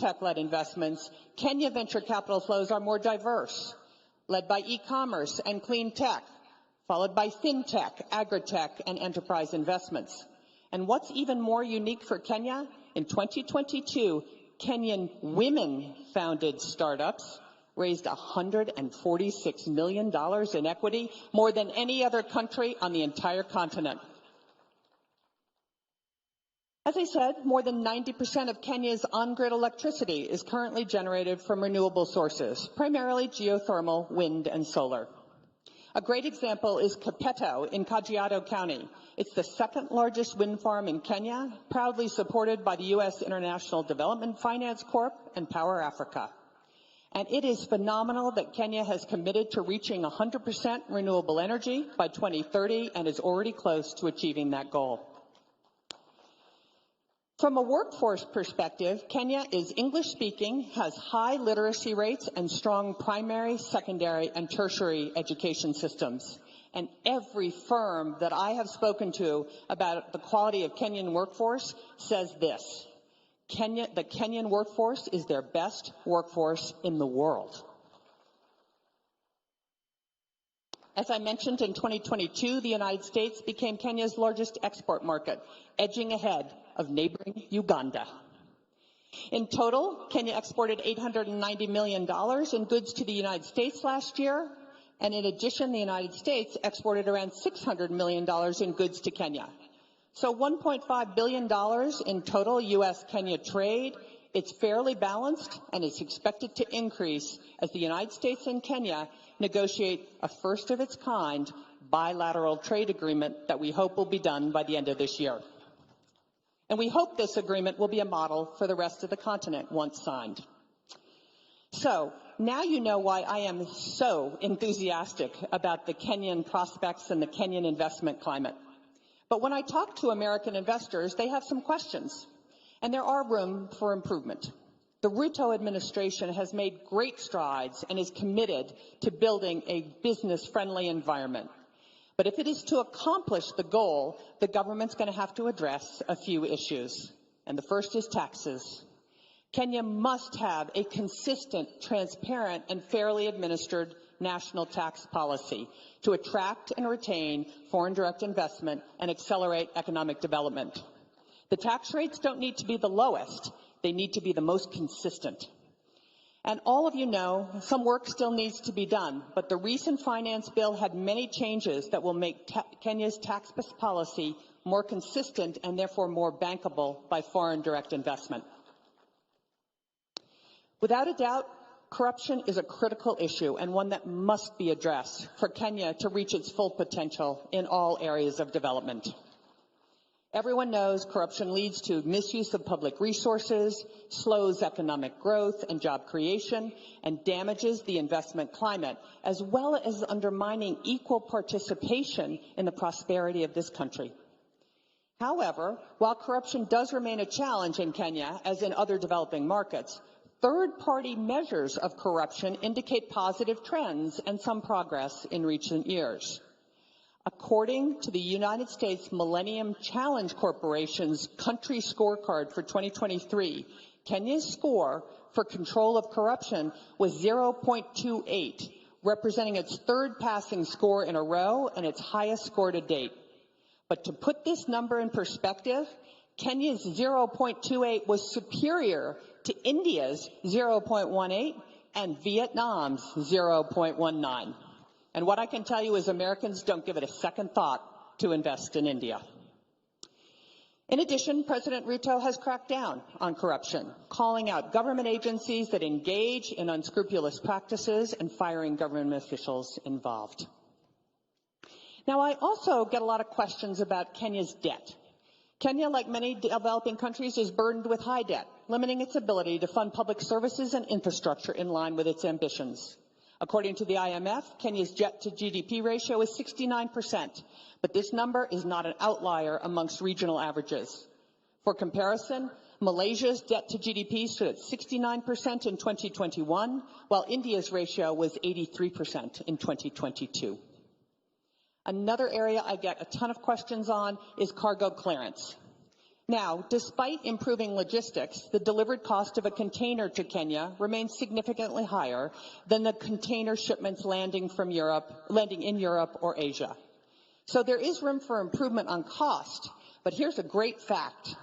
tech-led investments, Kenya venture capital flows are more diverse, led by e-commerce and clean tech, followed by fintech, agritech, and enterprise investments. And what's even more unique for Kenya, in 2022, Kenyan women-founded startups raised $146 million in equity, more than any other country on the entire continent. As I said, more than 90% of Kenya's on-grid electricity is currently generated from renewable sources, primarily geothermal, wind, and solar. A great example is Kapeto in Kajiado County. It's the second largest wind farm in Kenya, proudly supported by the U.S. International Development Finance Corp. And Power Africa. And it is phenomenal that Kenya has committed to reaching 100% renewable energy by 2030 and is already close to achieving that goal. From a workforce perspective, Kenya is English-speaking, has high literacy rates, and strong primary, secondary, and tertiary education systems. And every firm that I have spoken to about the quality of Kenyan workforce says this: the Kenyan workforce is their best workforce in the world. As I mentioned, in 2022, the United States became Kenya's largest export market, edging ahead of neighboring Uganda. In total, Kenya exported $890 million in goods to the United States last year, and in addition, the United States exported around $600 million in goods to Kenya. So $1.5 billion in total U.S.-Kenya trade. It's fairly balanced, and it's expected to increase as the United States and Kenya negotiate a first-of-its-kind bilateral trade agreement that we hope will be done by the end of this year. And we hope this agreement will be a model for the rest of the continent once signed. So now you know why I am so enthusiastic about the Kenyan prospects and the Kenyan investment climate. But when I talk to American investors, they have some questions, and there are room for improvement. The RUTO administration has made great strides and is committed to building a business-friendly environment. But if it is to accomplish the goal, the government's going to have to address a few issues. And the first is taxes. Kenya must have a consistent, transparent, and fairly administered national tax policy to attract and retain foreign direct investment and accelerate economic development. The tax rates don't need to be the lowest. They need to be the most consistent. And all of you know, some work still needs to be done, but the recent finance bill had many changes that will make Kenya's tax policy more consistent and therefore more bankable by foreign direct investment. Without a doubt, corruption is a critical issue and one that must be addressed for Kenya to reach its full potential in all areas of development. Everyone knows corruption leads to misuse of public resources, slows economic growth and job creation, and damages the investment climate, as well as undermining equal participation in the prosperity of this country. However, while corruption does remain a challenge in Kenya, as in other developing markets, third-party measures of corruption indicate positive trends and some progress in recent years. According to the United States Millennium Challenge Corporation's country scorecard for 2023, Kenya's score for control of corruption was 0.28, representing its third passing score in a row and its highest score to date. But to put this number in perspective, Kenya's 0.28 was superior to India's 0.18 and Vietnam's 0.19. And what I can tell you is Americans don't give it a second thought to invest in India. In addition, President Ruto has cracked down on corruption, calling out government agencies that engage in unscrupulous practices and firing government officials involved. Now, I also get a lot of questions about Kenya's debt. Kenya, like many developing countries, is burdened with high debt, limiting its ability to fund public services and infrastructure in line with its ambitions. According to the IMF, Kenya's debt to GDP ratio is 69%, but this number is not an outlier amongst regional averages. For comparison, Malaysia's debt to GDP stood at 69% in 2021, while India's ratio was 83% in 2022. Another area I get a ton of questions on is cargo clearance. Now, despite improving logistics, the delivered cost of a container to Kenya remains significantly higher than the container shipments landing in Europe or Asia. So there is room for improvement on cost, but here's a great fact.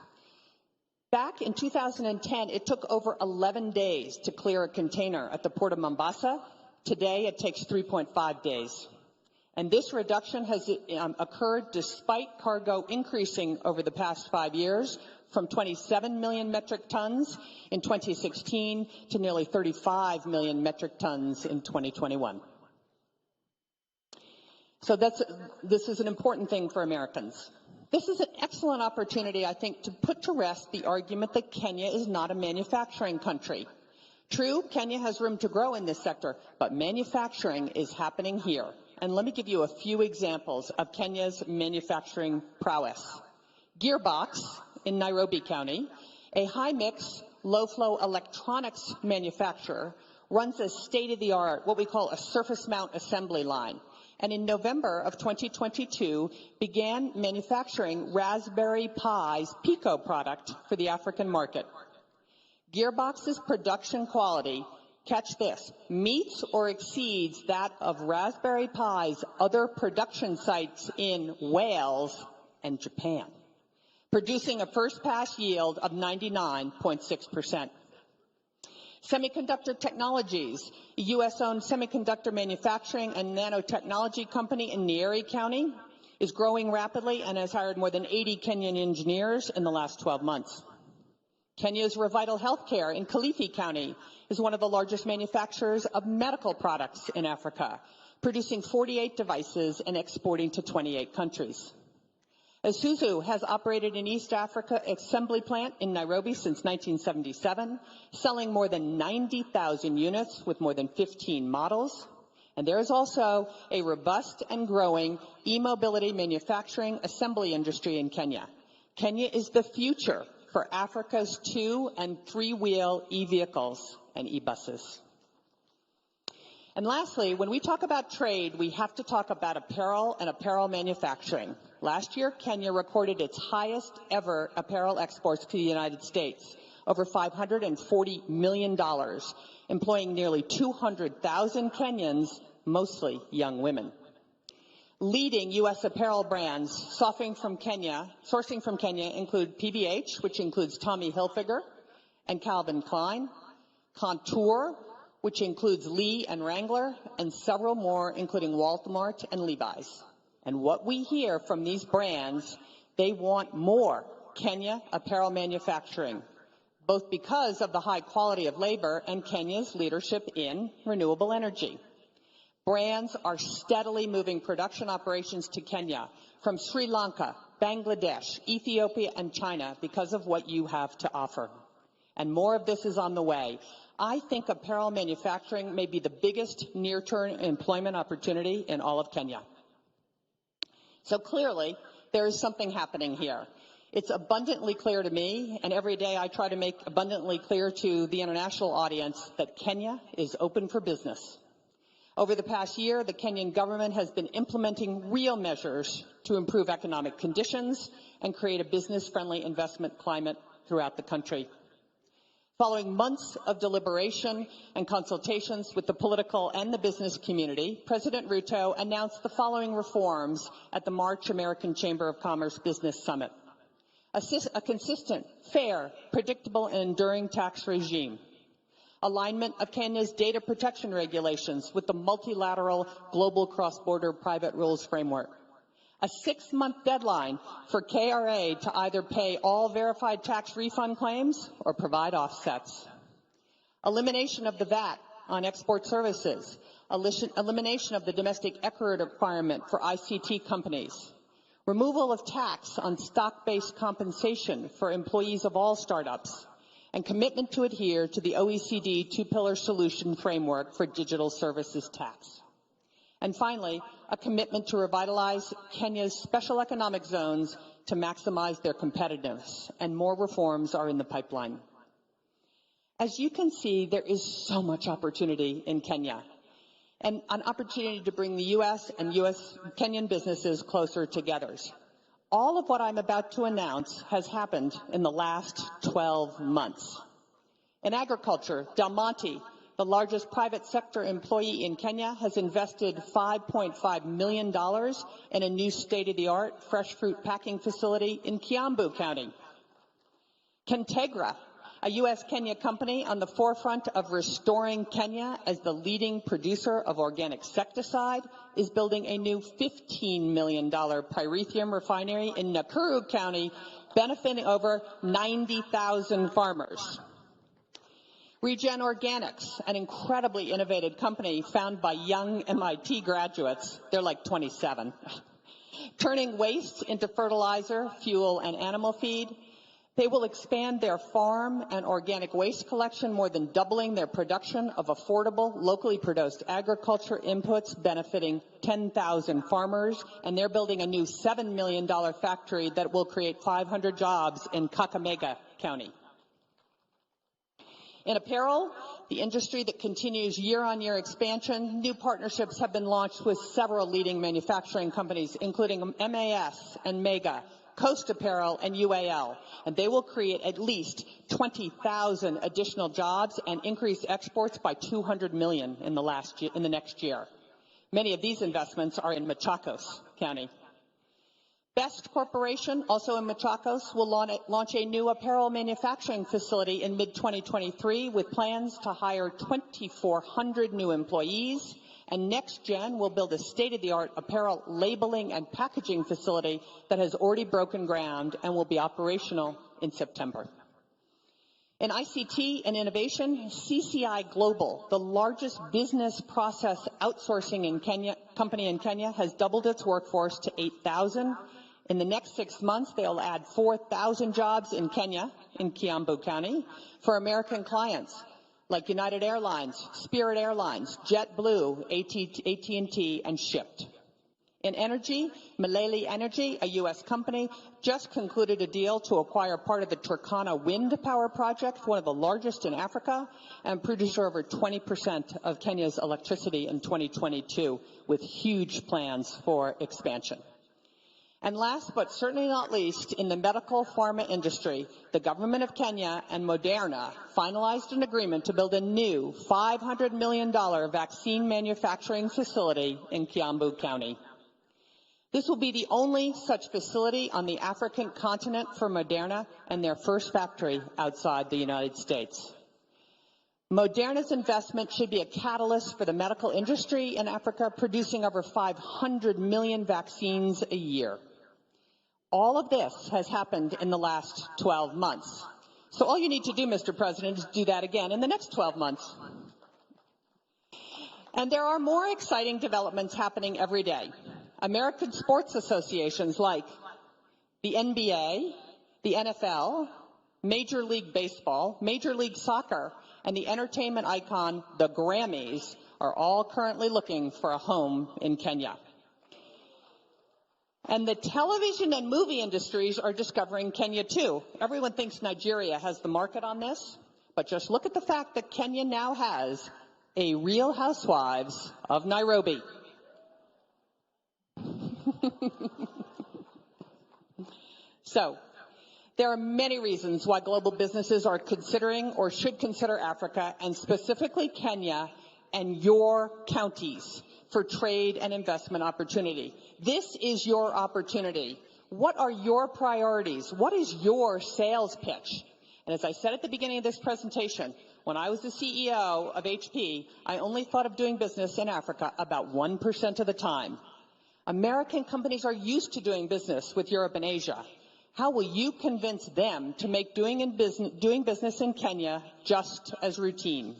Back in 2010, it took over 11 days to clear a container at the port of Mombasa. Today, it takes 3.5 days. And this reduction has occurred despite cargo increasing over the past 5 years from 27 million metric tons in 2016 to nearly 35 million metric tons in 2021. So this is an important thing for Americans. This is an excellent opportunity, I think, to put to rest the argument that Kenya is not a manufacturing country. True, Kenya has room to grow in this sector, but manufacturing is happening here. And let me give you a few examples of Kenya's manufacturing prowess. Gearbox in Nairobi County, a high-mix, low-flow electronics manufacturer, runs a state-of-the-art, what we call a surface mount assembly line. And in November of 2022, began manufacturing Raspberry Pi's Pico product for the African market. Gearbox's production quality, catch this, meets or exceeds that of Raspberry Pi's other production sites in Wales and Japan, producing a first-pass yield of 99.6%. Semiconductor Technologies, a U.S.-owned semiconductor manufacturing and nanotechnology company in Nyeri County, is growing rapidly and has hired more than 80 Kenyan engineers in the last 12 months. Kenya's Revital Healthcare in Kilifi County is one of the largest manufacturers of medical products in Africa, producing 48 devices and exporting to 28 countries. Isuzu has operated an East Africa assembly plant in Nairobi since 1977, selling more than 90,000 units with more than 15 models. And there is also a robust and growing e-mobility manufacturing assembly industry in Kenya. Kenya is the future for Africa's 2- and 3-wheel e-vehicles and e-buses. And lastly, when we talk about trade, we have to talk about apparel and apparel manufacturing. Last year, Kenya recorded its highest ever apparel exports to the United States, over $540 million, employing nearly 200,000 Kenyans, mostly young women. Leading U.S. apparel brands sourcing from Kenya include PVH, which includes Tommy Hilfiger and Calvin Klein, Contour, which includes Lee and Wrangler, and several more, including Walmart and Levi's. And what we hear from these brands, they want more Kenya apparel manufacturing, both because of the high quality of labor and Kenya's leadership in renewable energy. Brands are steadily moving production operations to Kenya from Sri Lanka, Bangladesh, Ethiopia, and China because of what you have to offer. And more of this is on the way. I think apparel manufacturing may be the biggest near-term employment opportunity in all of Kenya. So clearly, there is something happening here. It's abundantly clear to me, and every day I try to make abundantly clear to the international audience that Kenya is open for business. Over the past year, the Kenyan government has been implementing real measures to improve economic conditions and create a business-friendly investment climate throughout the country. Following months of deliberation and consultations with the political and the business community, President Ruto announced the following reforms at the March American Chamber of Commerce Business Summit. A consistent, fair, predictable, and enduring tax regime. Alignment of Kenya's data protection regulations with the multilateral global cross-border private rules framework. A 6-month deadline for KRA to either pay all verified tax refund claims or provide offsets. Elimination of the VAT on export services. Elimination of the domestic equity requirement for ICT companies. Removal of tax on stock-based compensation for employees of all startups. And commitment to adhere to the OECD two-pillar solution framework for digital services tax. And finally, a commitment to revitalize Kenya's special economic zones to maximize their competitiveness, and more reforms are in the pipeline. As you can see, there is so much opportunity in Kenya, and an opportunity to bring the U.S. and Kenyan businesses closer together. All of what I'm about to announce has happened in the last 12 months. In agriculture, Del Monte, the largest private sector employee in Kenya, has invested $5.5 million in a new state-of-the-art fresh fruit packing facility in Kiambu County. Kentegra, a U.S.-Kenya company on the forefront of restoring Kenya as the leading producer of organic insecticide, is building a new $15 million pyrethrum refinery in Nakuru County, benefiting over 90,000 farmers. Regen Organics, an incredibly innovative company founded by young MIT graduates, they're like 27, turning waste into fertilizer, fuel, and animal feed. They will expand their farm and organic waste collection, more than doubling their production of affordable, locally produced agriculture inputs, benefiting 10,000 farmers, and they're building a new $7 million factory that will create 500 jobs in Kakamega County. In apparel, the industry that continues year-on-year expansion, new partnerships have been launched with several leading manufacturing companies, including MAS and Mega, Coast Apparel, and UAL, and they will create at least 20,000 additional jobs and increase exports by 200 million in the next year. Many of these investments are in Machakos County. Best Corporation, also in Machakos, will launch a new apparel manufacturing facility in mid-2023 with plans to hire 2,400 new employees. And NextGen will build a state-of-the-art apparel labeling and packaging facility that has already broken ground and will be operational in September. In ICT and innovation, CCI Global, the largest business process outsourcing company in Kenya, has doubled its workforce to 8,000. In the next 6 months, they'll add 4,000 jobs in Kenya, in Kiambu County, for American clients like United Airlines, Spirit Airlines, JetBlue, AT&T, and Shipt. In energy, Malele Energy, a U.S. company, just concluded a deal to acquire part of the Turkana wind power project, one of the largest in Africa, and produce over 20% of Kenya's electricity in 2022, with huge plans for expansion. And last but certainly not least, in the medical pharma industry, the government of Kenya and Moderna finalized an agreement to build a new $500 million vaccine manufacturing facility in Kiambu County. This will be the only such facility on the African continent for Moderna and their first factory outside the United States. Moderna's investment should be a catalyst for the medical industry in Africa, producing over 500 million vaccines a year. All of this has happened in the last 12 months. So all you need to do, Mr. President, is do that again in the next 12 months. And there are more exciting developments happening every day. American sports associations like the NBA, the NFL, Major League Baseball, Major League Soccer, and the entertainment icon, the Grammys, are all currently looking for a home in Kenya. And the television and movie industries are discovering Kenya too. Everyone thinks Nigeria has the market on this, but just look at the fact that Kenya now has a Real Housewives of Nairobi. So, there are many reasons why global businesses are considering or should consider Africa, and specifically Kenya and your counties, for trade and investment opportunity. This is your opportunity. What are your priorities? What is your sales pitch? And as I said at the beginning of this presentation, when I was the CEO of HP, I only thought of doing business in Africa about 1% of the time. American companies are used to doing business with Europe and Asia. How will you convince them to make doing business in Kenya just as routine?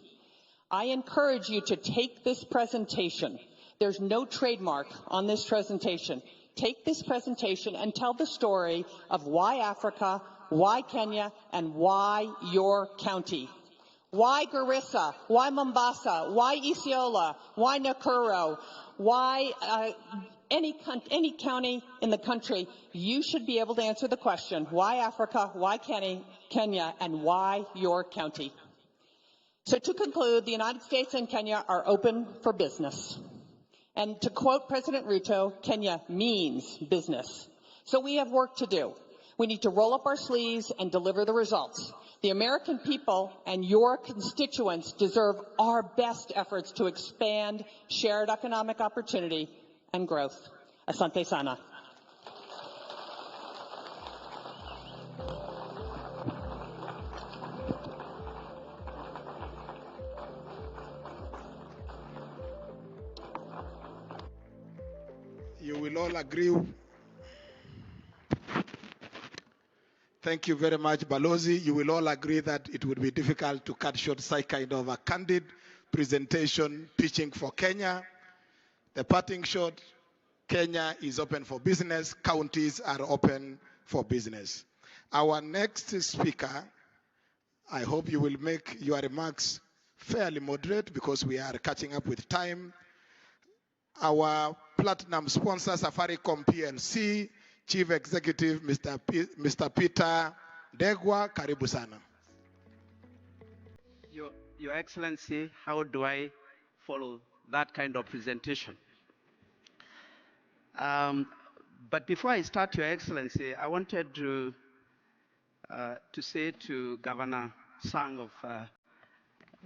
I encourage you to take this presentation. There's no trademark on this presentation. Take this presentation and tell the story of why Africa, why Kenya, and why your county. Why Garissa? Why Mombasa? Why Isiolo? Why Nakuru? Why any county in the country? You should be able to answer the question, why Africa, why Kenya, and why your county? So to conclude, the United States and Kenya are open for business. And to quote President Ruto, Kenya means business. So we have work to do. We need to roll up our sleeves and deliver the results. The American people and your constituents deserve our best efforts to expand shared economic opportunity and growth. Asante sana. You will all agree. Thank you very much, Balozi. You will all agree that it would be difficult to cut short such kind of a candid presentation pitching for Kenya. The parting shot, Kenya is open for business. Counties are open for business. Our next speaker, I hope you will make your remarks fairly moderate because we are catching up with time. Our platinum sponsor, Safaricom PLC, Chief Executive, Mr. Peter Ndegwa, karibu sana. Your Excellency, how do I follow that kind of presentation? But before I start, Your Excellency, I wanted to say to Governor Sang of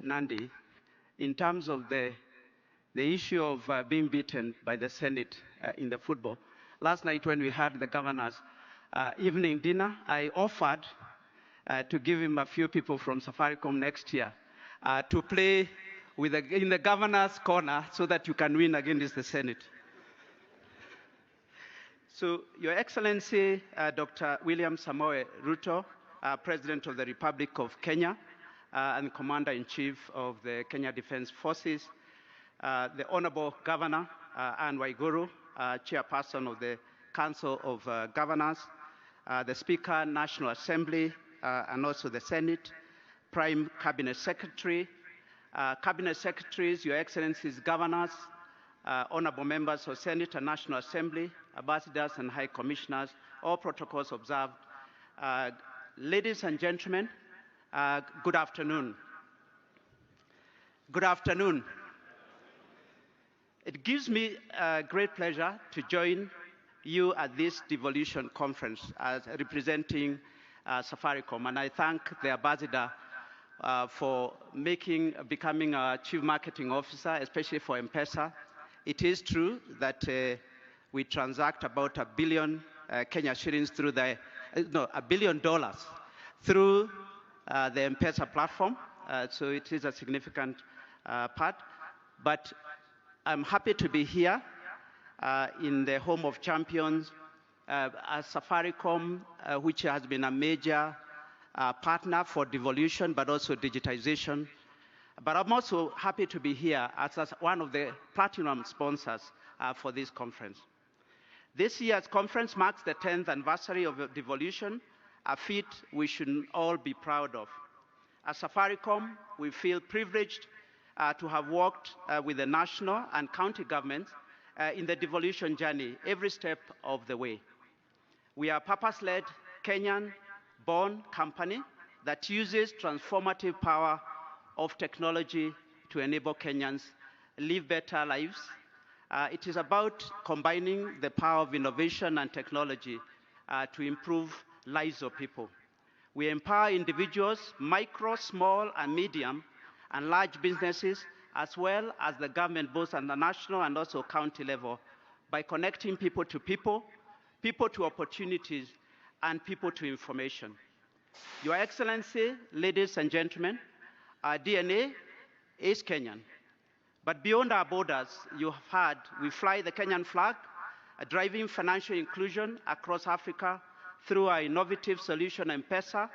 Nandi, in terms of the issue of being beaten by the Senate in the football. Last night when we had the governor's evening dinner, I offered to give him a few people from Safaricom next year to play in the governor's corner so that you can win against the Senate. So, Your Excellency, Dr. William Samoei Ruto, President of the Republic of Kenya and Commander-in-Chief of the Kenya Defense Forces, the Honorable Governor, Anne Waiguru, Chairperson of the Council of Governors, the Speaker, National Assembly, and also the Senate, Prime Cabinet Secretary, Cabinet Secretaries, Your Excellencies, Governors, Honorable Members of Senate and National Assembly, Ambassadors and High Commissioners, all protocols observed. Ladies and gentlemen, good afternoon. Good afternoon. It gives me great pleasure to join you at this Devolution conference as representing Safaricom, and I thank the ambassador for becoming a chief marketing officer, especially for M-Pesa. It is true that we transact about $1 billion Kenya shillings through $1 billion through the M-Pesa platform, so it is a significant part. But I'm happy to be here in the home of champions as Safaricom, which has been a major partner for devolution, but also digitization. But I'm also happy to be here as one of the platinum sponsors for this conference. This year's conference marks the 10th anniversary of devolution, a feat we should all be proud of. As Safaricom, we feel privileged to have worked with the national and county governments in the devolution journey every step of the way. We are a purpose-led, Kenyan-born company that uses transformative power of technology to enable Kenyans live better lives. It is about combining the power of innovation and technology to improve lives of people. We empower individuals, micro, small, and medium, and large businesses, as well as the government, both at the national and also county level, by connecting people to people, people to opportunities, and people to information. Your Excellency, ladies and gentlemen, our DNA is Kenyan. But beyond our borders, you have heard, we fly the Kenyan flag, driving financial inclusion across Africa through our innovative solution, M-Pesa,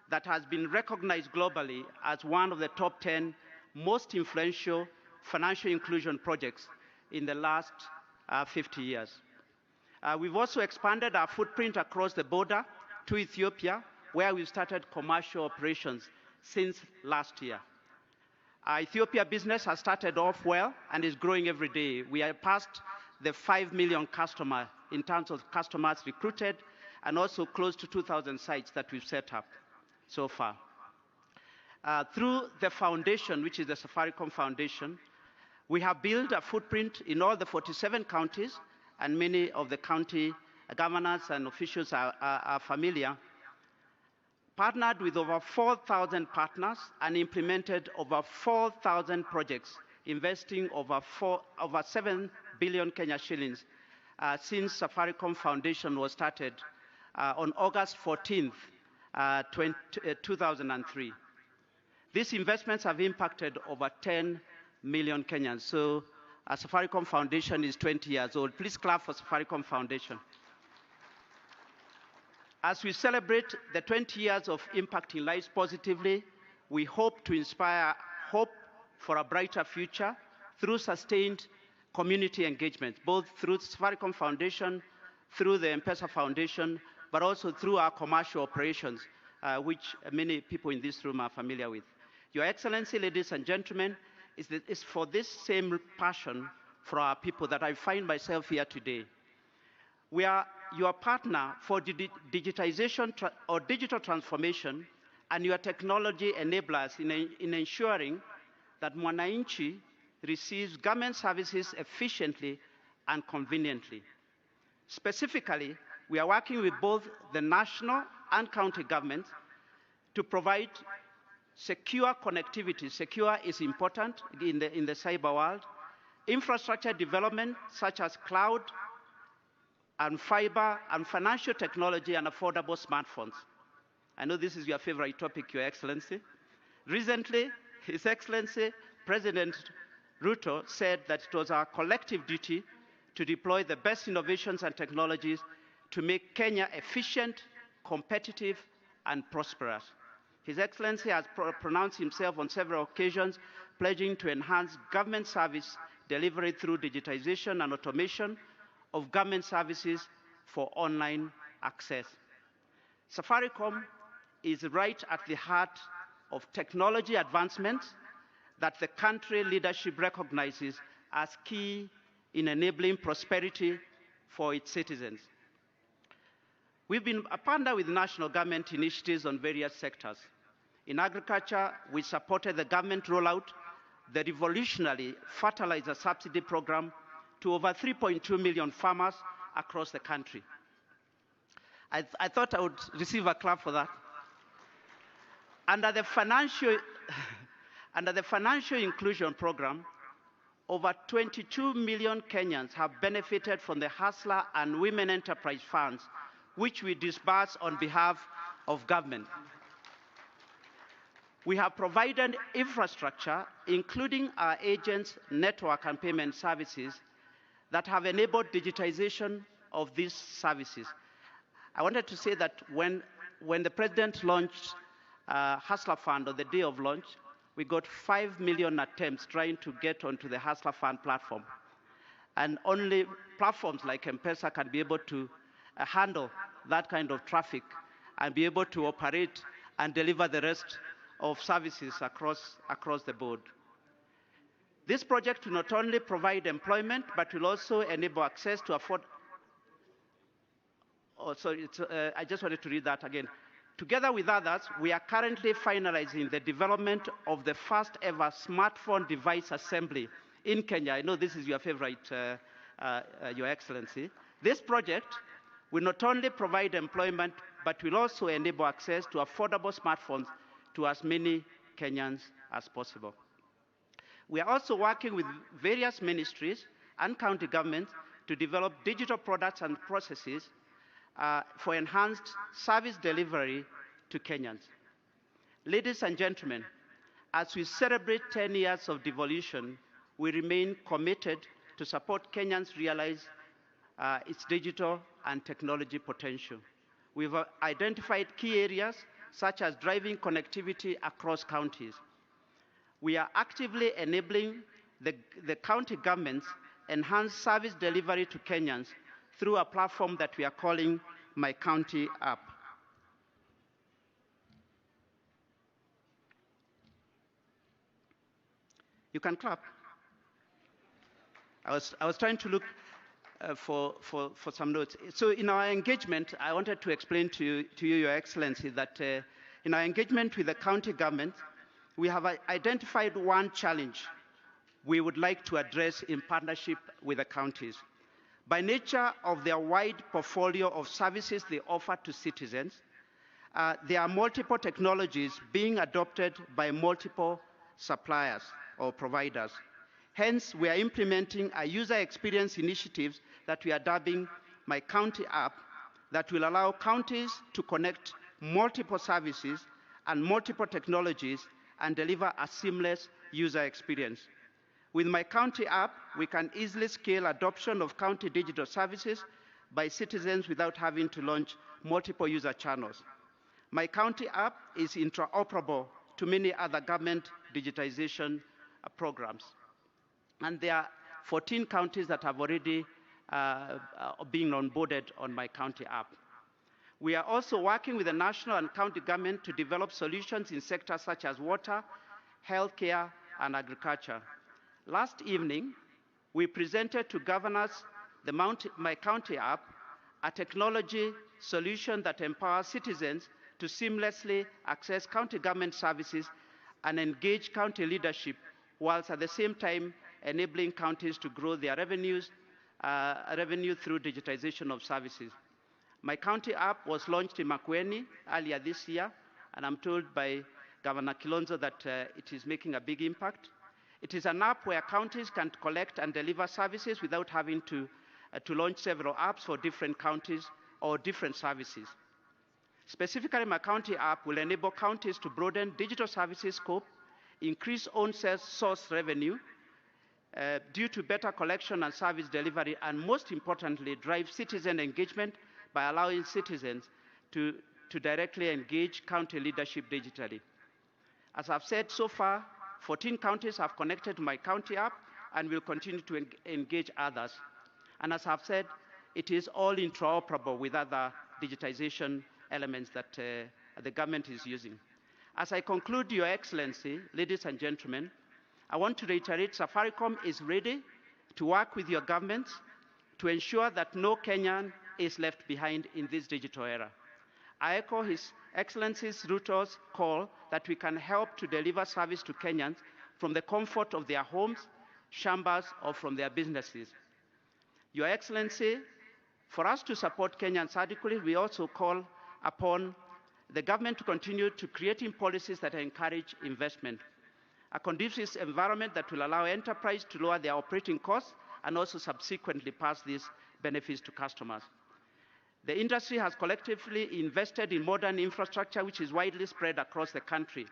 that has been recognized globally as one of the top 10 most influential financial inclusion projects in the last 50 years. We've also expanded our footprint across the border to Ethiopia, where we've started commercial operations since last year. Our Ethiopia business has started off well and is growing every day. We are past the 5 million customer in terms of customers recruited, and also close to 2,000 sites that we've set up so far. Through the foundation, which is the Safaricom Foundation, we have built a footprint in all the 47 counties and many of the county governors and officials are familiar, partnered with over 4,000 partners and implemented over 4,000 projects, investing over 7 billion Kenya shillings since Safaricom Foundation was started on August 14th, 2003. These investments have impacted over 10 million Kenyans. So Safaricom Foundation is 20 years old. Please clap for Safaricom Foundation. As we celebrate the 20 years of impacting lives positively, we hope to inspire hope for a brighter future through sustained community engagement, both through Safaricom Foundation, through the M-Pesa Foundation, but also through our commercial operations, which many people in this room are familiar with. Your Excellency, ladies and gentlemen, it's for this same passion for our people that I find myself here today. We are your partner for digitization or digital transformation and your technology enablers in ensuring that Mwananchi receives government services efficiently and conveniently. Specifically, we are working with both the national and county governments to provide secure connectivity. Secure is important in the cyber world. Infrastructure development such as cloud and fiber and financial technology and affordable smartphones. I know this is your favorite topic, Your Excellency. Recently, His Excellency President RUTO said that it was our collective duty to deploy the best innovations and technologies to make Kenya efficient, competitive, and prosperous. His Excellency has pronounced himself on several occasions, pledging to enhance government service delivery through digitization and automation of government services for online access. Safaricom is right at the heart of technology advancements that the country leadership recognizes as key in enabling prosperity for its citizens. We've been a partner with national government initiatives on various sectors. In agriculture, we supported the government rollout, the revolutionary fertilizer subsidy program to over 3.2 million farmers across the country. I thought I would receive a clap for that. Under the financial inclusion program, over 22 million Kenyans have benefited from the Hustler and Women Enterprise Funds, which we disburse on behalf of government. We have provided infrastructure, including our agents' network and payment services, that have enabled digitization of these services. I wanted to say that when the President launched Hustler Fund on the day of launch, we got 5 million attempts trying to get onto the Hustler Fund platform. And only platforms like M-Pesa can be able to handle that kind of traffic and be able to operate and deliver the rest of services across the board. This project will not only provide employment, but will also enable access to I just wanted to read that again. Together with others, we are currently finalizing the development of the first ever smartphone device assembly in Kenya. I know this is your favorite, Your Excellency. This project will not only provide employment, but will also enable access to affordable smartphones to as many Kenyans as possible. We are also working with various ministries and county governments to develop digital products and processes for enhanced service delivery to Kenyans. Ladies and gentlemen, as we celebrate 10 years of devolution, we remain committed to support Kenyans realize its digital and technology potential. We've identified key areas such as driving connectivity across counties. We are actively enabling the county governments enhance service delivery to Kenyans through a platform that we are calling My County App. You can clap. I was trying to look for some notes. So in our engagement, I wanted to explain to you, Your Excellency, that in our engagement with the county government, we have identified one challenge we would like to address in partnership with the counties. By nature of their wide portfolio of services they offer to citizens, there are multiple technologies being adopted by multiple suppliers or providers. Hence, we are implementing a user experience initiatives that we are dubbing My County App that will allow counties to connect multiple services and multiple technologies and deliver a seamless user experience. With My County App, we can easily scale adoption of county digital services by citizens without having to launch multiple user channels. My County App is interoperable to many other government digitization programs. And there are 14 counties that have already been onboarded on My County App. We are also working with the national and county government to develop solutions in sectors such as water, healthcare, and agriculture. Last evening, we presented to governors the My County App, a technology solution that empowers citizens to seamlessly access county government services and engage county leadership, whilst at the same time enabling counties to grow their revenue through digitization of services. My County App was launched in Makueni earlier this year, and I'm told by Governor Kilonzo that it is making a big impact. It is an app where counties can collect and deliver services without having to launch several apps for different counties or different services. Specifically, My County App will enable counties to broaden digital services scope, increase own source revenue due to better collection and service delivery, and most importantly, drive citizen engagement by allowing citizens to directly engage county leadership digitally. As I've said so far, 14 counties have connected to My County App and will continue to engage others. And as I've said, it is all interoperable with other digitization elements that the government is using. As I conclude, Your Excellency, ladies and gentlemen, I want to reiterate Safaricom is ready to work with your governments to ensure that no Kenyan is left behind in this digital era. I echo His Excellency's RUTO's call that we can help to deliver service to Kenyans from the comfort of their homes, chambers, or from their businesses. Your Excellency, for us to support Kenyans adequately, we also call upon the government to continue to creating policies that encourage investment, a conducive environment that will allow enterprise to lower their operating costs and also subsequently pass these benefits to customers. The industry has collectively invested in modern infrastructure which is widely spread across the country.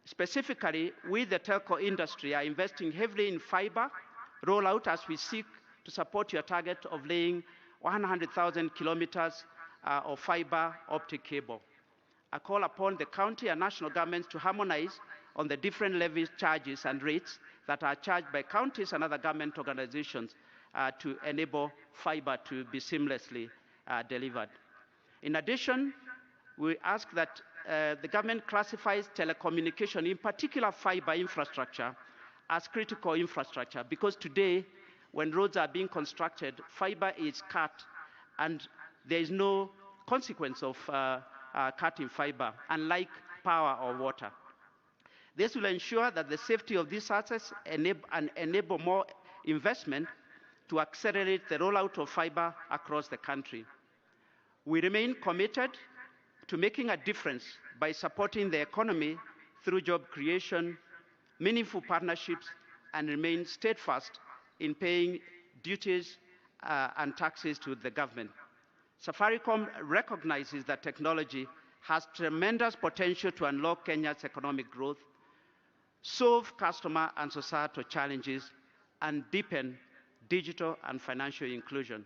Specifically, we, the telco industry, are investing heavily in fiber rollout as we seek to support your target of laying 100,000 kilometers of fiber optic cable. I call upon the county and national governments to harmonize on the different levy charges and rates that are charged by counties and other government organizations to enable fiber to be seamlessly delivered. In addition, we ask that the government classifies telecommunication, in particular fiber infrastructure, as critical infrastructure, because today, when roads are being constructed, fiber is cut, and there is no consequence of cutting fiber, unlike power or water. This will ensure that the safety of these assets enable more investment to accelerate the rollout of fiber across the country. We remain committed to making a difference by supporting the economy through job creation, meaningful partnerships, and remain steadfast in paying duties and taxes to the government. Safaricom recognizes that technology has tremendous potential to unlock Kenya's economic growth, solve customer and societal challenges, and deepen digital and financial inclusion.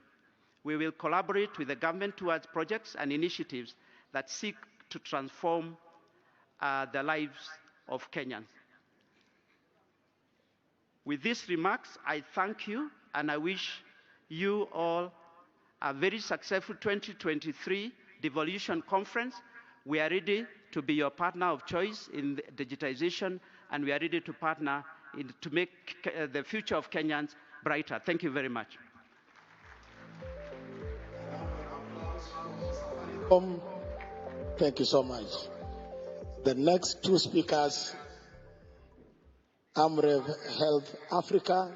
We will collaborate with the government towards projects and initiatives that seek to transform the lives of Kenyans. With these remarks, I thank you and I wish you all a very successful 2023 Devolution Conference. We are ready to be your partner of choice in digitization, and we are ready to partner to make the future of Kenyans brighter. Thank you very much. Thank you so much. The next two speakers, AMREV Health Africa,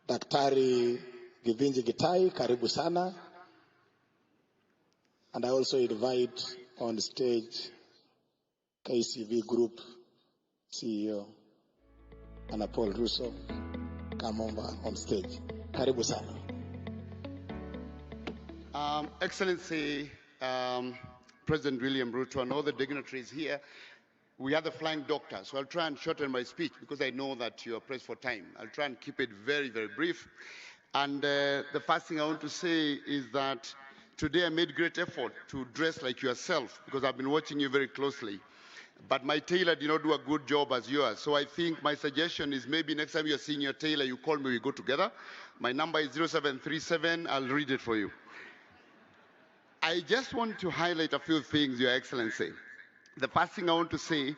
Daktari Githinji Gitai, karibu sana. And I also invite on stage KCB Group CEO, Anna Paul Russo, come over on stage. Karibu sana. Excellency, President William Ruto and all the dignitaries here, we are the flying doctors, so I'll try and shorten my speech because I know that you are pressed for time. I'll try and keep it very, very brief. And the first thing I want to say is that today I made great effort to dress like yourself because I've been watching you very closely. But my tailor did not do a good job as yours. So I think my suggestion is maybe next time you're seeing your tailor, you call me, we go together. My number is 0737. I'll read it for you. I just want to highlight a few things, Your Excellency. The first thing I want to say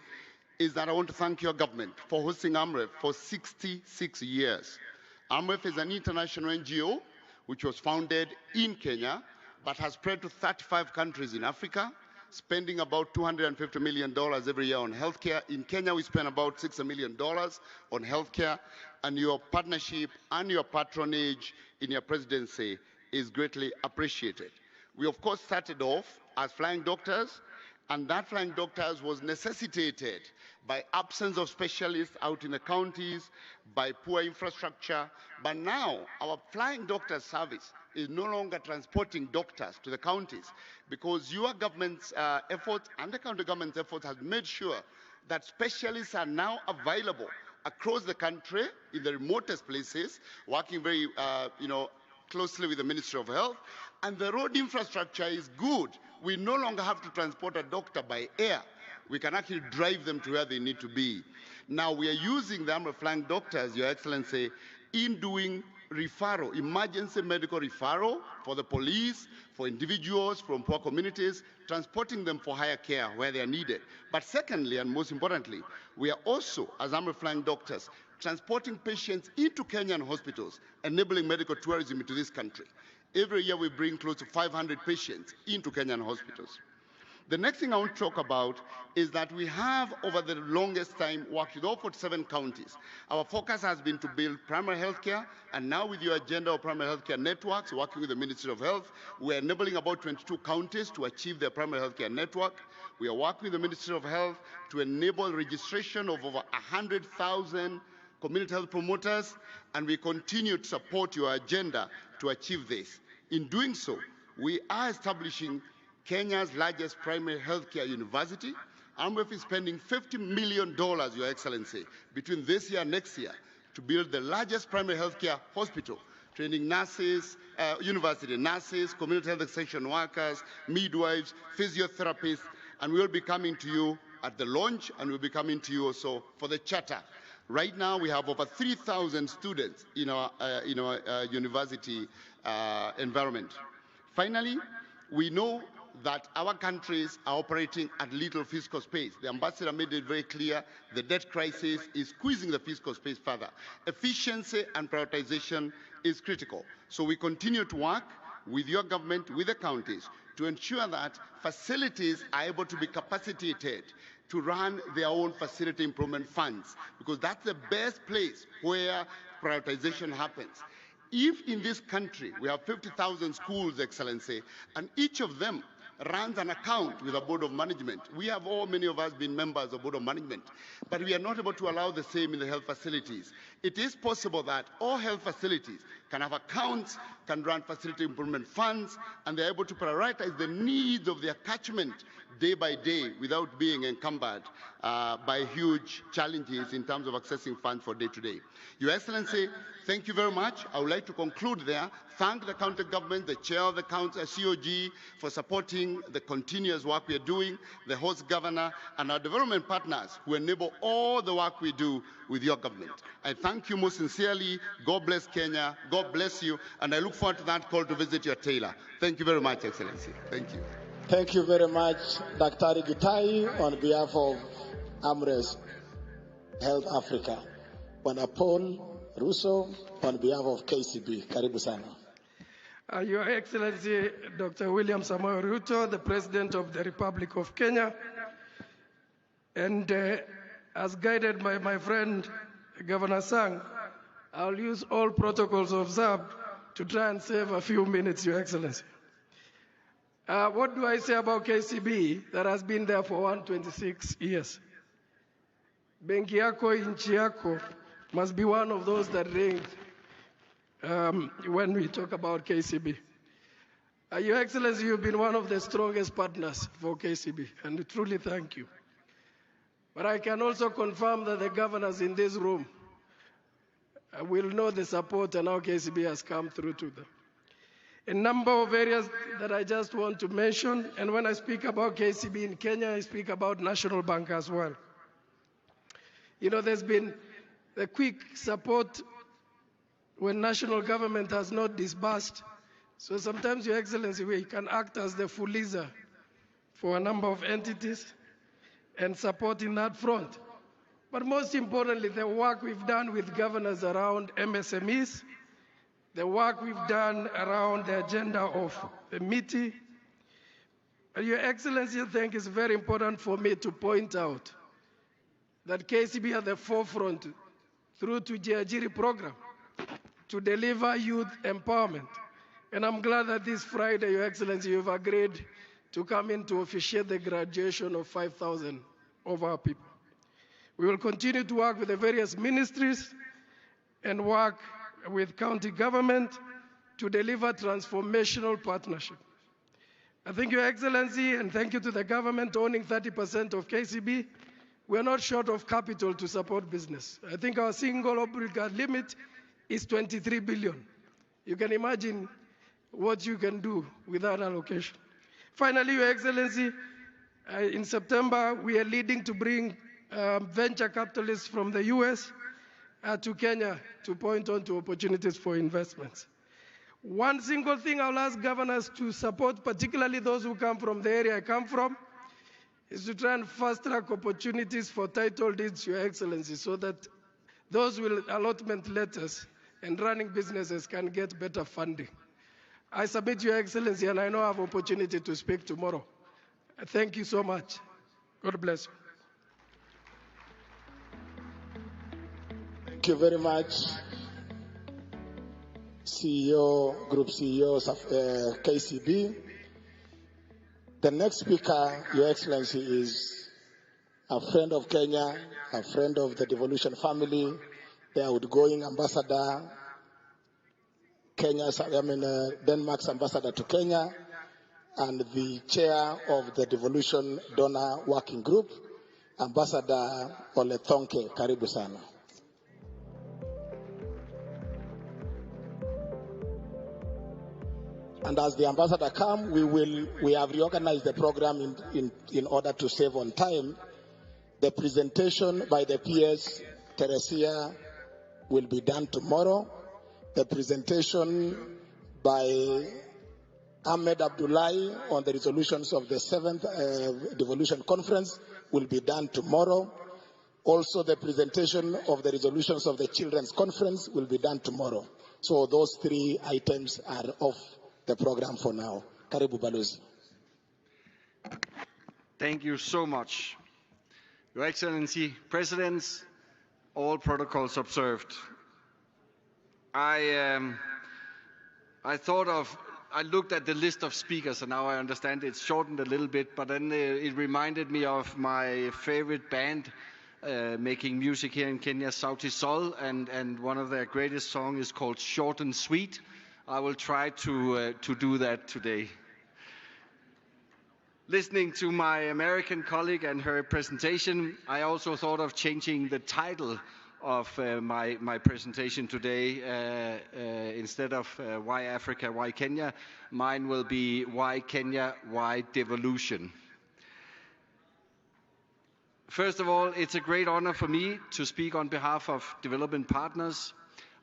is that I want to thank your government for hosting AMREF for 66 years. AMREF is an international NGO which was founded in Kenya but has spread to 35 countries in Africa, spending about $250 million every year on healthcare. In Kenya, we spend about $60 million on healthcare, and your partnership and your patronage in your presidency is greatly appreciated. We, of course, started off as flying doctors, and that flying doctors was necessitated by absence of specialists out in the counties, by poor infrastructure. But now our flying doctors service is no longer transporting doctors to the counties because your government's efforts and the county government's efforts has made sure that specialists are now available across the country in the remotest places, working very closely with the Ministry of Health. And the road infrastructure is good. We no longer have to transport a doctor by air. We can actually drive them to where they need to be. Now we are using the AMREF flying doctors, Your Excellency, in doing referral, emergency medical referral for the police, for individuals from poor communities, transporting them for higher care where they are needed. But secondly, and most importantly, we are also, as AMREF flying doctors, transporting patients into Kenyan hospitals, enabling medical tourism into this country. Every year we bring close to 500 patients into Kenyan hospitals. The next thing I want to talk about is that we have, over the longest time, worked with all 47 counties. Our focus has been to build primary health care, and now with your agenda of primary health care networks, working with the Ministry of Health, we're enabling about 22 counties to achieve their primary health care network. We are working with the Ministry of Health to enable registration of over 100,000 community health promoters, and we continue to support your agenda to achieve this. In doing so, we are establishing Kenya's largest primary healthcare university. AMREF is spending $50 million, Your Excellency, between this year and next year to build the largest primary healthcare hospital, training nurses, university nurses, community health extension workers, midwives, physiotherapists, and we'll be coming to you at the launch, and we'll be coming to you also for the charter. Right now, we have over 3,000 students in our university environment. Finally, we know that our countries are operating at little fiscal space. The ambassador made it very clear the debt crisis is squeezing the fiscal space further. Efficiency and prioritization is critical. So we continue to work with your government, with the counties, to ensure that facilities are able to be capacitated to run their own facility improvement funds, because that's the best place where prioritization happens. If in this country we have 50,000 schools, Excellency, and each of them runs an account with a board of management. We have many of us been members of board of management, but we are not able to allow the same in the health facilities. It is possible that all health facilities can have accounts, can run facility improvement funds, and they're able to prioritize the needs of their catchment day by day without being encumbered by huge challenges in terms of accessing funds for day to day. Your Excellency, thank you very much. I would like to conclude there. Thank the county government, the chair of the council, COG, for supporting the continuous work we are doing, the host governor, and our development partners who enable all the work we do with your government. I thank you most sincerely. God bless Kenya. God bless you. And I look forward to that call to visit your tailor. Thank you very much, Excellency. Thank you. Thank you very much, Dr. Gitai, on behalf of AMRES Health Africa. Bwana Paul Russo, on behalf of KCB. Karibu sana. Your Excellency, Dr. William Samoei Ruto, the President of the Republic of Kenya, and as guided by my friend, Governor Sang, I'll use all protocols observed to try and save a few minutes, Your Excellency. What do I say about KCB that has been there for 126 years? Benki yako, inchi yako must be one of those that ring when we talk about KCB. Your Excellency, you've been one of the strongest partners for KCB, and we truly thank you. But I can also confirm that the governors in this room will know the support and how KCB has come through to them. A number of areas that I just want to mention, and when I speak about KCB in Kenya, I speak about National Bank as well. You know, there's been a quick support when national government has not disbursed. So sometimes, Your Excellency, we can act as the fuliza for a number of entities and support in that front. But most importantly, the work we've done with governors around MSMEs, the work we've done around the agenda of the MITI. Your Excellency, I think it's very important for me to point out that KCB at the forefront through to Jiajiri program to deliver youth empowerment. And I'm glad that this Friday, Your Excellency, you've agreed to come in to officiate the graduation of 5,000 of our people. We will continue to work with the various ministries and work with county government to deliver transformational partnership. I think, Your Excellency, and thank you to the government owning 30% of KCB, we are not short of capital to support business. I think our single obligor limit is 23 billion. You can imagine what you can do with that allocation. Finally, Your Excellency, in September, we are leading to bring venture capitalists from the US to Kenya to point on to opportunities for investments. One single thing I'll ask governors to support, particularly those who come from the area I come from, is to try and fast-track opportunities for title deeds, Your Excellency, so that those with allotment letters and running businesses can get better funding. I submit, Your Excellency, and I know I have opportunity to speak tomorrow. Thank you so much. God bless you. Thank you very much, CEO, Group CEOs of KCB. The next speaker, Your Excellency, is a friend of Kenya, a friend of the Devolution family, the outgoing ambassador, Denmark's ambassador to Kenya, and the chair of the Devolution Donor Working Group, Ambassador Ole Thonke. Karibu sana. And as the ambassador comes, we have reorganized the program in order to save on time. The presentation by the PS Teresia will be done tomorrow. The presentation by Ahmed Abdullahi on the resolutions of the 7th Devolution Conference will be done tomorrow. Also, the presentation of the resolutions of the Children's Conference will be done tomorrow. So those 3 items are off the program for now. Karibu Balozi. Thank you so much. Your Excellency, Presidents, all protocols observed. I looked at the list of speakers, and now I understand it's shortened a little bit, but then it reminded me of my favorite band making music here in Kenya, Sauti Sol, and one of their greatest songs is called Short and Sweet. I will try to do that today. Listening to my American colleague and her presentation, I also thought of changing the title of my presentation today. Instead of Why Africa, Why Kenya, mine will be Why Kenya, Why Devolution. First of all, it's a great honor for me to speak on behalf of development partners.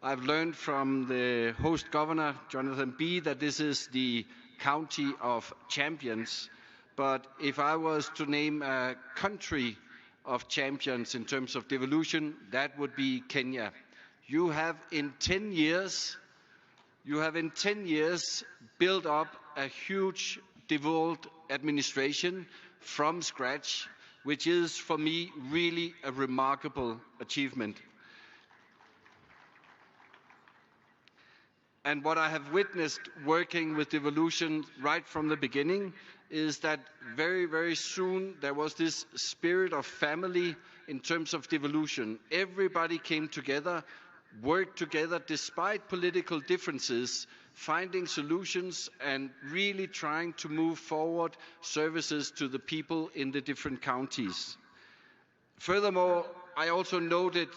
I've learned from the host governor, Jonathan B., that this is the county of champions. But if I was to name a country of champions in terms of devolution, that would be Kenya. You have in 10 years built up a huge devolved administration from scratch, which is for me really a remarkable achievement. And what I have witnessed working with Devolution right from the beginning is that very, very soon there was this spirit of family in terms of devolution. Everybody came together, worked together despite political differences, finding solutions and really trying to move forward services to the people in the different counties. Furthermore, I also noted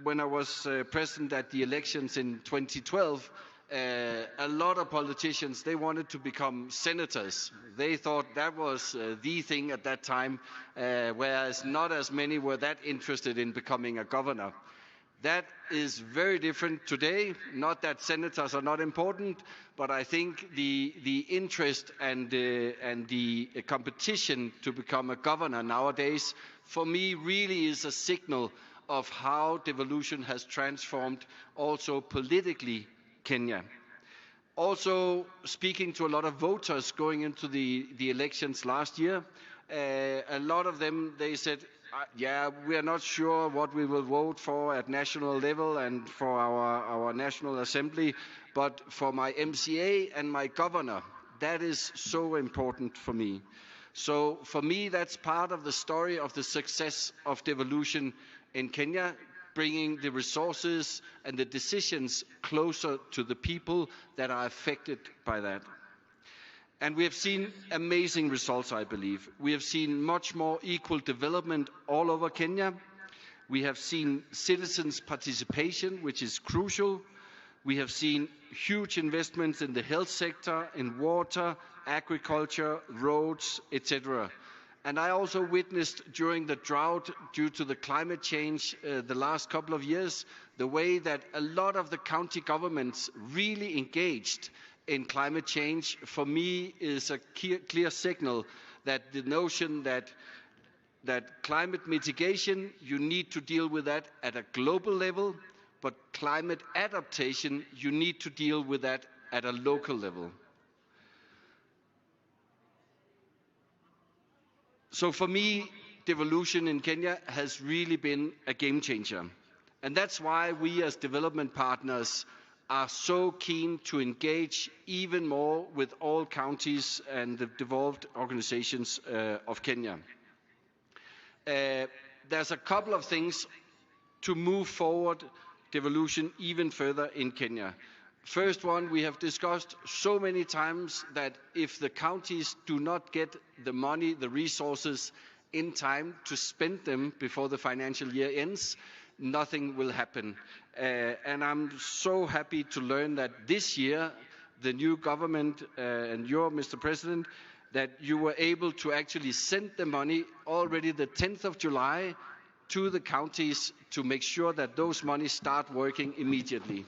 when I was present at the elections in 2012, a lot of politicians, they wanted to become senators. They thought that was the thing at that time, whereas not as many were that interested in becoming a governor. That is very different today. Not that senators are not important, but I think the interest and the competition to become a governor nowadays, for me, really is a signal of how devolution has transformed also politically Kenya. Also, speaking to a lot of voters going into the elections last year, a lot of them, they said, yeah, we are not sure what we will vote for at national level and for our National Assembly, but for my MCA and my governor, that is so important for me. So for me, that's part of the story of the success of devolution in Kenya, bringing the resources and the decisions closer to the people that are affected by that. And we have seen amazing results, I believe. We have seen much more equal development all over Kenya. We have seen citizens' participation, which is crucial. We have seen huge investments in the health sector, in water, agriculture, roads, etc. And I also witnessed during the drought due to the climate change the last couple of years, the way that a lot of the county governments really engaged in climate change, for me, is a clear signal that the notion that climate mitigation, you need to deal with that at a global level, but climate adaptation, you need to deal with that at a local level. So for me, devolution in Kenya has really been a game changer. And that's why we as development partners are so keen to engage even more with all counties and the devolved organizations of Kenya. There's a couple of things to move forward devolution even further in Kenya. First one, we have discussed so many times that if the counties do not get the money, the resources in time to spend them before the financial year ends, nothing will happen. And I'm so happy to learn that this year, the new government and you, Mr. President, that you were able to actually send the money already the 10th of July to the counties to make sure that those monies start working immediately.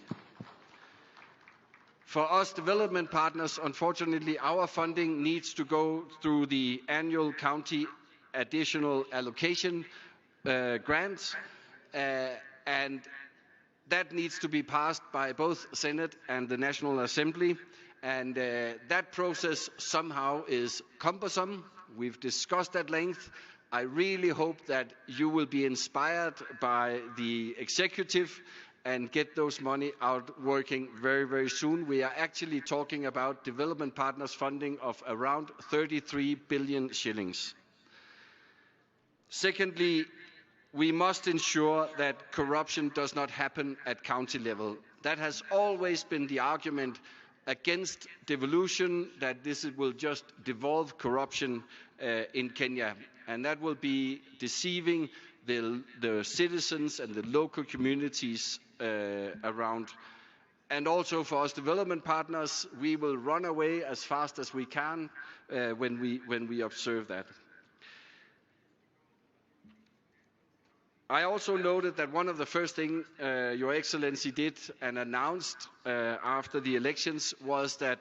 For us development partners, unfortunately, our funding needs to go through the annual county additional allocation grants, and that needs to be passed by both Senate and the National Assembly. And that process somehow is cumbersome. We've discussed at length. I really hope that you will be inspired by the executive and get those money out working very, very soon. We are actually talking about development partners funding of around 33 billion shillings. Secondly, we must ensure that corruption does not happen at county level. That has always been the argument against devolution, that this will just devolve corruption in Kenya. And that will be deceiving the citizens and the local communities around. And also for us development partners, we will run away as fast as we can when we observe that. I also noted that one of the first things Your Excellency did and announced after the elections was that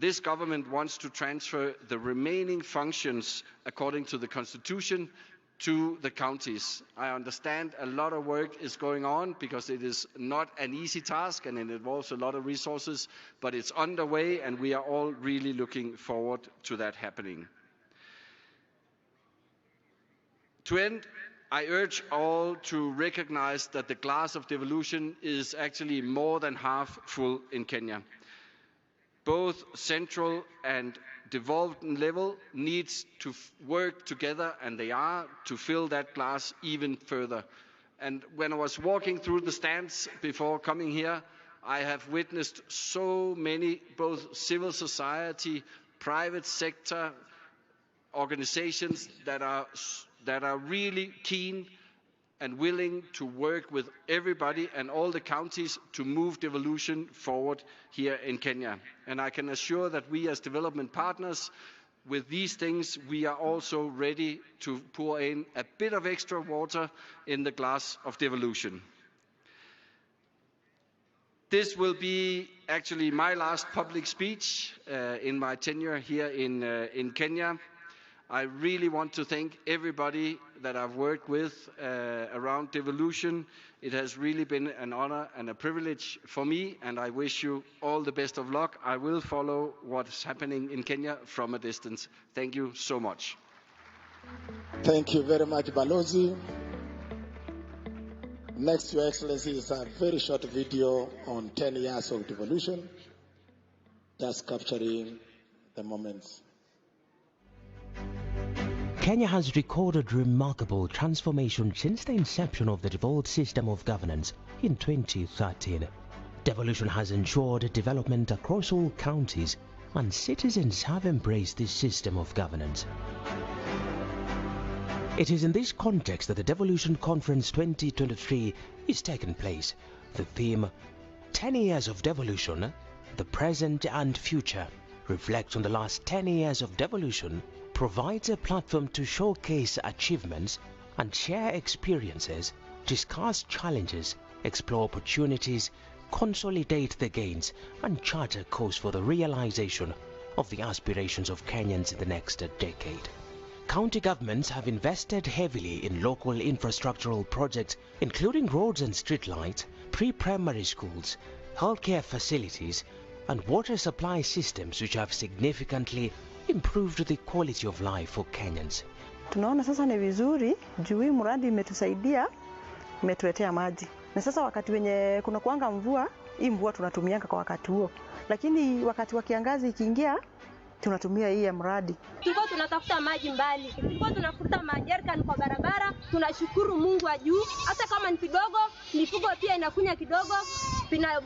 this government wants to transfer the remaining functions according to the Constitution to the counties. I understand a lot of work is going on because it is not an easy task and it involves a lot of resources, but it's underway and we are all really looking forward to that happening. To end, I urge all to recognize that the glass of devolution is actually more than half full in Kenya. Both central and devolved level needs to work together, and they are, to fill that glass even further. And when I was walking through the stands before coming here, I have witnessed so many, both civil society, private sector organizations that are really keen and willing to work with everybody and all the counties to move devolution forward here in Kenya. And I can assure that we as development partners, with these things, we are also ready to pour in a bit of extra water in the glass of devolution. This will be actually my last public speech in my tenure here in Kenya. I really want to thank everybody that I've worked with around devolution. It has really been an honor and a privilege for me, and I wish you all the best of luck. I will follow what's happening in Kenya from a distance. Thank you so much. Thank you very much, Balozi. Next, Your Excellency, is a very short video on 10 years of devolution, just capturing the moments. Kenya has recorded remarkable transformation since the inception of the devolved system of governance in 2013. Devolution has ensured development across all counties, and citizens have embraced this system of governance. It is in this context that the Devolution Conference 2023 is taking place. The theme, 10 Years of Devolution, the Present and Future, reflects on the last 10 years of devolution, provides a platform to showcase achievements and share experiences, discuss challenges, explore opportunities, consolidate the gains, and chart a course for the realization of the aspirations of Kenyans in the next decade. County governments have invested heavily in local infrastructural projects, including roads and streetlights, pre-primary schools, healthcare facilities, and water supply systems, which have significantly improved the quality of life for Kenyans. Tunaona sasa ni vizuri juu hii mradi imetusaidia, imetuletea maji. Na sasa wakati wenye kuna kuanga mvua, hii mvua tunatumianga kwa wakati huo. Lakini wakati wa kiangazi ikiingia, tunatumia hii ya mradi. Tulikuwa tunatafuta maji mbali. Tulikuwa tunafuta majerikani kwa barabara. Tunashukuru Mungu wa juu. Hata kama ni kidogo, mifugo pia inakunya kidogo.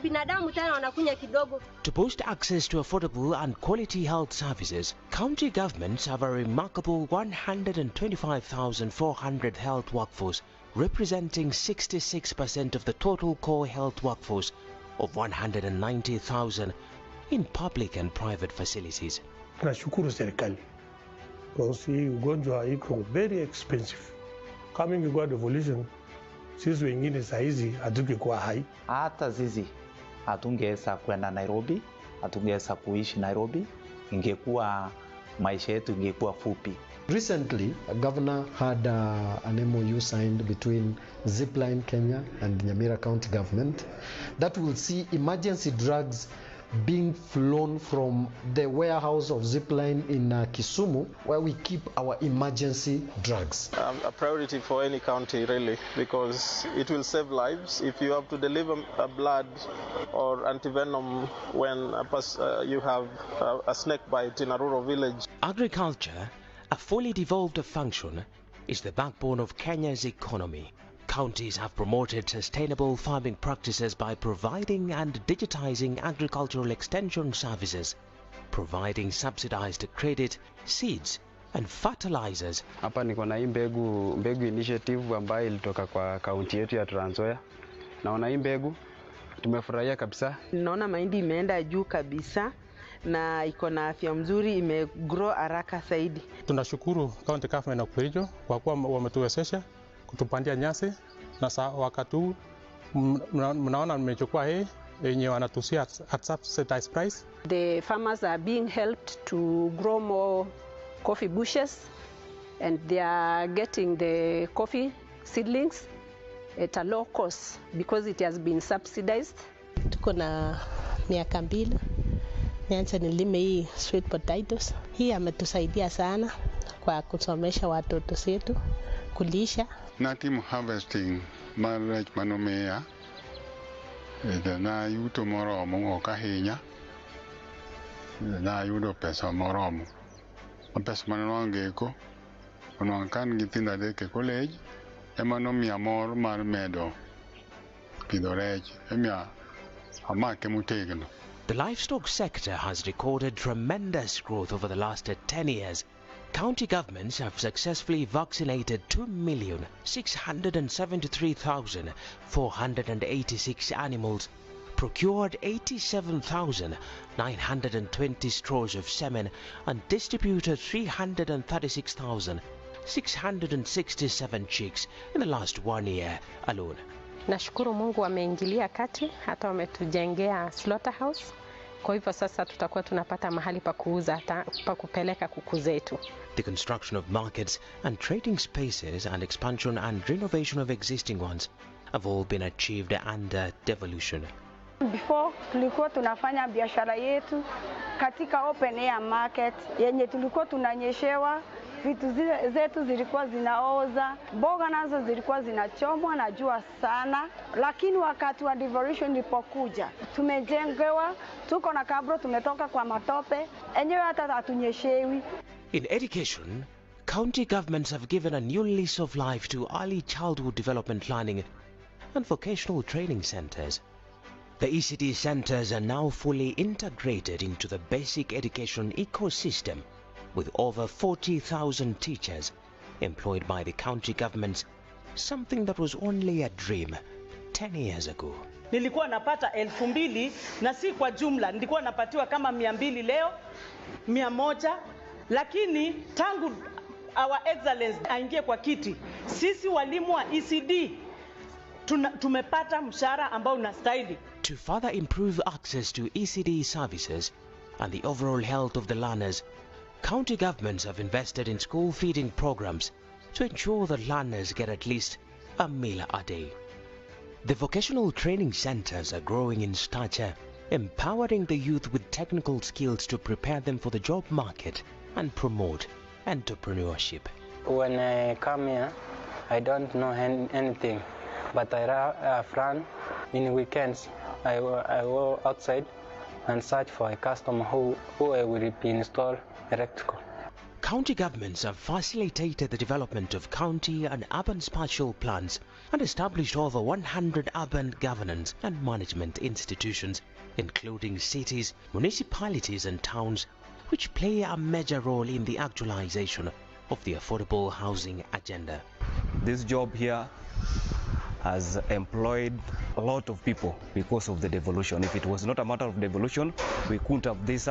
Binadamu tena wanakunya kidogo. To boost access to affordable and quality health services, county governments have a remarkable 125,400 health workforce, representing 66% of the total core health workforce of 190,000 in public and private facilities. Tunashukuru serikali because hii ugonjwa iko very expensive. Coming kwa devolution, sisi wengine saizi hatukikuwa hai. Hata sisi hatungeweza kwenda Nairobi, hatungeweza kuishi Nairobi, ingekuwa maisha yetu ingekuwa fupi. Recently, a governor had an MOU signed between Zipline Kenya and Nyamira County government that will see emergency drugs being flown from the warehouse of Zipline in Kisumu, where we keep our emergency drugs. A priority for any county, really, because it will save lives. If you have to deliver a blood or antivenom when you have a snake bite in a rural village. Agriculture, a fully devolved function, is the backbone of Kenya's economy. Counties have promoted sustainable farming practices by providing and digitizing agricultural extension services, providing subsidized credit, seeds, and fertilizers. Hapa niko na hii mbegu initiative ambayo ilitoka kwa kaunti yetu ya Trans Nzoia. Naona hii mbegu tumefurahia kabisa. Naona mahindi imeenda juu kabisa na iko na afya mzuri, imegrow haraka zaidi. Tunashukuru county government na Kericho kwa kuwa wametuwezesha kutupandia nyasi, na wakati huu mnaona nimechukua hii yenye wanatusia at subsidized price. The farmers are being helped to grow more coffee bushes, and they are getting the coffee seedlings at a low cost because it has been subsidized. Tuko na miaka mbili nianze nilime hii sweet potatoes. Hii ametusaidia sana kwa kusomesha watoto wetu, kulisha. Natim harvesting marriage manomea. Na yuto moromo okahinya. Na yudo pesa moromo. Pesa manongeko. Onwankan gitinda deke college. Emano mia mor mar medo. Pidorech. Emia amake mutegno. The livestock sector has recorded tremendous growth over the last 10 years. County governments have successfully vaccinated 2,673,486 animals, procured 87,920 straws of semen, and distributed 336,667 chicks in the last 1 year alone. Nashukuru Mungu wameingilia kati, hata wametujengea slaughterhouse. Kwa hivyo sasa tutakuwa tunapata mahali pa kuuza, pa kupeleka kuku zetu. The construction of markets and trading spaces and expansion and renovation of existing ones have all been achieved under devolution. Before tulikuwa tunafanya biashara yetu katika open air market yenye tulikuwa tunanyeshewa, vitu zetu zilikuwa zinaoza, mboga nazo zilikuwa zinachomwa na jua sana, lakini wakati wa devolution ilipokuja tumejengewa, tuko na kabro, tumetoka kwa matope, enyewe hata hatunyeshewi. In education, county governments have given a new lease of life to early childhood development planning and vocational training centers. The ECD centers are now fully integrated into the basic education ecosystem, with over 40,000 teachers employed by the county governments, something that was only a dream 10 years ago. Nilikuwa napata 2,000 na si kwa jumla, nilikuwa napatiwa kama 200 leo, 100, lakini tangu our excellence aingie kwa kiti, sisi walimu wa ECD tumepata mshahara ambao unastahili. To further improve access to ECD services and the overall health of the learners, county governments have invested in school feeding programs to ensure that learners get at least a meal a day. The vocational training centers are growing in stature, empowering the youth with technical skills to prepare them for the job market and promote entrepreneurship. When I come here, I don't know anything, but I have fun. In weekends, I go outside and search for a customer who will be installed electrical. County governments have facilitated the development of county and urban spatial plans and established over 100 urban governance and management institutions, including cities, municipalities and towns, which play a major role in the actualization of the affordable housing agenda. This job here has employed a lot of people because of the devolution. If it was not a matter of devolution, we couldn't have this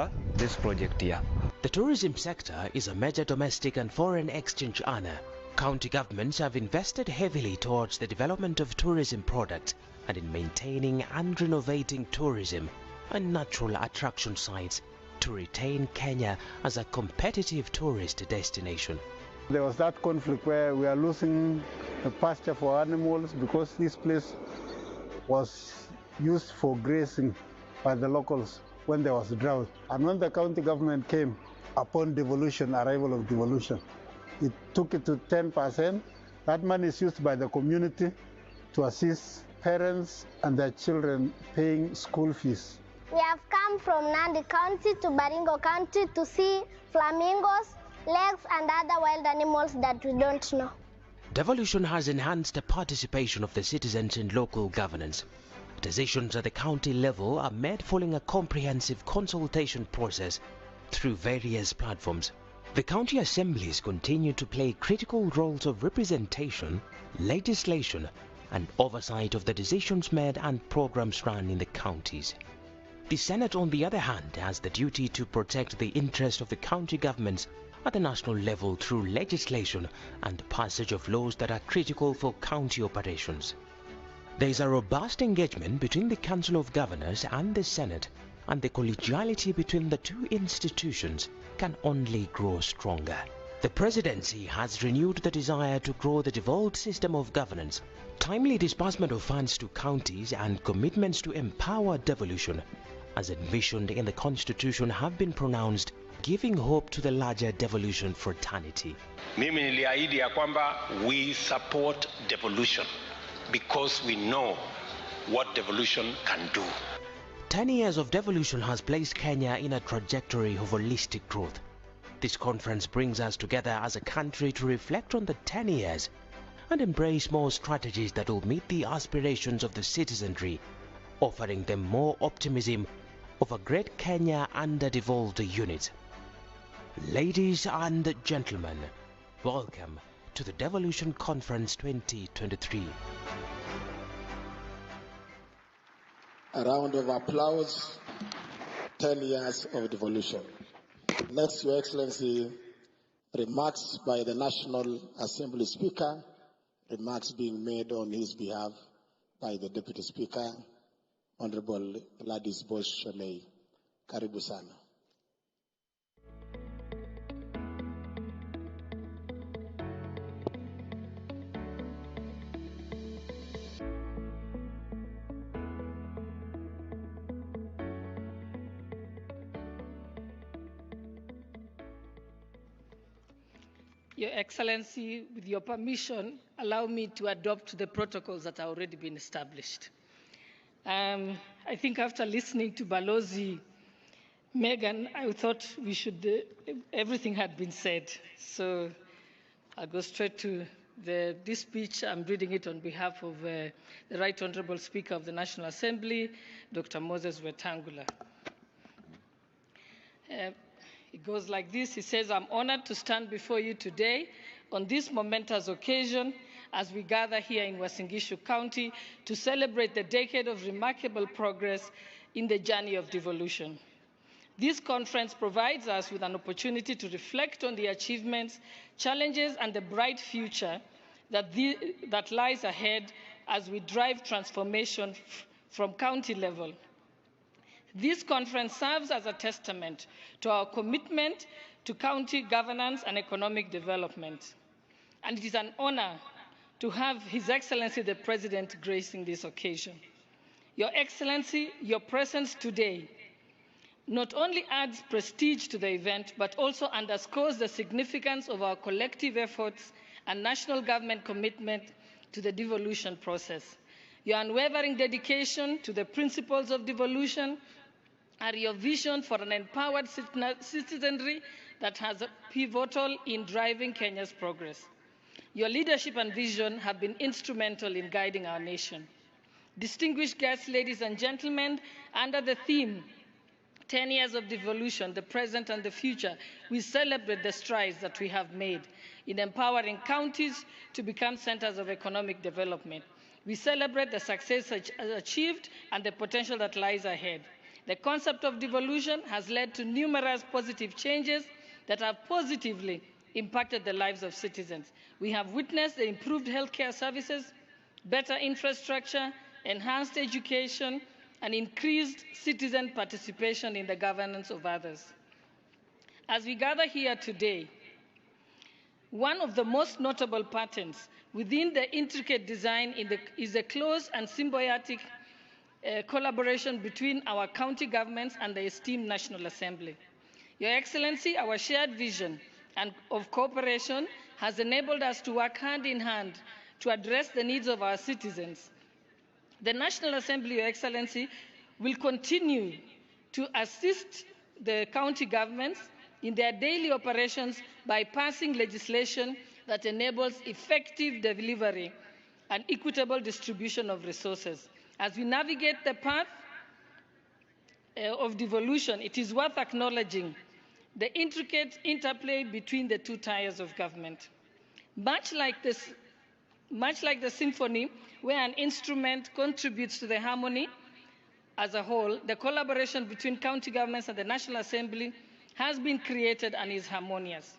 project here. The tourism sector is a major domestic and foreign exchange earner. County governments have invested heavily towards the development of tourism products and in maintaining and renovating tourism and natural attraction sites to retain Kenya as a competitive tourist destination. There was that conflict where we are losing the pasture for animals because this place was used for grazing by the locals when there was drought. And when the county government came upon devolution, arrival of devolution, it took it to 10%. That money is used by the community to assist parents and their children paying school fees. We have come from Nandi County to Baringo County to see flamingos, lakes and other wild animals that we don't know. Devolution has enhanced the participation of the citizens in local governance. Decisions at the county level are made following a comprehensive consultation process through various platforms. The county assemblies continue to play critical roles of representation, legislation, and oversight of the decisions made and programs run in the counties. The Senate, on the other hand, has the duty to protect the interest of the county governments at the national level through legislation and passage of laws that are critical for county operations. There is a robust engagement between the Council of Governors and the Senate, and the collegiality between the two institutions can only grow stronger. The Presidency has renewed the desire to grow the devolved system of governance. Timely disbursement of funds to counties and commitments to empower devolution, as envisioned in the Constitution, have been pronounced giving hope to the larger devolution fraternity. Mimi niliahidi ya kwamba we support devolution because we know what devolution can do. 10 years of devolution has placed Kenya in a trajectory of holistic growth. This conference brings us together as a country to reflect on the 10 years and embrace more strategies that will meet the aspirations of the citizenry, offering them more optimism of a great Kenya under devolved units. Ladies and gentlemen, welcome to the Devolution Conference 2023. A round of applause. 10 years of devolution. Next, Your Excellency, remarks by the National Assembly Speaker, remarks being made on his behalf by the Deputy Speaker, Honorable Gladys Bosch-Sholei. Karibu sana. Your Excellency, with your permission, allow me to adopt the protocols that have already been established. I think after listening to Balozi, Megan, I thought we should, everything had been said. So I'll go straight to this speech. I'm reading it on behalf of the Right Honorable Speaker of the National Assembly, Dr. Moses Wetangula. It goes like this. He says, I'm honored to stand before you today on this momentous occasion as we gather here in Uasin Gishu County to celebrate the decade of remarkable progress in the journey of devolution. This conference provides us with an opportunity to reflect on the achievements, challenges, and the bright future that lies ahead as we drive transformation from county level. This conference serves as a testament to our commitment to county governance and economic development. And it is an honor to have His Excellency the President gracing this occasion. Your Excellency, your presence today not only adds prestige to the event, but also underscores the significance of our collective efforts and national government commitment to the devolution process. Your unwavering dedication to the principles of devolution are your vision for an empowered citizenry that has pivotal in driving Kenya's progress. Your leadership and vision have been instrumental in guiding our nation. Distinguished guests, ladies and gentlemen, under the theme 10 years of devolution, the present and the future, we celebrate the strides that we have made in empowering counties to become centers of economic development. We celebrate the success achieved and the potential that lies ahead. The concept of devolution has led to numerous positive changes that have positively impacted the lives of citizens. We have witnessed the improved healthcare services, better infrastructure, enhanced education, and increased citizen participation in the governance of others. As we gather here today, one of the most notable patterns within the intricate design is the close and symbiotic collaboration between our county governments and the esteemed National Assembly. Your Excellency, our shared vision of cooperation has enabled us to work hand in hand to address the needs of our citizens. The National Assembly, Your Excellency, will continue to assist the county governments in their daily operations by passing legislation that enables effective delivery and equitable distribution of resources. As we navigate the path of devolution, it is worth acknowledging the intricate interplay between the two tiers of government. Much like the symphony, where an instrument contributes to the harmony as a whole, the collaboration between county governments and the National Assembly has been created and is harmonious.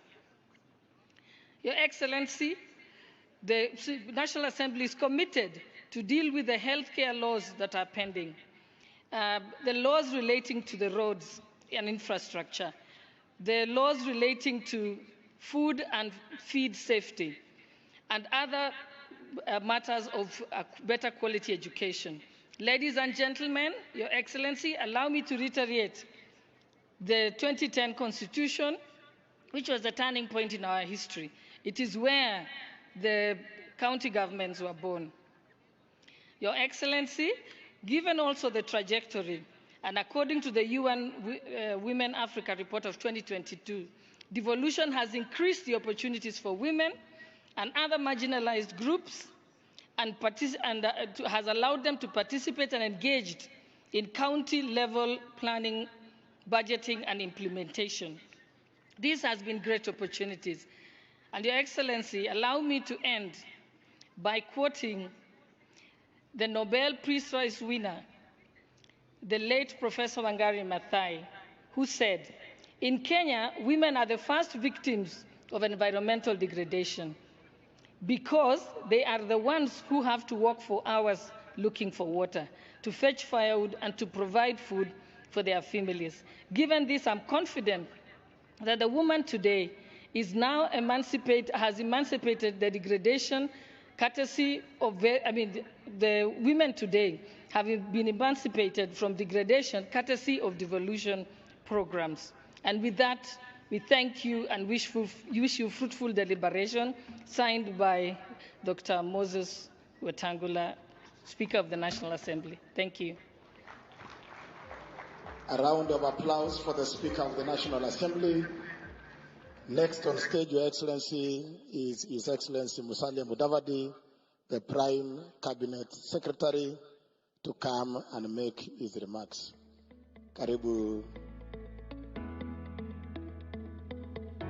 Your Excellency, the National Assembly is committed to deal with the healthcare laws that are pending, the laws relating to the roads and infrastructure, the laws relating to food and feed safety, and other matters of better quality education. Ladies and gentlemen, Your Excellency, allow me to reiterate the 2010 Constitution, which was a turning point in our history. It is where the county governments were born. Your Excellency, given also the trajectory, and according to the UN Women Africa report of 2022, devolution has increased the opportunities for women and other marginalized groups and has allowed them to participate and engage in county-level planning, budgeting, and implementation. This has been great opportunities. And Your Excellency, allow me to end by quoting the Nobel Peace Prize winner, the late Professor Wangari Maathai, who said, "In Kenya, women are the first victims of environmental degradation because they are the ones who have to walk for hours looking for water, to fetch firewood, and to provide food for their families. Given this, I'm confident that the woman today is now has emancipated the degradation courtesy of, the women today have been emancipated from degradation courtesy of devolution programs." And with that, we thank you and wish you fruitful deliberation, signed by Dr. Moses Wetangula, Speaker of the National Assembly. Thank you. A round of applause for the Speaker of the National Assembly. Next on stage, Your Excellency, is His Excellency Musalia Mudavadi, the Prime Cabinet Secretary, to come and make his remarks. Karibu,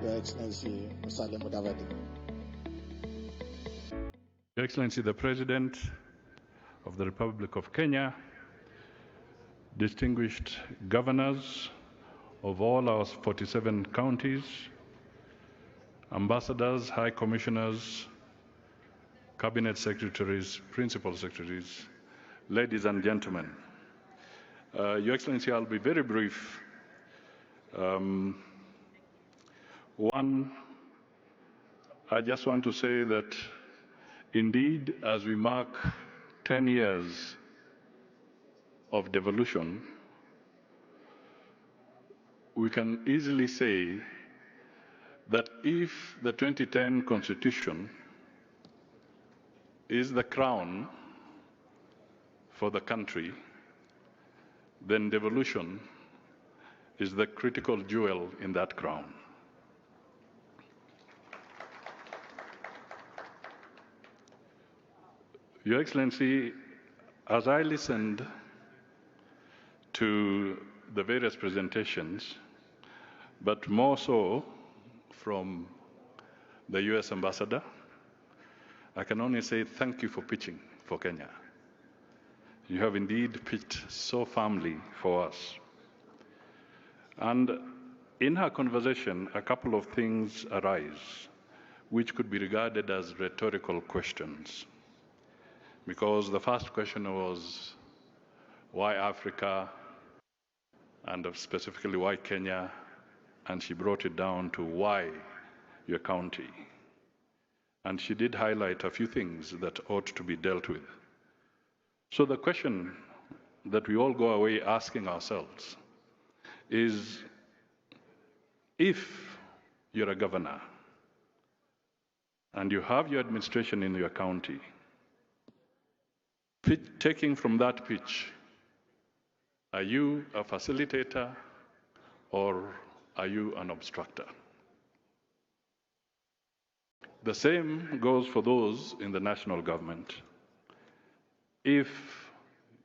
Your Excellency Musalia Mudavadi. Your Excellency, the President of the Republic of Kenya, distinguished governors of all our 47 counties, ambassadors, high commissioners, cabinet secretaries, principal secretaries, ladies and gentlemen. Your Excellency, I'll be very brief. One, I just want to say that indeed, as we mark 10 years of devolution, we can easily say that if the 2010 Constitution is the crown for the country, then devolution is the critical jewel in that crown. Your Excellency, as I listened to the various presentations, but more so from the US Ambassador, I can only say thank you for pitching for Kenya. You have indeed pitched so firmly for us. And in her conversation, a couple of things arise which could be regarded as rhetorical questions. Because the first question was, why Africa, and specifically why Kenya? And she brought it down to why your county. And she did highlight a few things that ought to be dealt with. So the question that we all go away asking ourselves is, if you're a governor and you have your administration in your county, taking from that pitch, are you a facilitator or are you an obstructor? The same goes for those in the national government. If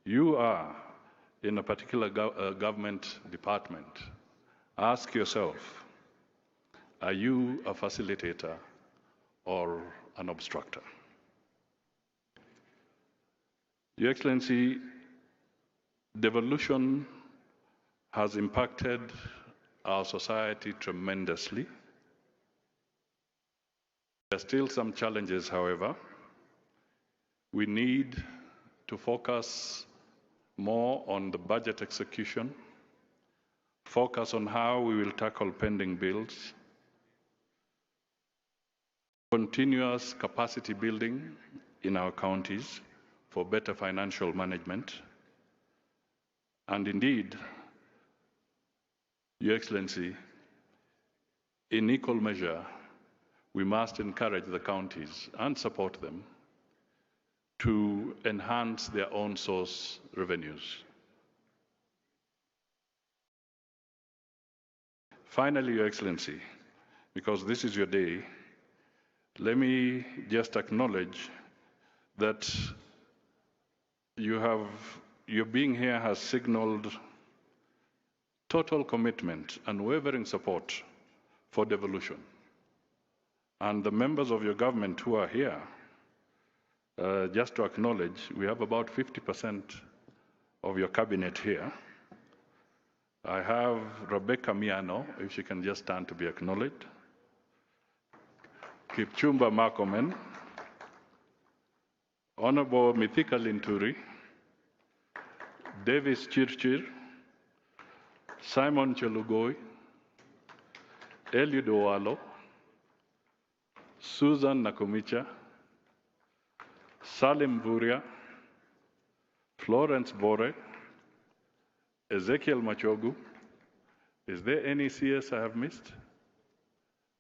you are in a particular government department, ask yourself, are you a facilitator or an obstructor? Your Excellency, devolution has impacted our society tremendously. There are still some challenges, however. We need to focus more on the budget execution, focus on how we will tackle pending bills, continuous capacity building in our counties for better financial management, and indeed, Your Excellency, in equal measure, we must encourage the counties and support them to enhance their own source revenues. Finally, Your Excellency, because this is your day, let me just acknowledge that your being here has signaled total commitment and unwavering support for devolution. And the members of your government who are here, just to acknowledge, we have about 50% of your cabinet here. I have Rebecca Miano, if she can just stand to be acknowledged. Kipchumba Makomen, Honorable Mithika Linturi, Davis Chirchir, Simon Chelugoi, Eliud Owalo, Susan Nakumicha, Salim Vuria, Florence Bore, Ezekiel Machogu. Is there any CS I have missed?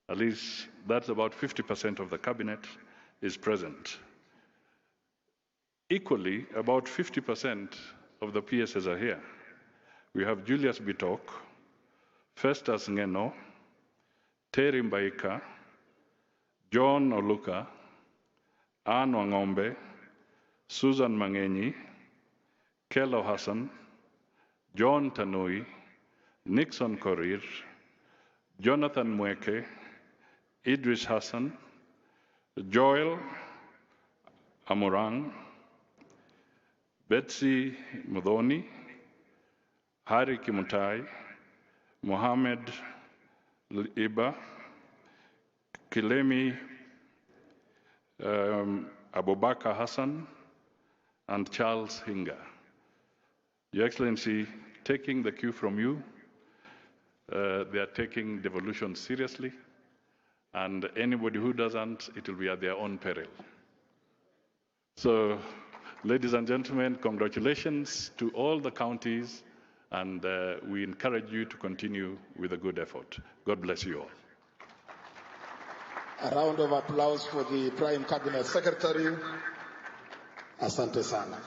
At least that's about 50% of the cabinet is present. Equally, about 50% of the PSs are here. We have Julius Bitok, Festus Ngeno, Terry Mbaika, John Oluka, Anne Wangombe, Susan Mangenyi, Kelo Hassan, John Tanui, Nixon Korir, Jonathan Mweke, Idris Hassan, Joel Amurang, Betsy Mudhoni, Hari Kimutai, Mohammed Iba, Kilemi Abubakar Hassan, and Charles Hinga. Your Excellency, taking the cue from you, they are taking devolution seriously, and anybody who doesn't, it will be at their own peril. So, ladies and gentlemen, congratulations to all the counties, and we encourage you to continue with a good effort. God bless you all. A round of applause for the Prime Cabinet Secretary. Asante sana.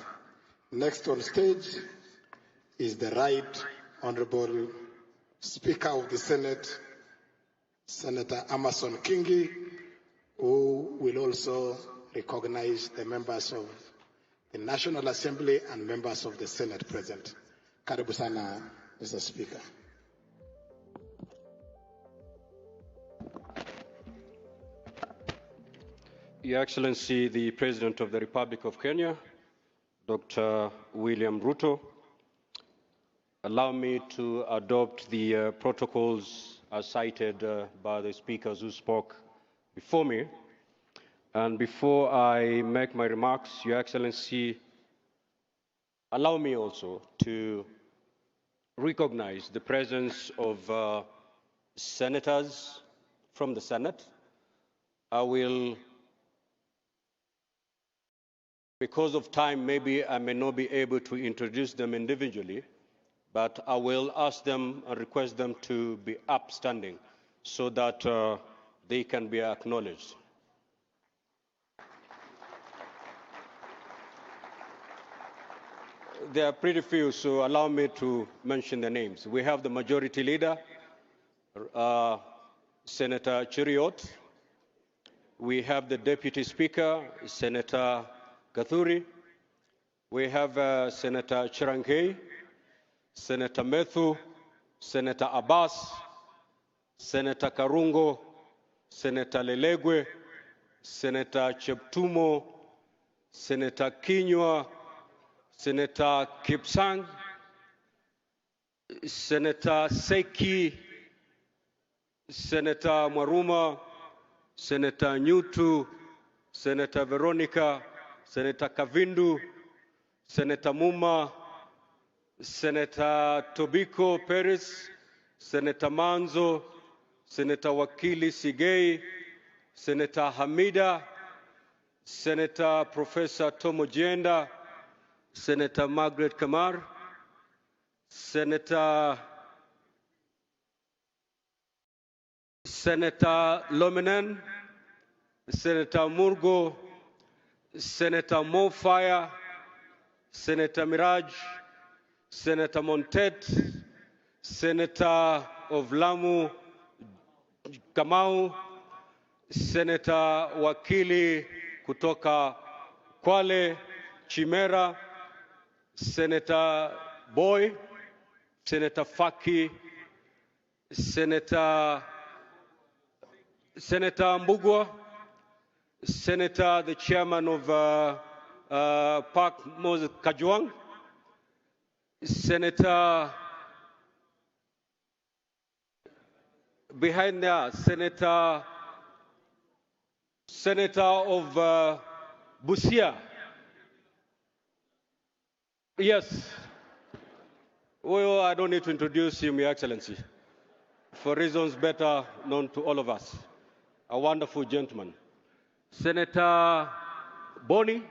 Next on stage is the Right Honorable Speaker of the Senate, Senator Amason Kingi, who will also recognize the members of the National Assembly and members of the Senate present. Karibu sana, Mr. Speaker. Your Excellency, the President of the Republic of Kenya, Dr. William Ruto, allow me to adopt the protocols as cited by the speakers who spoke before me. And before I make my remarks, Your Excellency, allow me also to recognize the presence of senators from the Senate. I will, because of time, maybe I may not be able to introduce them individually, but I will ask them and request them to be upstanding so that they can be acknowledged. There are pretty few, so allow me to mention the names. We have the Majority Leader, Senator Cheriot. We have the Deputy Speaker, Senator Gathuri. We have Senator Chirangei, Senator Methu, Senator Abbas, Senator Karungo, Senator Lelegwe, Senator Cheptumo, Senator Kinyua, Senator Kipsang, Senator Seki, Senator Maruma, Senator Nyutu, Senator Veronica, Senator Kavindu, Senator Muma, Senator Tobiko Perez, Senator Manzo, Senator Wakili Sigei, Senator Hamida, Senator Professor Tomo Jenda, Senator Margaret Kamar, Senator Senator Lominen, Senator Murgo, Senator Mofire, Senator Miraj, Senator Montet, Senator of Lamu Kamau, Senator Wakili kutoka Kwale Chimera, Senator Boy, Senator Faki, Senator Mbugwa, Senator, the chairman of Park Moses Kajwang, Senator behind there, Senator of Busia. Yes. Well, I don't need to introduce him, Your Excellency, for reasons better known to all of us. A wonderful gentleman. Senator Boni,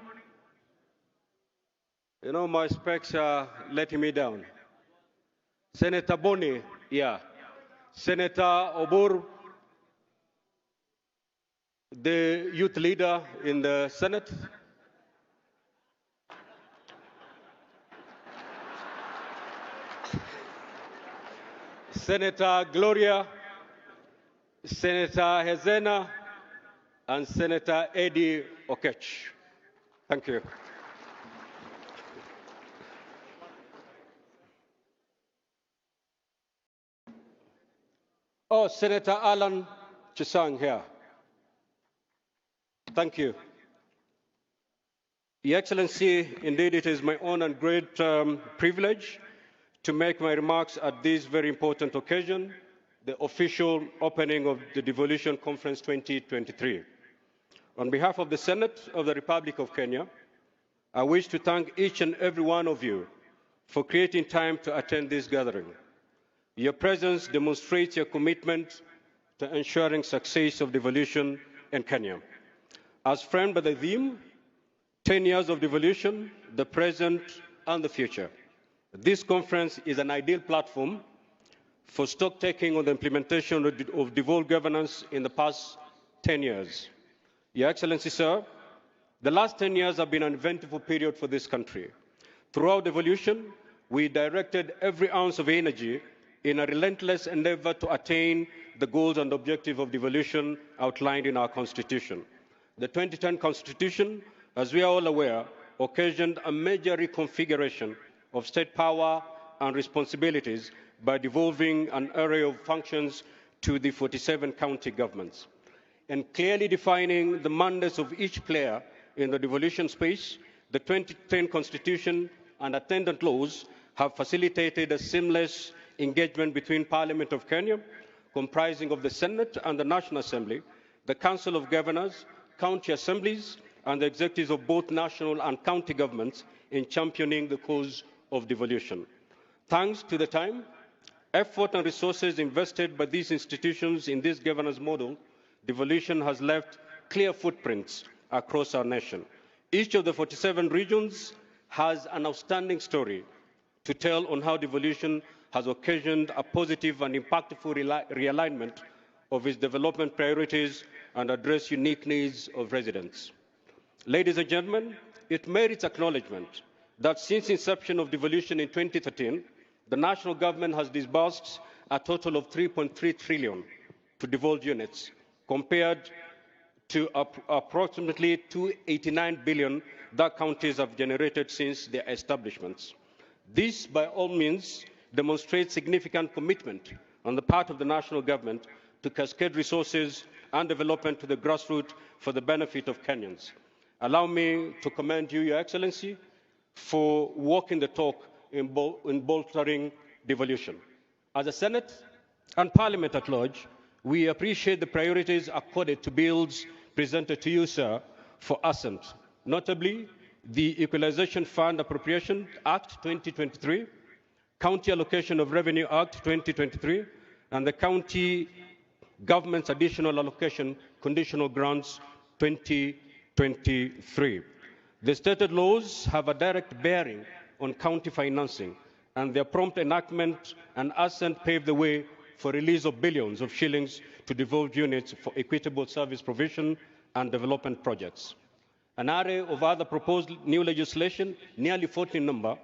you know, my specs are letting me down. Senator Boni, yeah. Senator Obur, the youth leader in the Senate. Senator Gloria, Senator Hezena, and Senator Eddie Okech. Thank you. Oh, Senator Alan Chisang here. Thank you. Your Excellency, indeed it is my honor and great privilege to make my remarks at this very important occasion, the official opening of the Devolution Conference 2023. On behalf of the Senate of the Republic of Kenya, I wish to thank each and every one of you for creating time to attend this gathering. Your presence demonstrates your commitment to ensuring success of devolution in Kenya. As framed by the theme, 10 years of devolution, the present and the future, this conference is an ideal platform for stock-taking on the implementation of devolved governance in the past 10 years. Your Excellency, sir, the last 10 years have been an eventful period for this country. Throughout devolution, we directed every ounce of energy in a relentless endeavor to attain the goals and objectives of devolution outlined in our Constitution. The 2010 Constitution, as we are all aware, occasioned a major reconfiguration of state power and responsibilities by devolving an array of functions to the 47 county governments. And clearly defining the mandates of each player in the devolution space, the 2010 Constitution and attendant laws have facilitated a seamless engagement between Parliament of Kenya, comprising of the Senate and the National Assembly, the Council of Governors, county assemblies, and the executives of both national and county governments in championing the cause of devolution. Thanks to the time, effort, and resources invested by these institutions in this governance model, devolution has left clear footprints across our nation. Each of the 47 regions has an outstanding story to tell on how devolution has occasioned a positive and impactful realignment of its development priorities and address unique needs of residents. Ladies and gentlemen, it merits acknowledgement that since inception of devolution in 2013, the national government has disbursed a total of 3.3 trillion to devolved units, compared to approximately 289 billion that counties have generated since their establishments. This, by all means, demonstrates significant commitment on the part of the national government to cascade resources and development to the grassroots for the benefit of Kenyans. Allow me to commend you, Your Excellency, for walking the talk in bolstering devolution. As a Senate and Parliament at large, we appreciate the priorities accorded to bills presented to you, sir, for assent, notably the Equalization Fund Appropriation Act 2023, County Allocation of Revenue Act 2023, and the County Government's Additional Allocation Conditional Grants 2023. The stated laws have a direct bearing on county financing, and their prompt enactment and assent pave the way for release of billions of shillings to devolved units for equitable service provision and development projects. An array of other proposed new legislation, nearly 40 in number,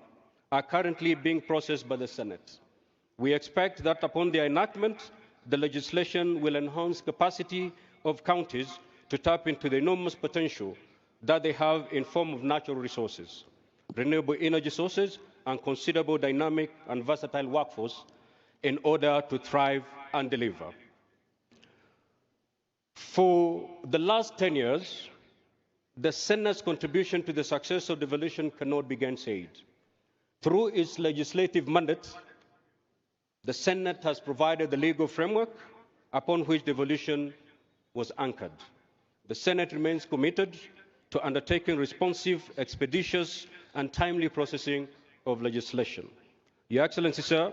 are currently being processed by the Senate. We expect that upon their enactment, the legislation will enhance capacity of counties to tap into the enormous potential that they have in form of natural resources, renewable energy sources, and considerable dynamic and versatile workforce in order to thrive and deliver. For the last 10 years, the Senate's contribution to the success of devolution cannot be gainsaid. Through its legislative mandate, the Senate has provided the legal framework upon which devolution was anchored. The Senate remains committed to undertaking responsive, expeditious, and timely processing of legislation. Your Excellency, sir,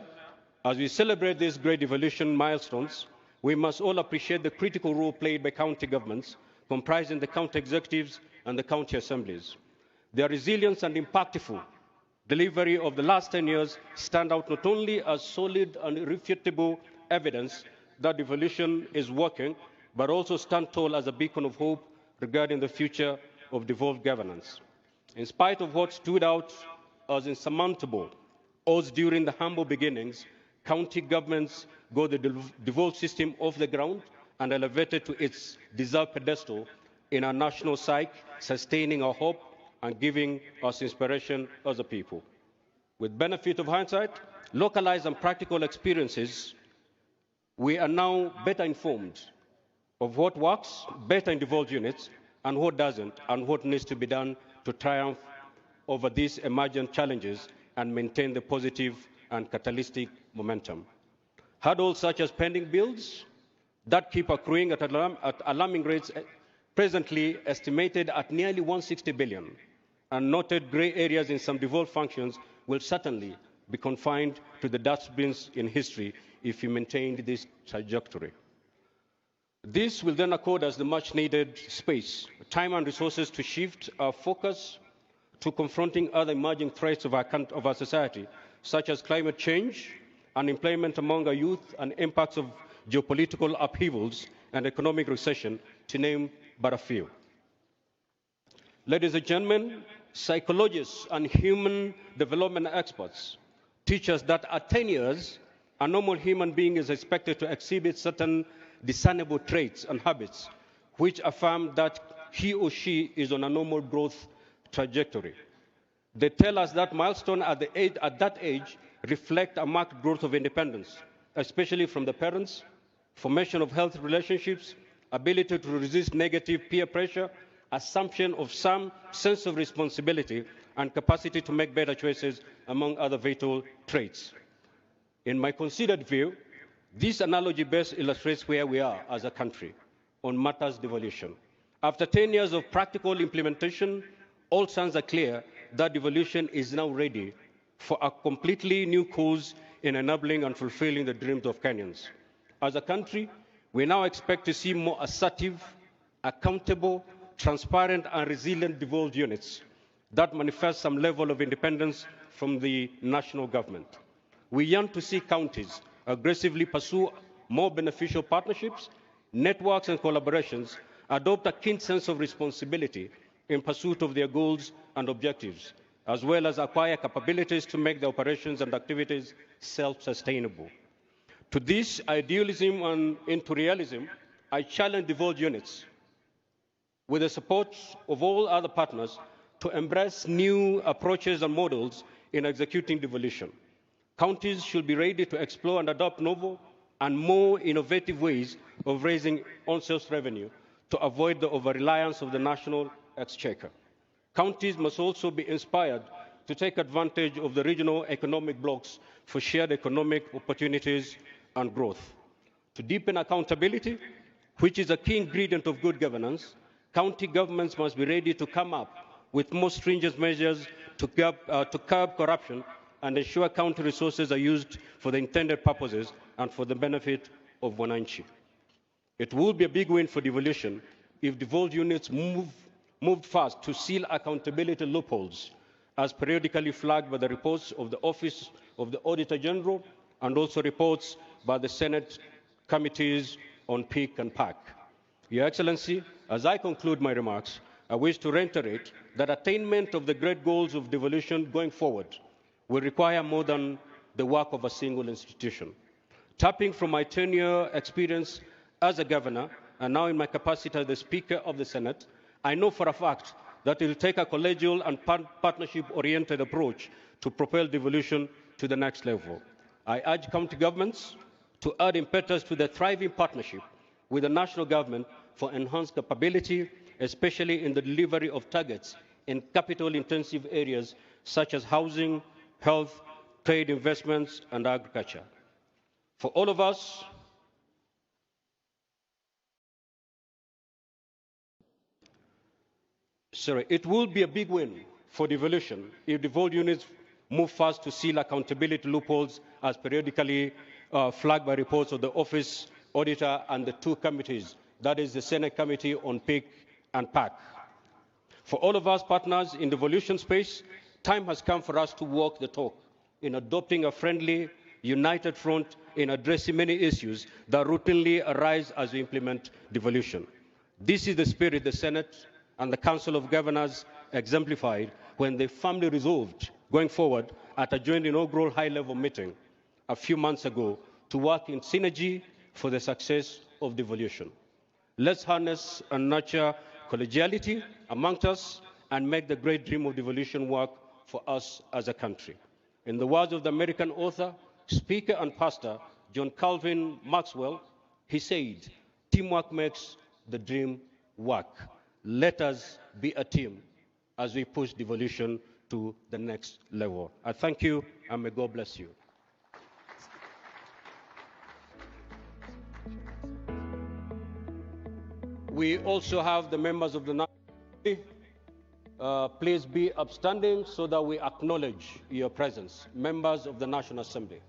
as we celebrate these great devolution milestones, we must all appreciate the critical role played by county governments, comprising the county executives and the county assemblies. Their resilience and impactful delivery of the last 10 years stand out not only as solid and irrefutable evidence that devolution is working, but also stand tall as a beacon of hope regarding the future of devolved governance. In spite of what stood out as insurmountable odds during the humble beginnings, county governments got the devolved system off the ground and elevated to its deserved pedestal in our national psyche, sustaining our hope and giving us inspiration as a people. With benefit of hindsight, localized and practical experiences, we are now better informed of what works better in devolved units and what doesn't, and what needs to be done to triumph over these emergent challenges and maintain the positive and catalytic momentum. Hurdles such as pending bills that keep accruing at alarming rates, presently estimated at nearly 160 billion, and noted grey areas in some devolved functions will certainly be confined to the dustbins in history if we maintain this trajectory. This will then accord us the much-needed space, time and resources to shift our focus to confronting other emerging threats of our society, such as climate change, unemployment among our youth, and impacts of geopolitical upheavals and economic recession, to name but a few. Ladies and gentlemen, psychologists and human development experts teach us that at 10 years, a normal human being is expected to exhibit certain discernible traits and habits which affirm that he or she is on a normal growth trajectory. They tell us that milestones at that age reflect a marked growth of independence, especially from the parents, formation of healthy relationships, ability to resist negative peer pressure, assumption of some sense of responsibility, and capacity to make better choices, among other vital traits. In my considered view, this analogy best illustrates where we are as a country on matters devolution. After 10 years of practical implementation, all signs are clear that devolution is now ready for a completely new course in enabling and fulfilling the dreams of Kenyans. As a country, we now expect to see more assertive, accountable, transparent, and resilient devolved units that manifest some level of independence from the national government. We yearn to see counties aggressively pursue more beneficial partnerships, networks, and collaborations, adopt a keen sense of responsibility in pursuit of their goals and objectives, as well as acquire capabilities to make their operations and activities self-sustainable. To this idealism and into realism, I challenge devolved units, with the support of all other partners, to embrace new approaches and models in executing devolution. Counties should be ready to explore and adopt novel and more innovative ways of raising on-sales revenue to avoid the over-reliance of the national exchequer. Counties must also be inspired to take advantage of the regional economic blocks for shared economic opportunities and growth. To deepen accountability, which is a key ingredient of good governance, county governments must be ready to come up with more stringent measures to curb corruption and ensure county resources are used for the intended purposes and for the benefit of wananchi. It will be a big win for devolution if devolved units moved fast to seal accountability loopholes, as periodically flagged by the reports of the Office of the Auditor General and also reports by the Senate committees on PIC and PAC. Your Excellency, as I conclude my remarks, I wish to reiterate that attainment of the great goals of devolution going forward will require more than the work of a single institution. Tapping from my 10-year experience as a governor, and now in my capacity as the Speaker of the Senate, I know for a fact that it will take a collegial and partnership-oriented approach to propel devolution to the next level. I urge county governments to add impetus to the thriving partnership with the national government for enhanced capability, especially in the delivery of targets in capital-intensive areas such as housing, health, trade, investments, and agriculture. For all of us, it will be a big win for devolution if devolved units move fast to seal accountability loopholes as periodically flagged by reports of the Office Auditor and the two committees, that is the Senate Committee on PIC and PAC. For all of us partners in the devolution space, time has come for us to walk the talk in adopting a friendly, united front in addressing many issues that routinely arise as we implement devolution. This is the spirit the Senate and the Council of Governors exemplified when they firmly resolved, going forward, at a joint inaugural high-level meeting a few months ago to work in synergy for the success of devolution. Let's harness and nurture collegiality amongst us and make the great dream of devolution work for us as a country. In the words of the American author, speaker, and pastor John Calvin Maxwell, he said, "Teamwork makes the dream work." Let us be a team as we push devolution to the next level. I thank you, and may God bless you. We also have the members of the National Assembly. Please be upstanding so that we acknowledge your presence. Members of the National Assembly.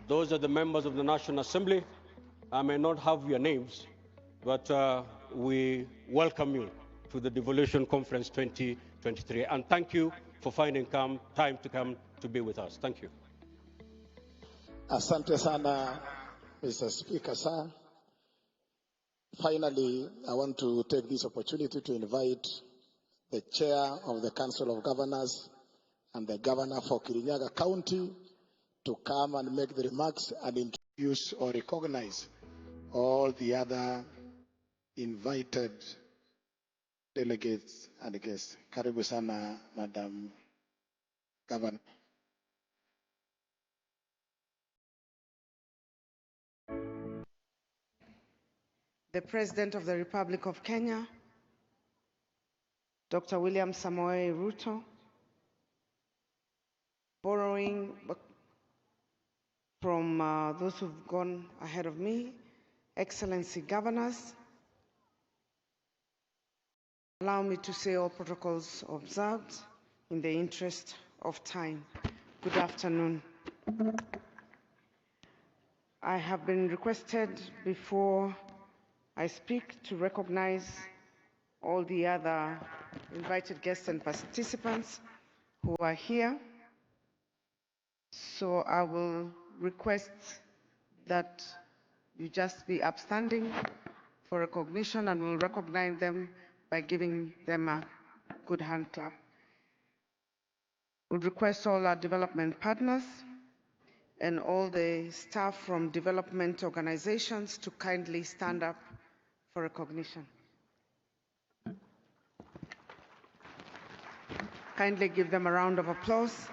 Those are the members of the National Assembly. I may not have your names, but we welcome you to the Devolution Conference 2023. And thank you for finding time to come to be with us. Thank you. Asante sana, Mr. Speaker, sir. Finally, I want to take this opportunity to invite the Chair of the Council of Governors and the Governor for Kirinyaga County to come and make the remarks and introduce or recognize all the other invited delegates and guests. Karibu sana, Madam Governor. The President of the Republic of Kenya, Dr. William Samoei Ruto, borrowing from those who've gone ahead of me, Excellency Governors, allow me to say all protocols observed in the interest of time. Good afternoon. I have been requested before I speak to recognize all the other invited guests and participants who are here. So I will request that you just be upstanding for recognition, and we'll recognize them by giving them a good hand clap. We'll request all our development partners and all the staff from development organizations to kindly stand up for recognition. Kindly give them a round of applause.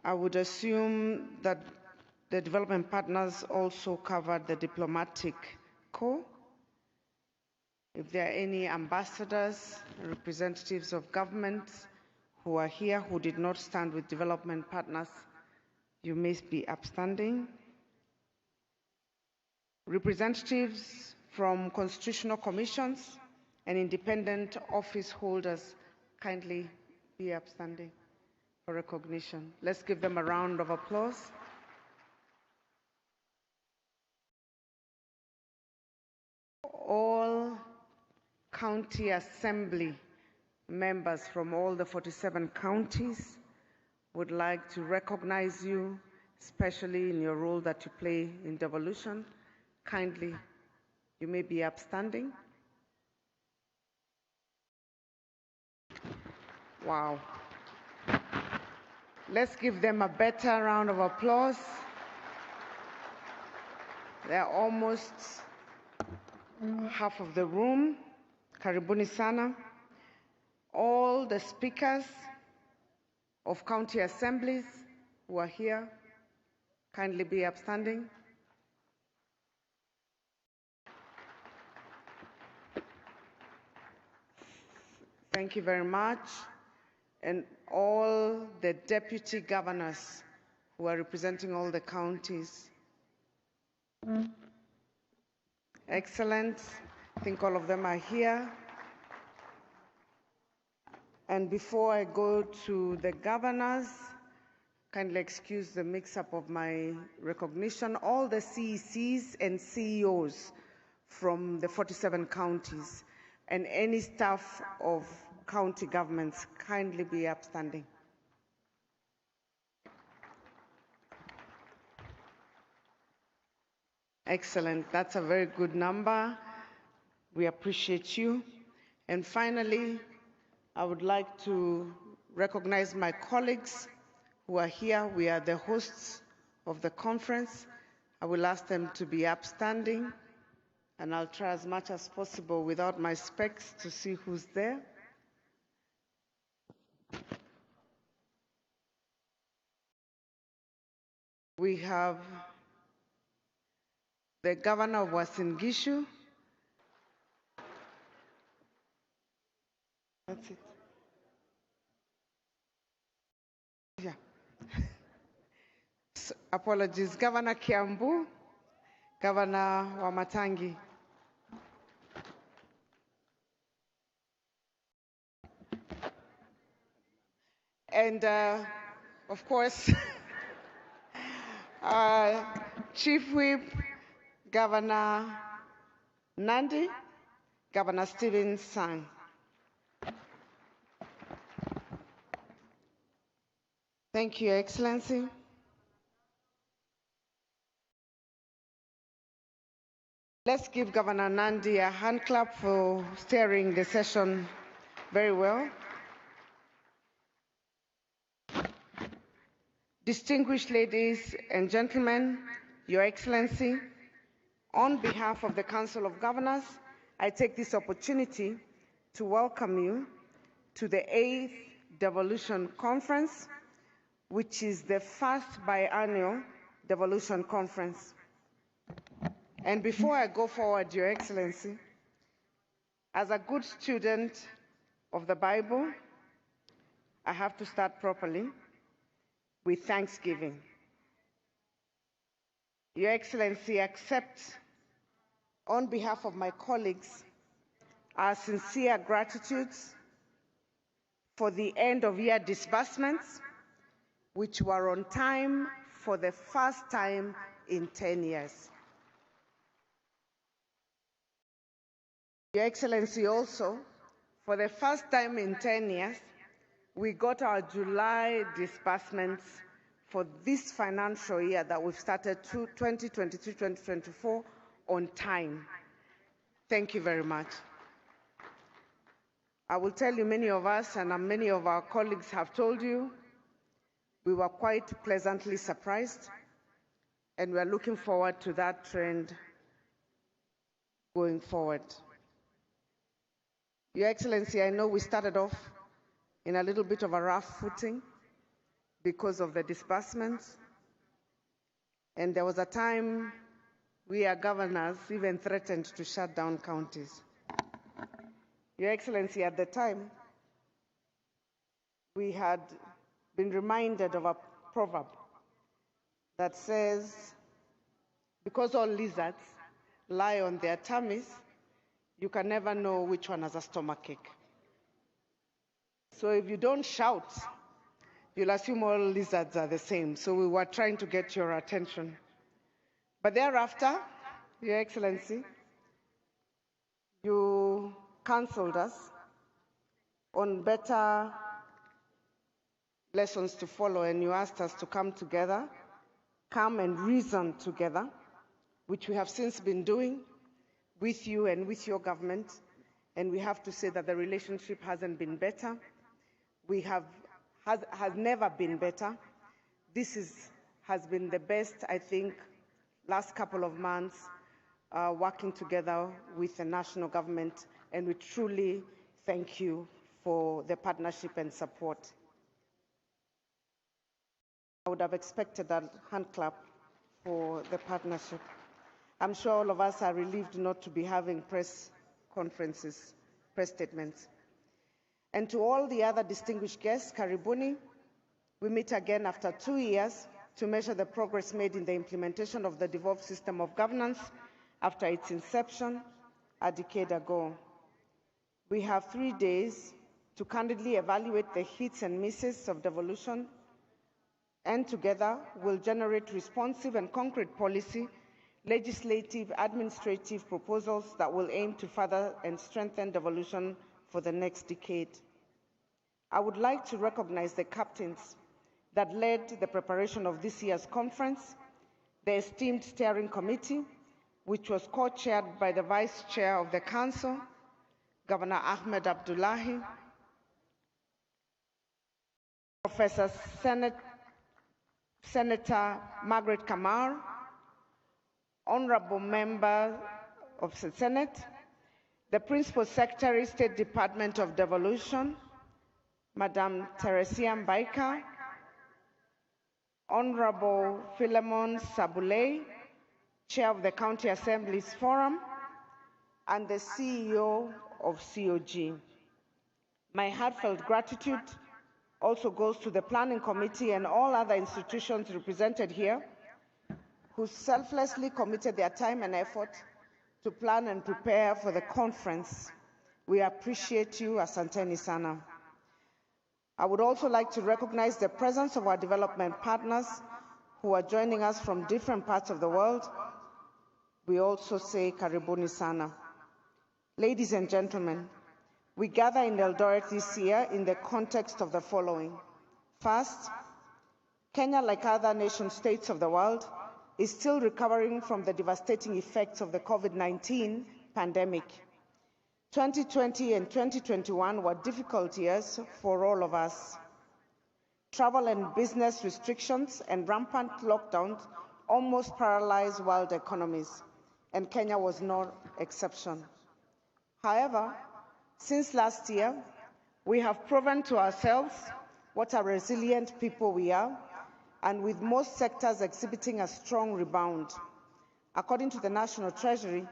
I would assume that the development partners also covered the diplomatic corps. If there are any ambassadors, representatives of governments who are here who did not stand with development partners, you may be upstanding. Representatives from constitutional commissions and independent office holders, kindly be upstanding for recognition. Let's give them a round of applause. All county assembly members from all the 47 counties would like to recognize you, especially in your role that you play in devolution. Kindly, you may be upstanding. Wow. Let's give them a better round of applause. They're almost half of the room. Karibuni sana. All the speakers of county assemblies who are here, kindly be upstanding. Thank you very much. And all the deputy governors who are representing all the counties. Excellent. I think all of them are here. And before I go to the governors, kindly excuse the mix-up of my recognition. All the CECs and CEOs from the 47 counties and any staff of county governments, kindly be upstanding. Excellent. That's a very good number. We appreciate you. And finally, I would like to recognize my colleagues who are here. We are the hosts of the conference. I will ask them to be upstanding, and I'll try as much as possible without my specs to see who's there. We have the governor of Uasin Gishu. That's it. Yeah. So, apologies. Governor Kiambu, Governor Wamatangi. And of course, Chief Whip, Governor Nandi, Governor Stephen Sang. Thank you, Your Excellency. Let's give Governor Nandi a hand clap for steering the session very well. Distinguished ladies and gentlemen, Your Excellency, on behalf of the Council of Governors, I take this opportunity to welcome you to the 8th Devolution Conference, which is the first biannual Devolution Conference. And before I go forward, Your Excellency, as a good student of the Bible, I have to start properly with thanksgiving. Your Excellency, accept on behalf of my colleagues our sincere gratitudes for the end-of-year disbursements, which were on time for the first time in 10 years. Your Excellency, also, for the first time in 10 years, we got our July disbursements for this financial year that we've started 2023-2024 on time. Thank you very much. I will tell you, many of us and many of our colleagues have told you, we were quite pleasantly surprised, and we're looking forward to that trend going forward. Your Excellency, I know we started off in a little bit of a rough footing because of the disbursements, and there was a time we, as governors, even threatened to shut down counties. Your Excellency, at the time, we had been reminded of a proverb that says, because all lizards lie on their tummies, you can never know which one has a stomachache. So if you don't shout, you'll assume all lizards are the same. So we were trying to get your attention. But thereafter, Your Excellency, you counseled us on better lessons to follow, and you asked us to come together, come and reason together, which we have since been doing with you and with your government. And we have to say that the relationship hasn't been better. Has never been better. This has been the best, I think, last couple of months working together with the national government, and we truly thank you for the partnership and support. I would have expected a hand clap for the partnership. I'm sure all of us are relieved not to be having press conferences, press statements. And to all the other distinguished guests, karibuni. We meet again after 2 years to measure the progress made in the implementation of the devolved system of governance after its inception a decade ago. We have 3 days to candidly evaluate the hits and misses of devolution, and together we'll generate responsive and concrete policy, legislative, administrative proposals that will aim to further and strengthen devolution for the next decade. I would like to recognize the captains that led the preparation of this year's conference, the esteemed steering committee, which was co-chaired by the Vice Chair of the Council, Governor Ahmed Abdullahi, Professor Senator Margaret Kamar, Honorable Member of the Senate, the Principal Secretary, State Department of Devolution, Madam Teresia Mbaika, Honorable Philemon Sabulei, Chair of the County Assembly's Forum, and the CEO of COG. My heartfelt gratitude also goes to the Planning Committee and all other institutions represented here who selflessly committed their time and effort to plan and prepare for the conference. We appreciate you, asanteni sana. I would also like to recognize the presence of our development partners who are joining us from different parts of the world. We also say karibuni sana. Ladies and gentlemen, we gather in Eldoret this year in the context of the following. First, Kenya, like other nation states of the world, is still recovering from the devastating effects of the COVID-19 pandemic. 2020 and 2021 were difficult years for all of us. Travel and business restrictions and rampant lockdowns almost paralyzed world economies, and Kenya was no exception. However, since last year, we have proven to ourselves what a resilient people we are, and with most sectors exhibiting a strong rebound. According to the National Treasury,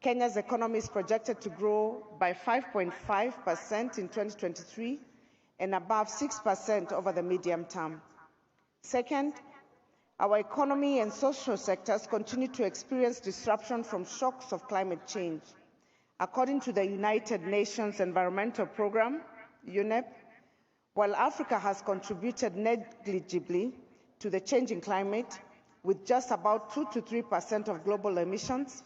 Kenya's economy is projected to grow by 5.5% in 2023 and above 6% over the medium term. Second, our economy and social sectors continue to experience disruption from shocks of climate change. According to the United Nations Environmental Programme, UNEP, while Africa has contributed negligibly to the changing climate with just about 2 to 3% of global emissions,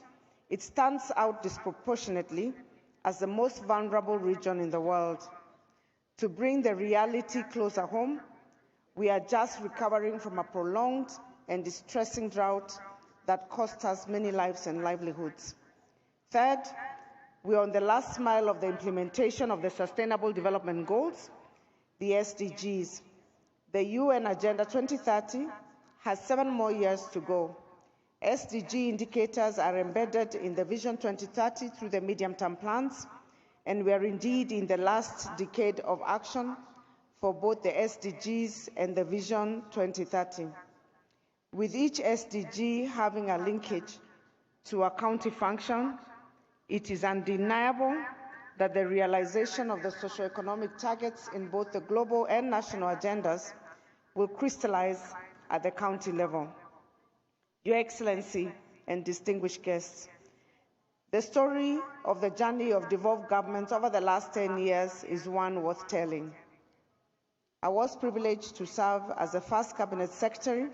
it stands out disproportionately as the most vulnerable region in the world. To bring the reality closer home, we are just recovering from a prolonged and distressing drought that cost us many lives and livelihoods. Third, we are on the last mile of the implementation of the Sustainable Development Goals, the SDGs. The UN Agenda 2030 has 7 more years to go. SDG indicators are embedded in the Vision 2030 through the medium-term plans, and we are indeed in the last decade of action for both the SDGs and the Vision 2030. With each SDG having a linkage to a county function, it is undeniable that the realization of the socioeconomic targets in both the global and national agendas will crystallize at the county level. Your Excellency and distinguished guests, the story of the journey of devolved governments over the last 10 years is one worth telling. I was privileged to serve as the first Cabinet Secretary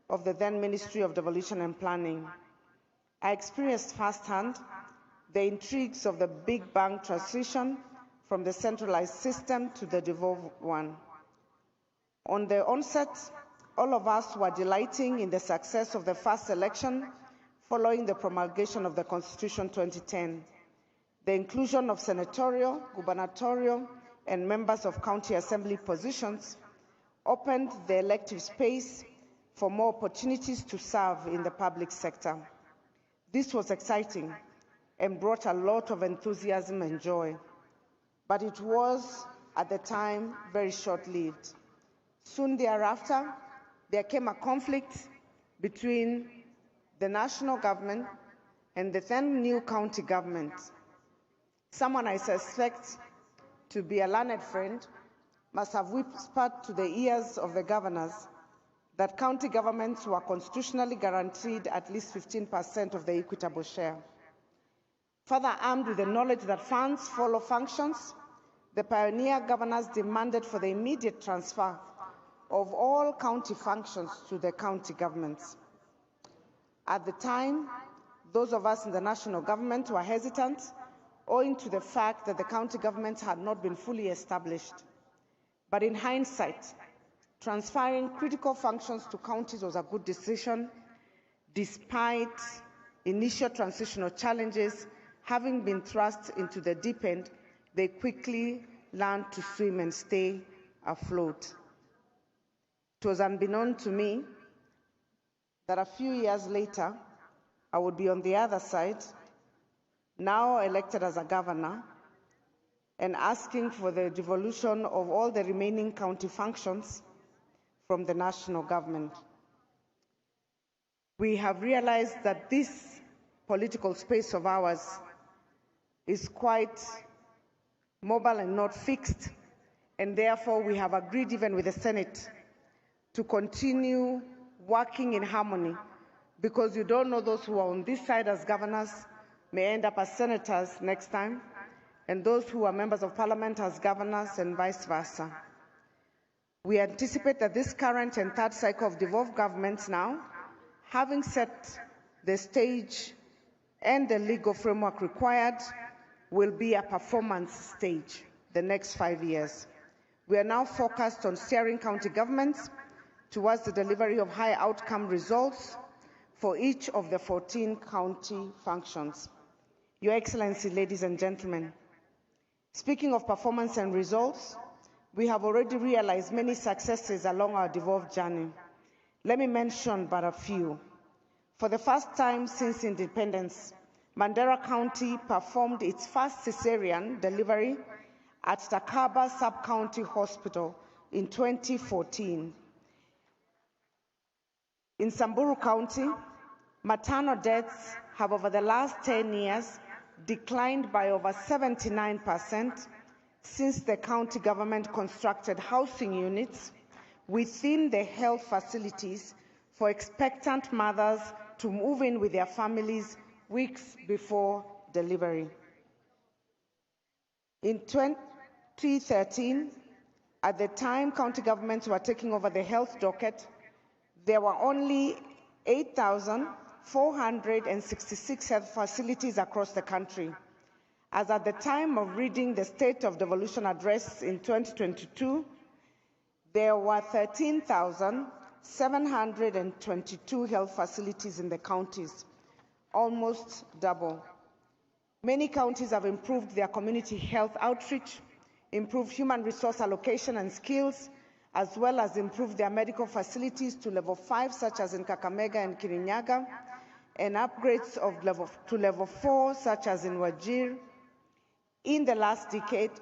of the then Ministry of Devolution and Planning. I experienced firsthand the intrigues of the Big Bang transition from the centralized system to the devolved one. On the onset, all of us were delighting in the success of the first election following the promulgation of the Constitution 2010. The inclusion of senatorial, gubernatorial, and members of county assembly positions opened the elective space for more opportunities to serve in the public sector. This was exciting and brought a lot of enthusiasm and joy, but it was, at the time, very short-lived. Soon thereafter, there came a conflict between the national government and the then new county government. Someone I suspect to be a learned friend must have whispered to the ears of the governors that county governments were constitutionally guaranteed at least 15% of the equitable share. Further armed with the knowledge that funds follow functions, the pioneer governors demanded for the immediate transfer of all county functions to the county governments. At the time, those of us in the national government were hesitant, owing to the fact that the county governments had not been fully established. But in hindsight, transferring critical functions to counties was a good decision, despite initial transitional challenges having been thrust into the deep end. They quickly learned to swim and stay afloat. It was unbeknown to me that a few years later, I would be on the other side, now elected as a governor, and asking for the devolution of all the remaining county functions from the national government. We have realized that this political space of ours is quite mobile and not fixed, and therefore we have agreed even with the Senate to continue working in harmony, because you don't know, those who are on this side as governors may end up as senators next time, and those who are members of parliament as governors, and vice versa. We anticipate that this current and third cycle of devolved governments now, having set the stage and the legal framework required, will be a performance stage the next 5 years. We are now focused on steering county governments towards the delivery of high outcome results for each of the 14 county functions. Your Excellency, ladies and gentlemen, speaking of performance and results, we have already realized many successes along our devolved journey. Let me mention but a few. For the first time since independence, Mandera County performed its first cesarean delivery at Takaba Sub-County Hospital in 2014. In Samburu County, maternal deaths have over the last 10 years declined by over 79% since the county government constructed housing units within the health facilities for expectant mothers to move in with their families weeks before delivery. In 2013, at the time county governments were taking over the health docket, there were only 8,466 health facilities across the country. As at the time of reading the State of Devolution Address in 2022, there were 13,722 health facilities in the counties, almost double. Many counties have improved their community health outreach, improved human resource allocation and skills, as well as improved their medical facilities to level 5, such as in Kakamega and Kirinyaga, and upgrades to level 4, such as in Wajir. In the last decade,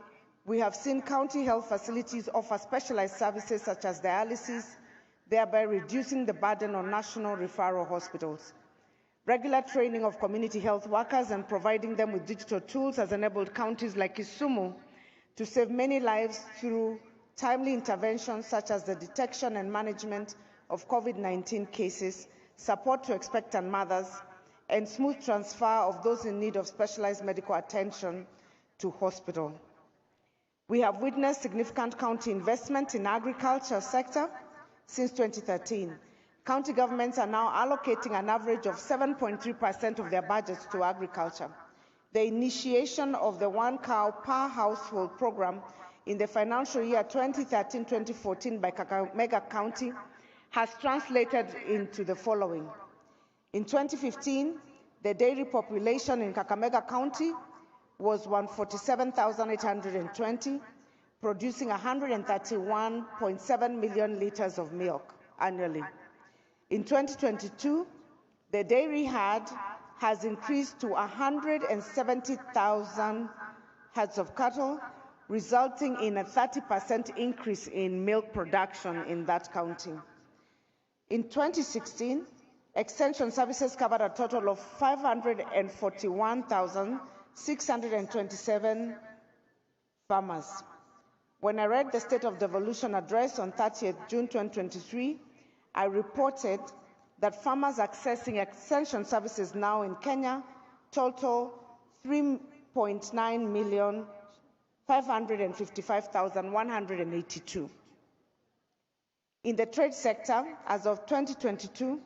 we have seen county health facilities offer specialized services such as dialysis, thereby reducing the burden on national referral hospitals. Regular training of community health workers and providing them with digital tools has enabled counties like Kisumu to save many lives through timely interventions such as the detection and management of COVID-19 cases, support to expectant mothers, and smooth transfer of those in need of specialized medical attention to hospital. We have witnessed significant county investment in agriculture sector since 2013. County governments are now allocating an average of 7.3% of their budgets to agriculture. the initiation of the 1 cow per household program in the financial year 2013-2014 by Kakamega County has translated into the following. In 2015, the dairy population in Kakamega County was 147,820, producing 131.7 million liters of milk annually. In 2022, the dairy herd has increased to 170,000 herds of cattle, resulting in a 30% increase in milk production in that county. In 2016, Extension services covered a total of 541,627 farmers. When I read the State of Devolution address on 30th June 2023, I reported that farmers accessing extension services now in Kenya total 3,555,182. In the trade sector, as of 2022,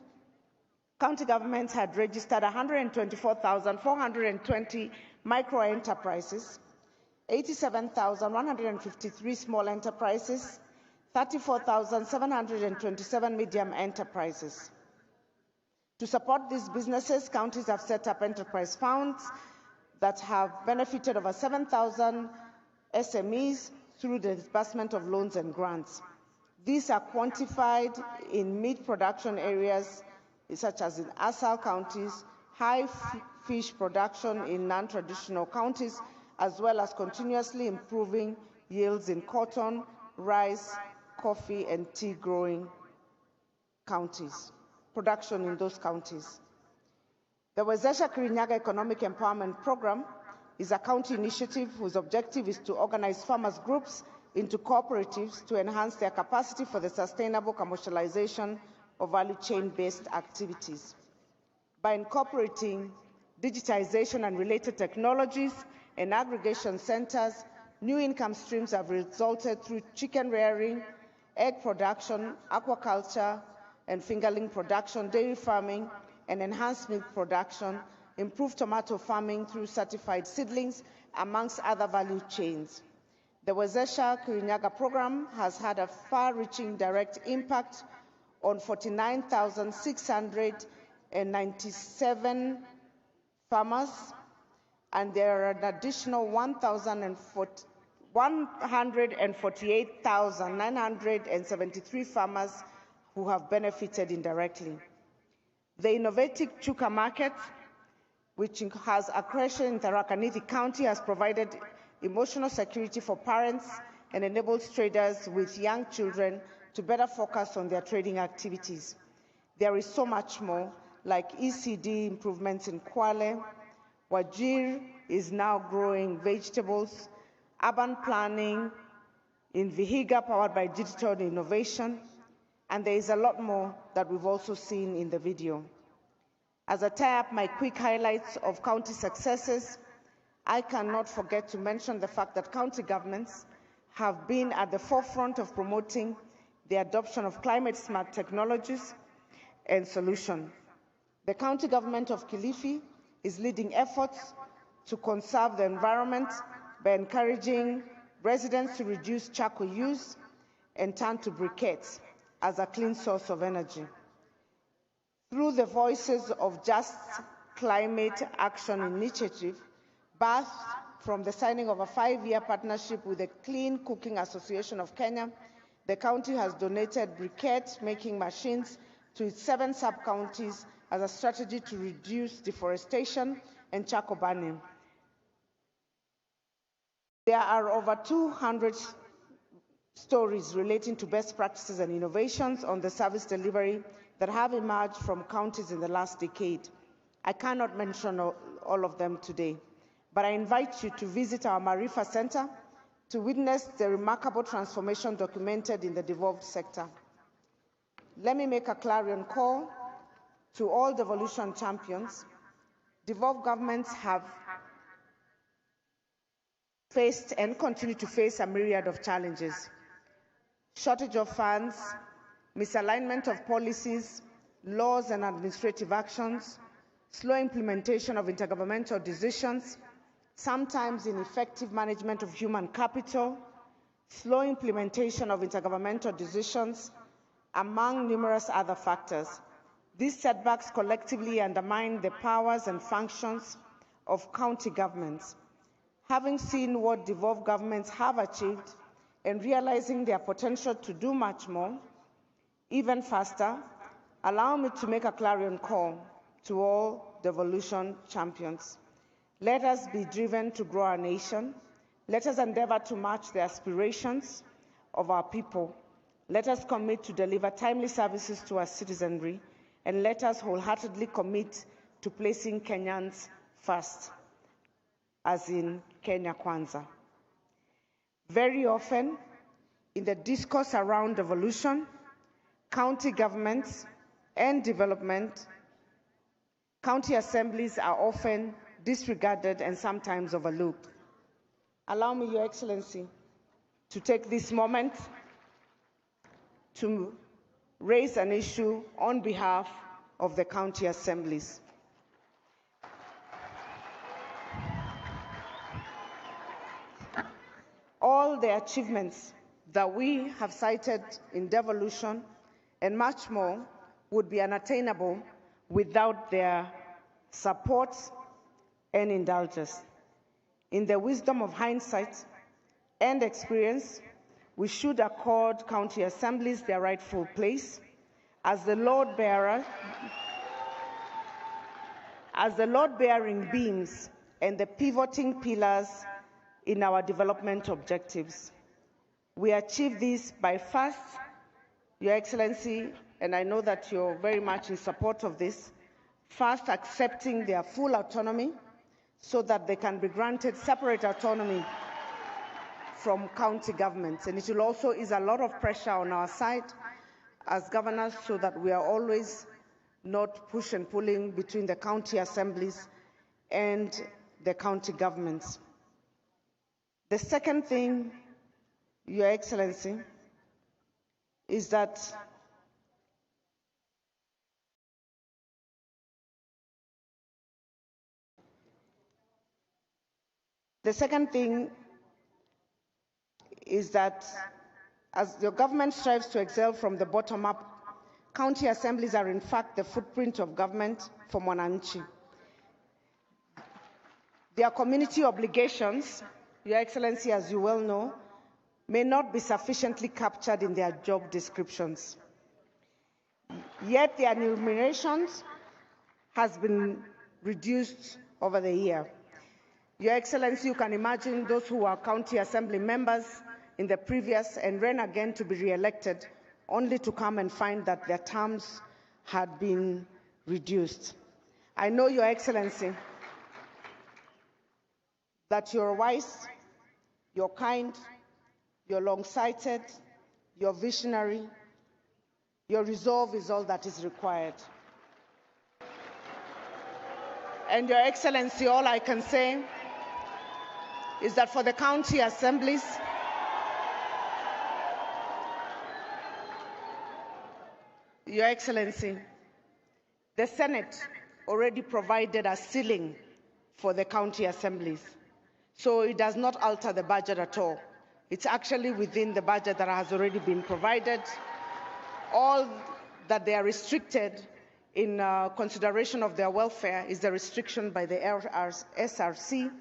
county governments had registered 124,420 micro-enterprises, 87,153 small enterprises, 34,727 medium enterprises. To support these businesses, counties have set up enterprise funds that have benefited over 7,000 SMEs through the disbursement of loans and grants. These are quantified in meat production areas such as in ASAL counties, high fish production in non-traditional counties, as well as continuously improving yields in cotton, rice, coffee, and tea growing counties, production in those counties. The Wezesha Kirinyaga Economic Empowerment Program is a county initiative whose objective is to organize farmers' groups into cooperatives to enhance their capacity for the sustainable commercialization of value chain-based activities. By incorporating digitization and related technologies and aggregation centers, new income streams have resulted through chicken rearing, egg production, aquaculture and fingerling production, dairy farming, and enhanced milk production, improved tomato farming through certified seedlings, amongst other value chains. The Wezesha Kirinyaga program has had a far-reaching direct impact on 49,697 farmers, and there are an additional 148,973 farmers who have benefited indirectly. The innovative Chuka market, which has a creation in Tharaka Nithi County, has provided emotional security for parents and enables traders with young children to better focus on their trading activities. There is so much more, like ECD improvements in Kwale. Wajir is now growing vegetables, urban planning in Vihiga powered by digital innovation, and there is a lot more that we've also seen in the video. As I tie up my quick highlights of county successes, I cannot forget to mention the fact that county governments have been at the forefront of promoting the adoption of climate-smart technologies and solutions. The county government of Kilifi is leading efforts to conserve the environment by encouraging residents to reduce charcoal use and turn to briquettes as a clean source of energy. Through the Voices of Just Climate Action Initiative, birthed from the signing of a 5-year partnership with the Clean Cooking Association of Kenya, the county has donated briquette-making machines to its 7 sub-counties as a strategy to reduce deforestation and charcoal burning. There are over 200 stories relating to best practices and innovations on the service delivery that have emerged from counties in the last decade. I cannot mention all of them today, but I invite you to visit our Marifa Center to witness the remarkable transformation documented in the devolved sector. Let me make a clarion call to all devolution champions. Devolved governments have faced and continue to face a myriad of challenges: shortage of funds, misalignment of policies, laws and administrative actions, slow implementation of intergovernmental decisions, sometimes ineffective management of human capital, slow implementation of intergovernmental decisions, among numerous other factors. These setbacks collectively undermine the powers and functions of county governments. Having seen what devolved governments have achieved and realizing their potential to do much more, even faster, allow me to make a clarion call to all devolution champions. Let us be driven to grow our nation. Let us endeavor to match the aspirations of our people. Let us commit to deliver timely services to our citizenry, and let us wholeheartedly commit to placing Kenyans first, as in Kenya Kwanza. Very often, in the discourse around devolution, county governments and development, county assemblies are often disregarded and sometimes overlooked. Allow me, Your Excellency, to take this moment to raise an issue on behalf of the county assemblies. All the achievements that we have cited in devolution and much more would be unattainable without their support and indulgence. In the wisdom of hindsight and experience, we should accord county assemblies their rightful place as the load-bearing beams and the pivoting pillars in our development objectives. We achieve this by first, Your Excellency, and I know that you're very much in support of this, first accepting their full autonomy so that they can be granted separate autonomy from county governments. And it will also ease a lot of pressure on our side as governors so that we are always not push and pulling between the county assemblies and the county governments. The second thing, Your Excellency, is that as your government strives to excel from the bottom up, county assemblies are in fact the footprint of government for Mwananchi. Their community obligations, Your Excellency, as you well know, may not be sufficiently captured in their job descriptions. Yet their remunerations has been reduced over the year. Your Excellency, you can imagine those who are county assembly members in the previous and ran again to be re-elected, only to come and find that their terms had been reduced. I know, Your Excellency, that you're wise, you're kind, you're long-sighted, you're visionary, your resolve is all that is required. And Your Excellency, all I can say is that for the county assemblies, Your Excellency, the Senate already provided a ceiling for the county assemblies. So it does not alter the budget at all. It's actually within the budget that has already been provided. All that they are restricted in consideration of their welfare is the restriction by the SRC.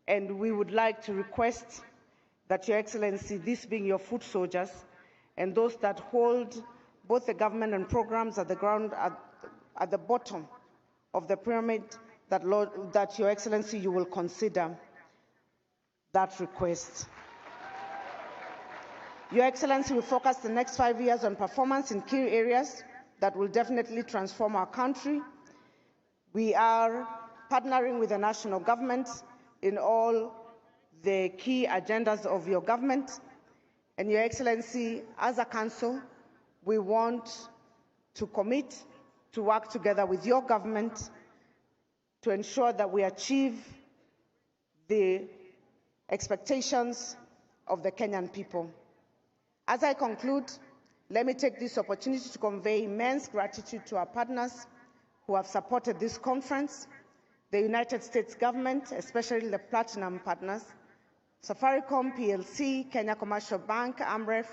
And we would like to request that, Your Excellency, this being your foot soldiers and those that hold both the government and programs at the ground, at the bottom of the pyramid, that Your Excellency, you will consider that request. Your Excellency, we focus the next 5 years on performance in key areas that will definitely transform our country. We are partnering with the national government in all the key agendas of your government. And Your Excellency, as a council, we want to commit to work together with your government to ensure that we achieve the expectations of the Kenyan people. As I conclude, let me take this opportunity to convey immense gratitude to our partners who have supported this conference, the United States government, especially the platinum partners, Safaricom PLC, Kenya Commercial Bank, AMREF,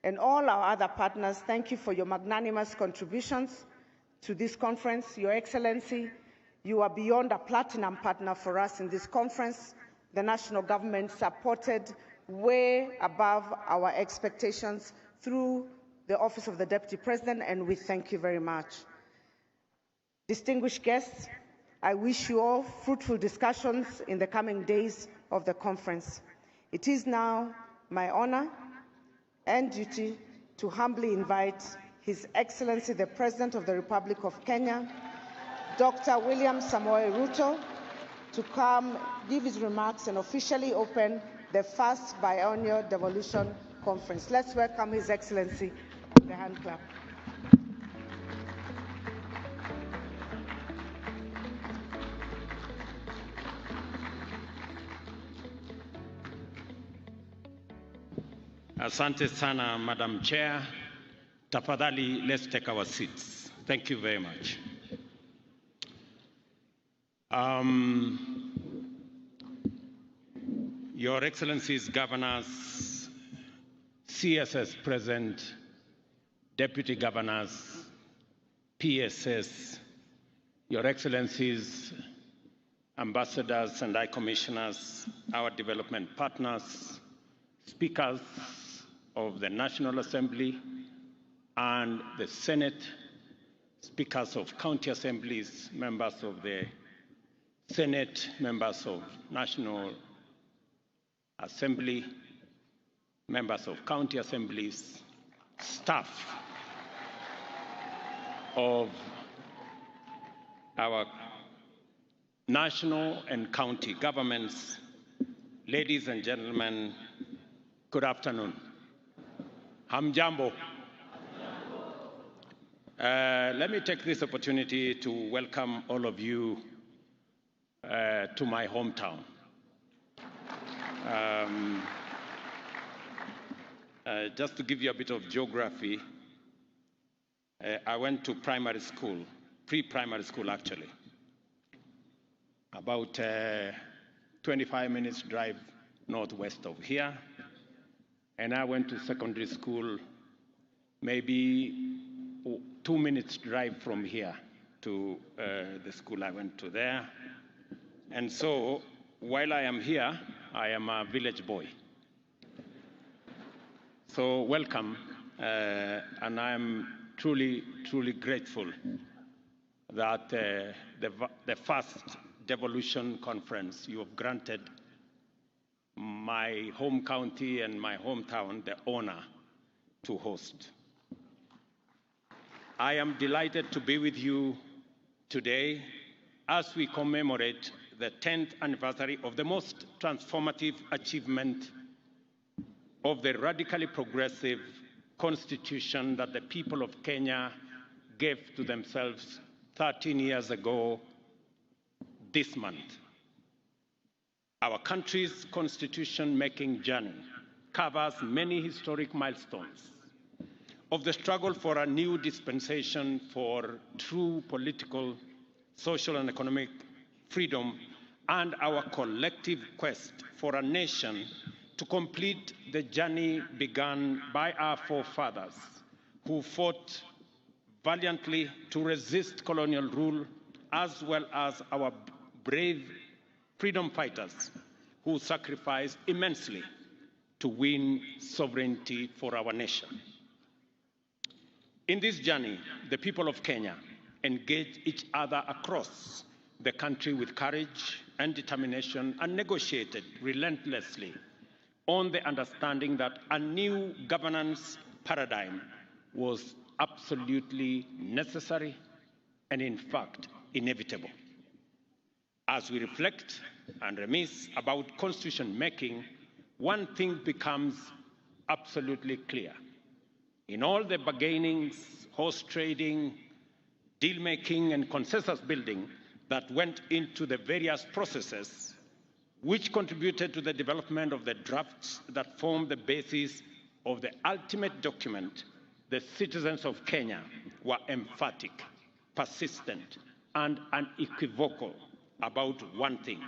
and all our other partners, thank you for your magnanimous contributions to this conference. Your Excellency, you are beyond a platinum partner for us in this conference. The national government supported way above our expectations through the Office of the Deputy President, and we thank you very much. Distinguished guests, I wish you all fruitful discussions in the coming days of the conference. It is now my honor and duty to humbly invite His Excellency, the President of the Republic of Kenya, Dr. William Samoei Ruto, to come give his remarks and officially open the first biennial devolution conference. Let's welcome His Excellency with a hand clap. Asante sana, Madam Chair. Tafadhali, let's take our seats. Thank you very much. Your Excellencies, Governors, CSS present, Deputy Governors, PSS, Your Excellencies, Ambassadors and High Commissioners, our development partners, Speakers of the National Assembly and the Senate, Speakers of County Assemblies, members of the Senate, members of National Assembly, members of County Assemblies, staff of our national and county governments, ladies and gentlemen, good afternoon. Hamjambo. Let me take this opportunity to welcome all of you to my hometown. Just to give you a bit of geography, I went to primary school, pre-primary school actually, about 25 minutes drive northwest of here. And I went to secondary school maybe 2 minutes drive from here to the school I went to there. And so while I am here, I am a village boy. So welcome, and I am truly, truly grateful that the first devolution conference you have granted my home county and my hometown the honor to host. I am delighted to be with you today as we commemorate the 10th anniversary of the most transformative achievement of the radically progressive constitution that the people of Kenya gave to themselves 13 years ago this month. Our country's constitution-making journey covers many historic milestones of the struggle for a new dispensation for true political, social, and economic freedom, and our collective quest for a nation to complete the journey begun by our forefathers who fought valiantly to resist colonial rule, as well as our brave freedom fighters who sacrificed immensely to win sovereignty for our nation. In this journey, the people of Kenya engaged each other across the country with courage and determination and negotiated relentlessly on the understanding that a new governance paradigm was absolutely necessary and, in fact, inevitable. As we reflect and reminisce about constitution making, one thing becomes absolutely clear. In all the bargainings, horse trading, deal making, and consensus building that went into the various processes which contributed to the development of the drafts that form the basis of the ultimate document, the citizens of Kenya were emphatic, persistent, and unequivocal about one thing,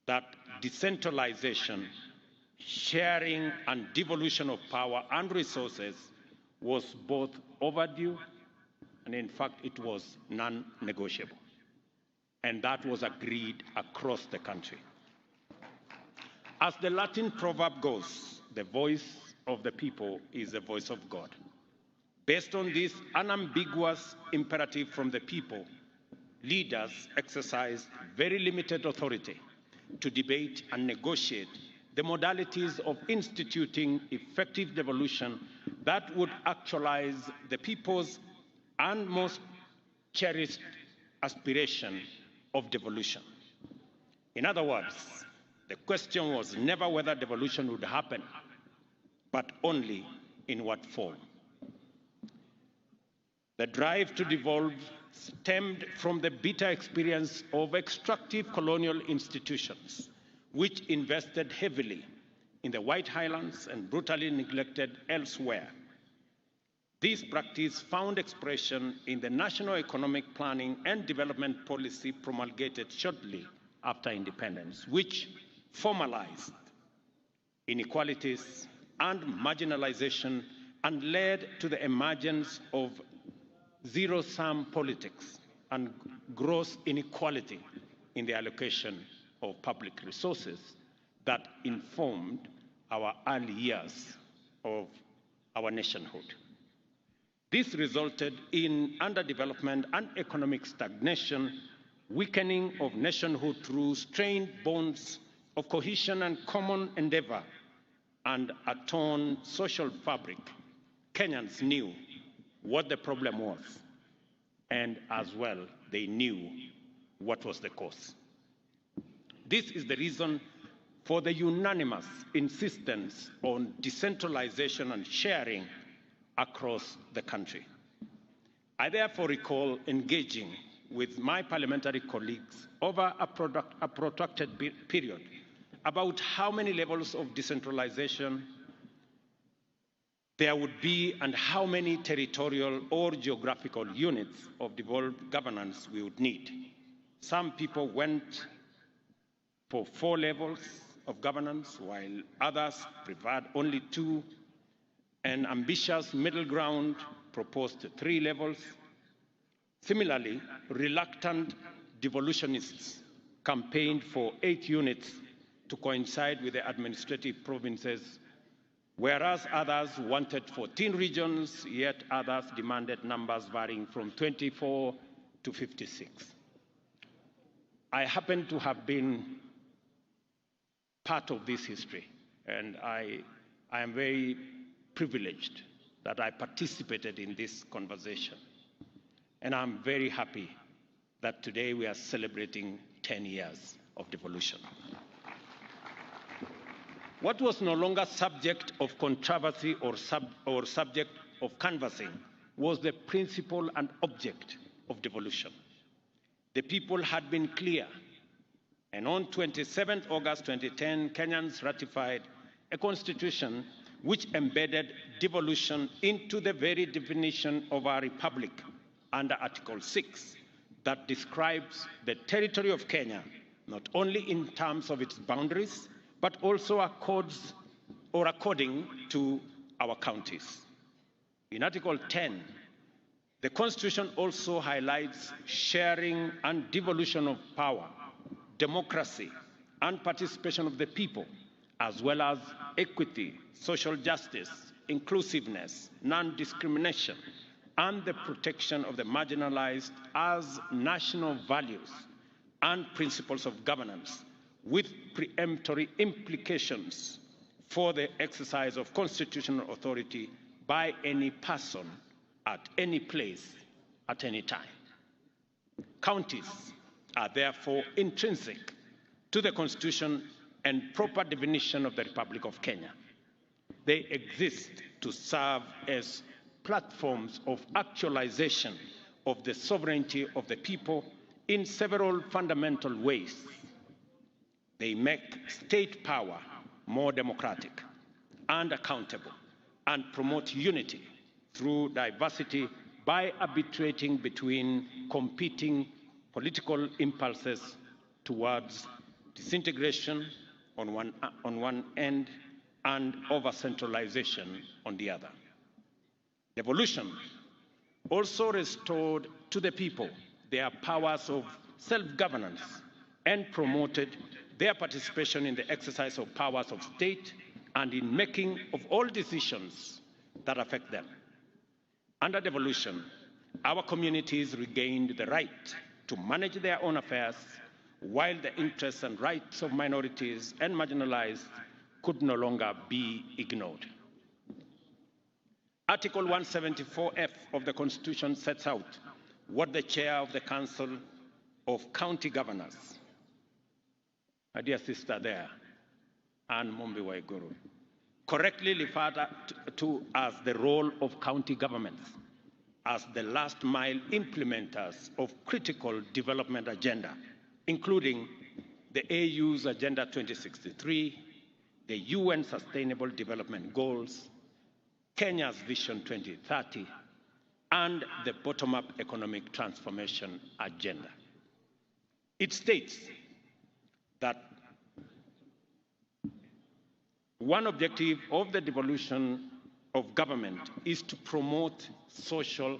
that decentralization, sharing and devolution of power and resources was both overdue and in fact it was non-negotiable. And that was agreed across the country. As the Latin proverb goes, the voice of the people is the voice of God. Based on this unambiguous imperative from the people, leaders exercised very limited authority to debate and negotiate the modalities of instituting effective devolution that would actualize the people's and most cherished aspiration of devolution. In other words, the question was never whether devolution would happen, but only in what form. The drive to devolve stemmed from the bitter experience of extractive colonial institutions, which invested heavily in the White Highlands and brutally neglected elsewhere. This practice found expression in the National Economic Planning and Development Policy promulgated shortly after independence, which formalized inequalities and marginalization and led to the emergence of zero-sum politics and gross inequality in the allocation of public resources that informed our early years of our nationhood. This resulted in underdevelopment and economic stagnation, weakening of nationhood through strained bonds of cohesion and common endeavor, and a torn social fabric. Kenyans knew what the problem was, and as well, they knew what was the cause. This is the reason for the unanimous insistence on decentralization and sharing across the country. I therefore recall engaging with my parliamentary colleagues over a protracted period about how many levels of decentralization there would be and how many territorial or geographical units of devolved governance we would need. Some people went for 4 levels of governance, while others preferred only 2. An ambitious middle ground proposed 3 levels. Similarly, reluctant devolutionists campaigned for 8 units to coincide with the administrative provinces, whereas others wanted 14 regions, yet others demanded numbers varying from 24 to 56. I happen to have been part of this history, and I am very privileged that I participated in this conversation. And I'm very happy that today we are celebrating 10 years of devolution. What was no longer subject of controversy or subject of canvassing was the principle and object of devolution. The people had been clear, and on 27 August 2010, Kenyans ratified a constitution which embedded devolution into the very definition of our republic under Article 6 that describes the territory of Kenya, not only in terms of its boundaries, but also according to our counties. In Article 10, the Constitution also highlights sharing and devolution of power, democracy, and participation of the people, as well as equity, social justice, inclusiveness, non-discrimination, and the protection of the marginalized as national values and principles of governance, with preemptory implications for the exercise of constitutional authority by any person at any place at any time. Counties are therefore intrinsic to the Constitution and proper definition of the Republic of Kenya. They exist to serve as platforms of actualization of the sovereignty of the people in several fundamental ways. They make state power more democratic and accountable and promote unity through diversity by arbitrating between competing political impulses towards disintegration on one end and over-centralization on the other. Devolution also restored to the people their powers of self-governance and promoted their participation in the exercise of powers of state and in making of all decisions that affect them. Under devolution, our communities regained the right to manage their own affairs, while the interests and rights of minorities and marginalized could no longer be ignored. Article 174F of the Constitution sets out what the chair of the Council of County Governors, my dear sister there, Anne Mumbi Waiguru, correctly referred to as the role of county governments as the last mile implementers of critical development agenda, including the AU's Agenda 2063, the UN Sustainable Development Goals, Kenya's Vision 2030, and the bottom-up economic transformation agenda. It states that one objective of the devolution of government is to promote social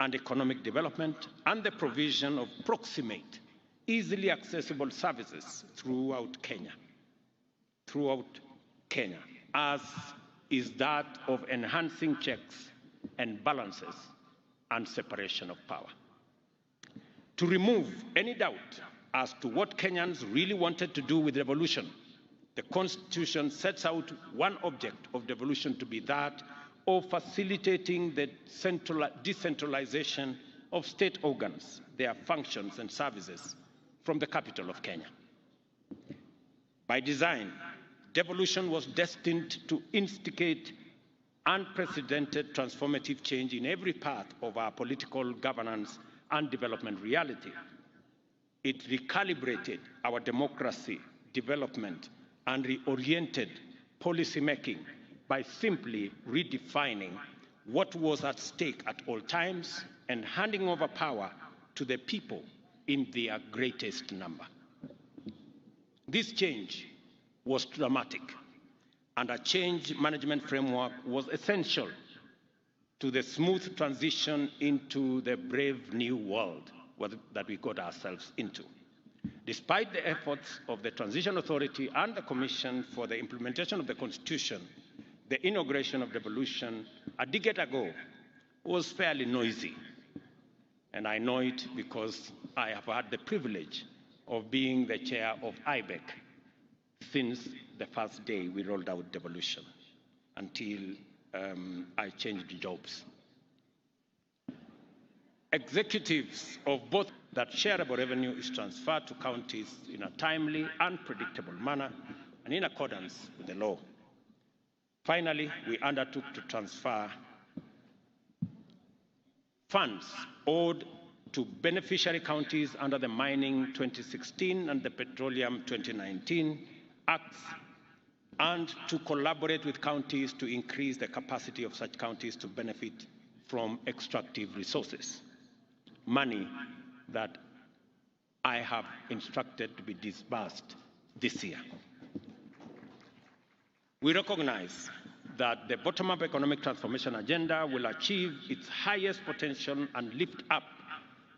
and economic development and the provision of proximate, easily accessible services throughout Kenya, as is that of enhancing checks and balances and separation of power. To remove any doubt as to what Kenyans really wanted to do with devolution, the Constitution sets out one object of devolution to be that of facilitating the decentralization of state organs, their functions and services from the capital of Kenya. By design, devolution was destined to instigate unprecedented transformative change in every part of our political governance and development reality. It recalibrated our democracy, development, and reoriented policymaking by simply redefining what was at stake at all times and handing over power to the people in their greatest number. This change was dramatic, and a change management framework was essential to the smooth transition into the brave new world that we got ourselves into. Despite the efforts of the Transition Authority and the Commission for the Implementation of the Constitution, the inauguration of devolution a decade ago was fairly noisy. And I know it because I have had the privilege of being the chair of IBEC since the first day we rolled out devolution until I changed jobs. Executives of both that shareable revenue is transferred to counties in a timely and predictable manner and in accordance with the law. Finally, we undertook to transfer funds owed to beneficiary counties under the Mining 2016 and the Petroleum 2019 Acts, and to collaborate with counties to increase the capacity of such counties to benefit from extractive resources. Money that I have instructed to be disbursed this year. We recognize that the bottom-up economic transformation agenda will achieve its highest potential and lift up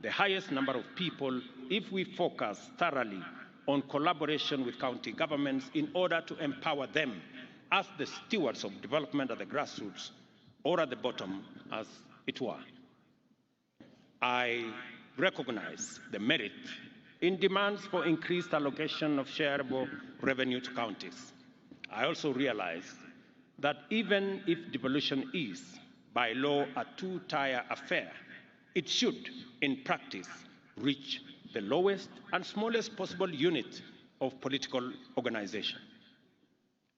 the highest number of people if we focus thoroughly on collaboration with county governments in order to empower them as the stewards of development at the grassroots or at the bottom, as it were. I recognize the merit in demands for increased allocation of shareable revenue to counties. I also realize that even if devolution is, by law, a two-tier affair, it should, in practice, reach the lowest and smallest possible unit of political organization.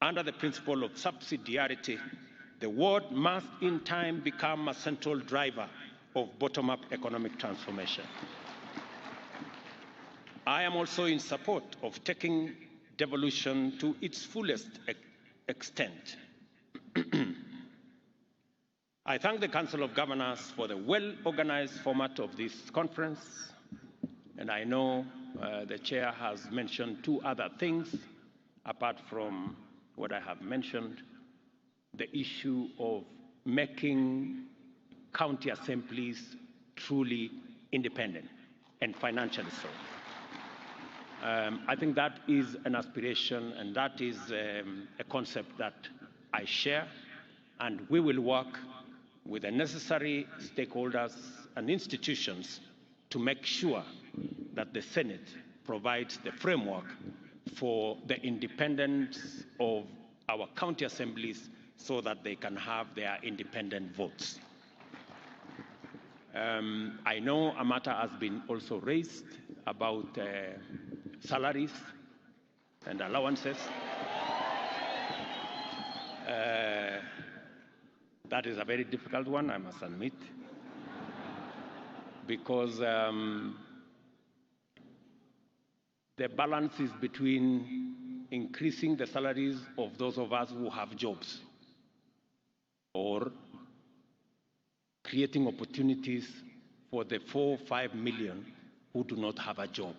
Under the principle of subsidiarity, the ward must in time become a central driver of bottom-up economic transformation. I am also in support of taking devolution to its fullest extent. I thank the Council of Governors for the well-organized format of this conference, And I know the chair has mentioned two other things apart from what I have mentioned, the issue of making county assemblies truly independent and financially so. I think that is an aspiration and that is a concept that I share, and we will work with the necessary stakeholders and institutions to make sure that the Senate provides the framework for the independence of our county assemblies so that they can have their independent votes. I know a matter has been also raised about salaries and allowances. That is a very difficult one, I must admit, because the balance is between increasing the salaries of those of us who have jobs or creating opportunities for the 4 or 5 million who do not have a job.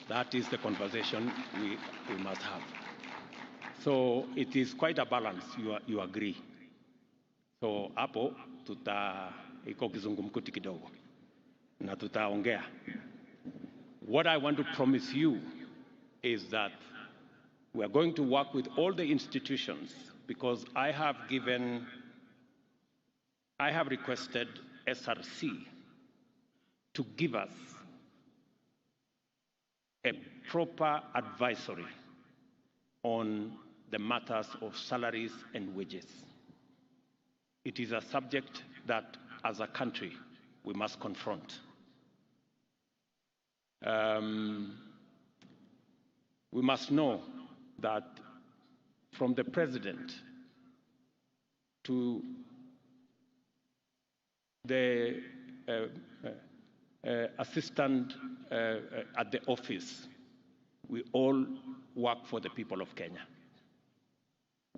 That is the conversation we must have. So it is quite a balance, you agree. So hapo iko kizungumkuti kidogo na tutaongea. What I want to promise you is that we are going to work with all the institutions, because I have requested SRC to give us a proper advisory on the matters of salaries and wages. It is a subject that, as a country, we must confront. We must know that from the president to the assistant at the office, we all work for the people of Kenya.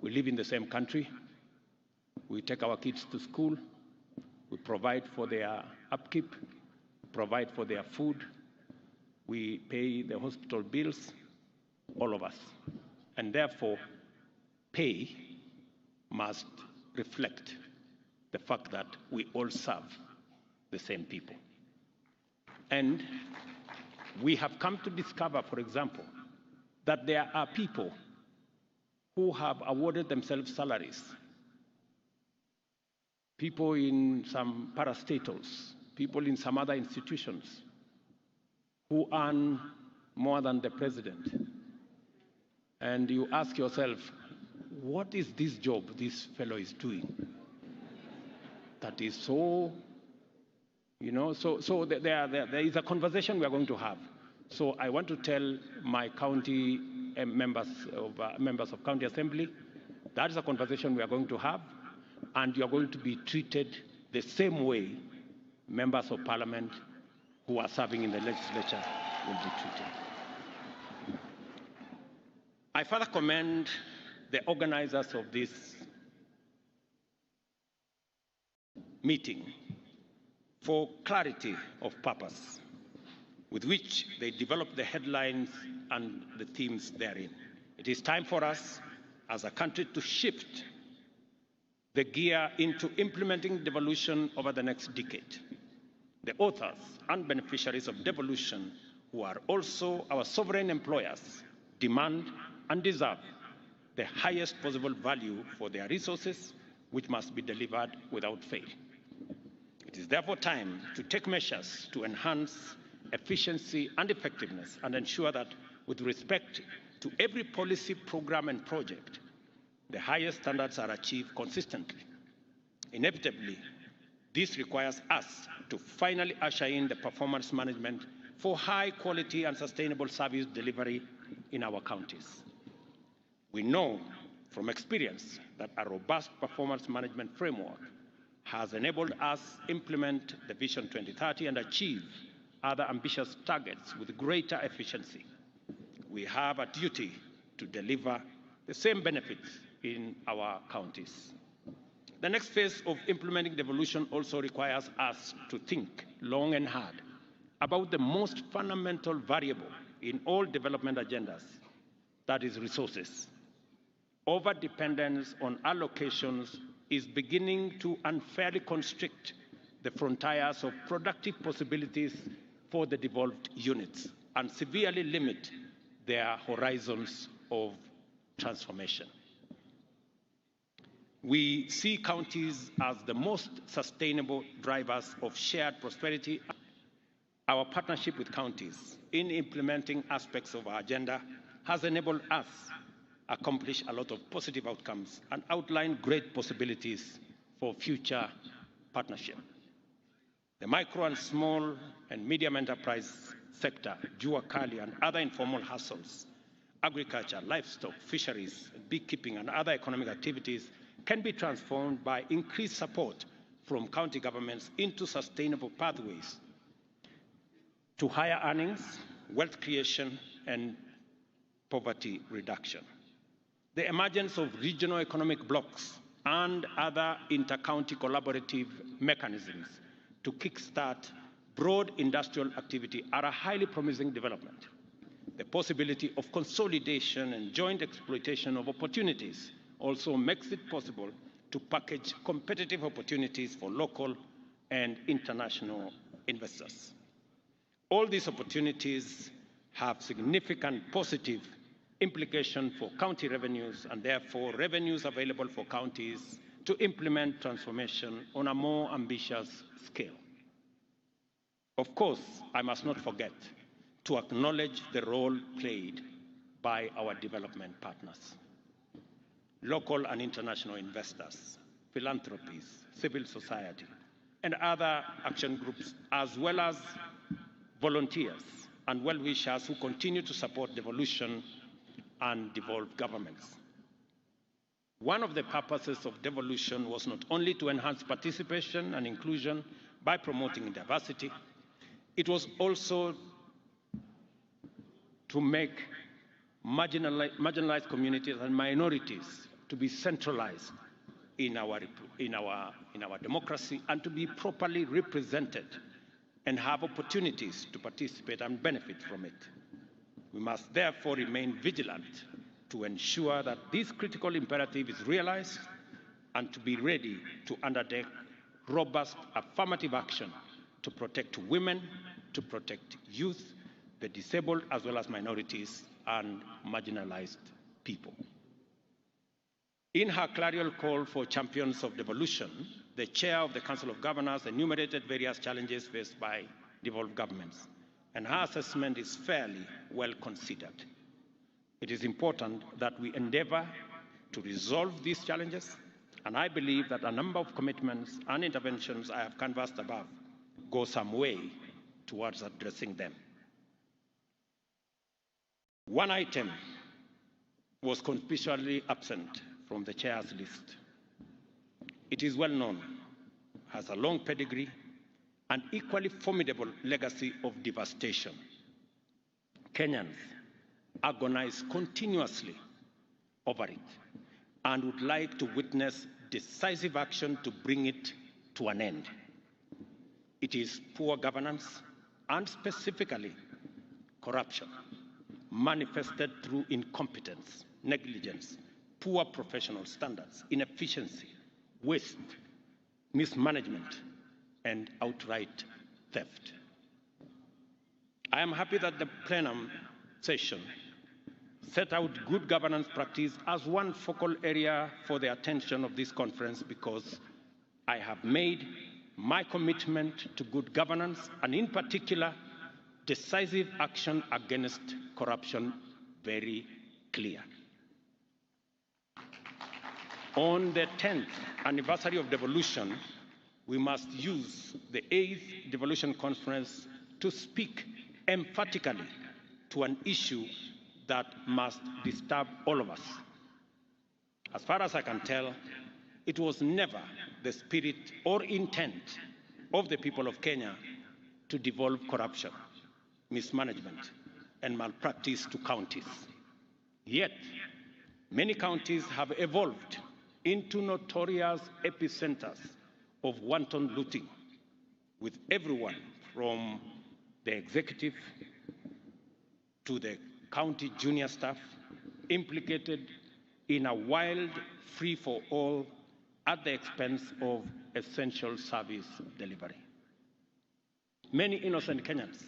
We live in the same country. We take our kids to school. We provide for their upkeep, provide for their food. We pay the hospital bills, all of us. And therefore, pay must reflect the fact that we all serve the same people. And we have come to discover, for example, that there are people who have awarded themselves salaries, people in some parastatals, people in some other institutions who earn more than the president. And you ask yourself, what is this job this fellow is doing that is so, so there is a conversation we are going to have. So I want to tell my county members of county assembly, that is a conversation we are going to have, and you are going to be treated the same way members of parliament who are serving in the legislature will be treated. I further commend the organizers of this meeting for clarity of purpose with which they developed the headlines and the themes therein. It is time for us as a country to shift the gear into implementing devolution over the next decade. The authors and beneficiaries of devolution, who are also our sovereign employers, demand and deserve the highest possible value for their resources, which must be delivered without fail. It is therefore time to take measures to enhance efficiency and effectiveness and ensure that, with respect to every policy, program and project, the highest standards are achieved consistently. Inevitably, this requires us to finally usher in the performance management for high quality and sustainable service delivery in our counties. We know from experience that a robust performance management framework has enabled us implement the Vision 2030 and achieve other ambitious targets with greater efficiency. We have a duty to deliver the same benefits in our counties. The next phase of implementing devolution also requires us to think long and hard about the most fundamental variable in all development agendas, that is resources. Overdependence on allocations is beginning to unfairly constrict the frontiers of productive possibilities for the devolved units and severely limit their horizons of transformation. We see counties as the most sustainable drivers of shared prosperity. Our partnership with counties in implementing aspects of our agenda has enabled us accomplish a lot of positive outcomes and outline great possibilities for future partnership. The micro and small and medium enterprise sector, jua kali and other informal hustles, agriculture, livestock, fisheries, beekeeping and other economic activities can be transformed by increased support from county governments into sustainable pathways to higher earnings, wealth creation and poverty reduction. The emergence of regional economic blocs and other inter-county collaborative mechanisms to kickstart broad industrial activity are a highly promising development. The possibility of consolidation and joint exploitation of opportunities also makes it possible to package competitive opportunities for local and international investors. All these opportunities have significant positive implication for county revenues and therefore revenues available for counties to implement transformation on a more ambitious scale. Of course, I must not forget to acknowledge the role played by our development partners, local and international investors, philanthropies, civil society, and other action groups, as well as volunteers and well-wishers who continue to support devolution and devolved governments. One of the purposes of devolution was not only to enhance participation and inclusion by promoting diversity, it was also to make marginalized communities and minorities to be centralized in our democracy and to be properly represented and have opportunities to participate and benefit from it. We must therefore remain vigilant to ensure that this critical imperative is realized and to be ready to undertake robust affirmative action to protect women, to protect youth, the disabled, as well as minorities and marginalized people. In her clarion call for champions of devolution, the chair of the Council of Governors enumerated various challenges faced by devolved governments, and her assessment is fairly well considered. It is important that we endeavor to resolve these challenges, and I believe that a number of commitments and interventions I have canvassed above go some way towards addressing them. One item was conspicuously absent from the chair's list. It is well known, has a long pedigree, and equally formidable legacy of devastation. Kenyans agonize continuously over it and would like to witness decisive action to bring it to an end. It is poor governance and specifically corruption, manifested through incompetence, negligence, poor professional standards, inefficiency, waste, mismanagement, and outright theft. I am happy that the plenum session set out good governance practice as one focal area for the attention of this conference, because I have made my commitment to good governance and in particular decisive action against corruption very clear. On the 10th anniversary of devolution, we must use the 8th Devolution Conference to speak emphatically to an issue that must disturb all of us. As far as I can tell, it was never the spirit or intent of the people of Kenya to devolve corruption, mismanagement, and malpractice to counties. Yet, many counties have evolved into notorious epicenters of wanton looting, with everyone from the executive, to the county junior staff implicated in a wild free-for-all at the expense of essential service delivery. Many innocent Kenyans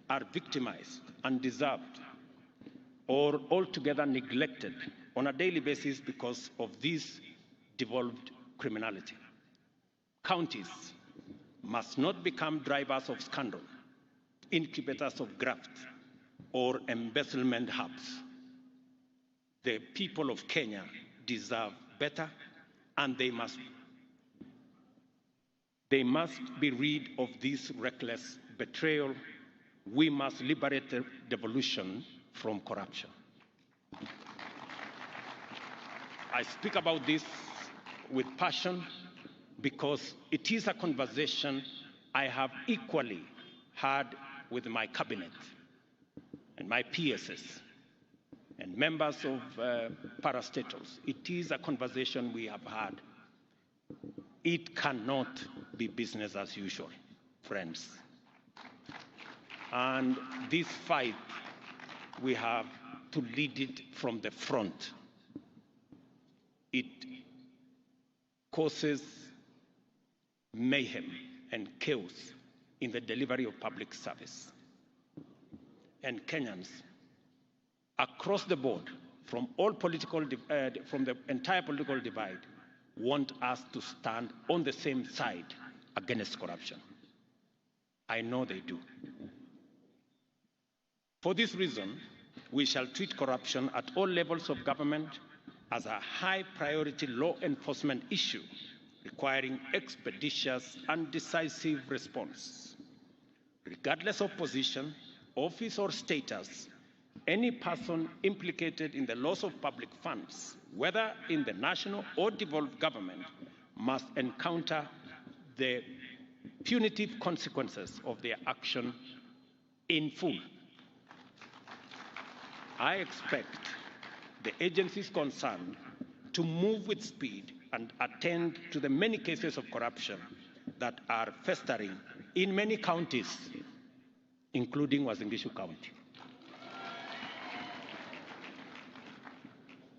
are victimized, undeserved, or altogether neglected on a daily basis because of this devolved criminality. Counties must not become drivers of scandal, incubators of graft, or embezzlement hubs. The people of Kenya deserve better, and they must be rid of this reckless betrayal. We must liberate the devolution from corruption. I speak about this with passion because it is a conversation I have equally had with my cabinet and my PSS and members of parastatals. It is a conversation we have had. It cannot be business as usual, friends. And this fight, we have to lead it from the front. It causes mayhem and chaos in the delivery of public service. And Kenyans across the board, from the entire political divide, want us to stand on the same side against corruption. I know they do. For this reason, we shall treat corruption at all levels of government as a high priority law enforcement issue requiring expeditious and decisive response. Regardless of position, office, or status, any person implicated in the loss of public funds, whether in the national or devolved government, must encounter the punitive consequences of their action in full. I expect the agencies concerned to move with speed and attend to the many cases of corruption that are festering in many counties, including Uasin Gishu County.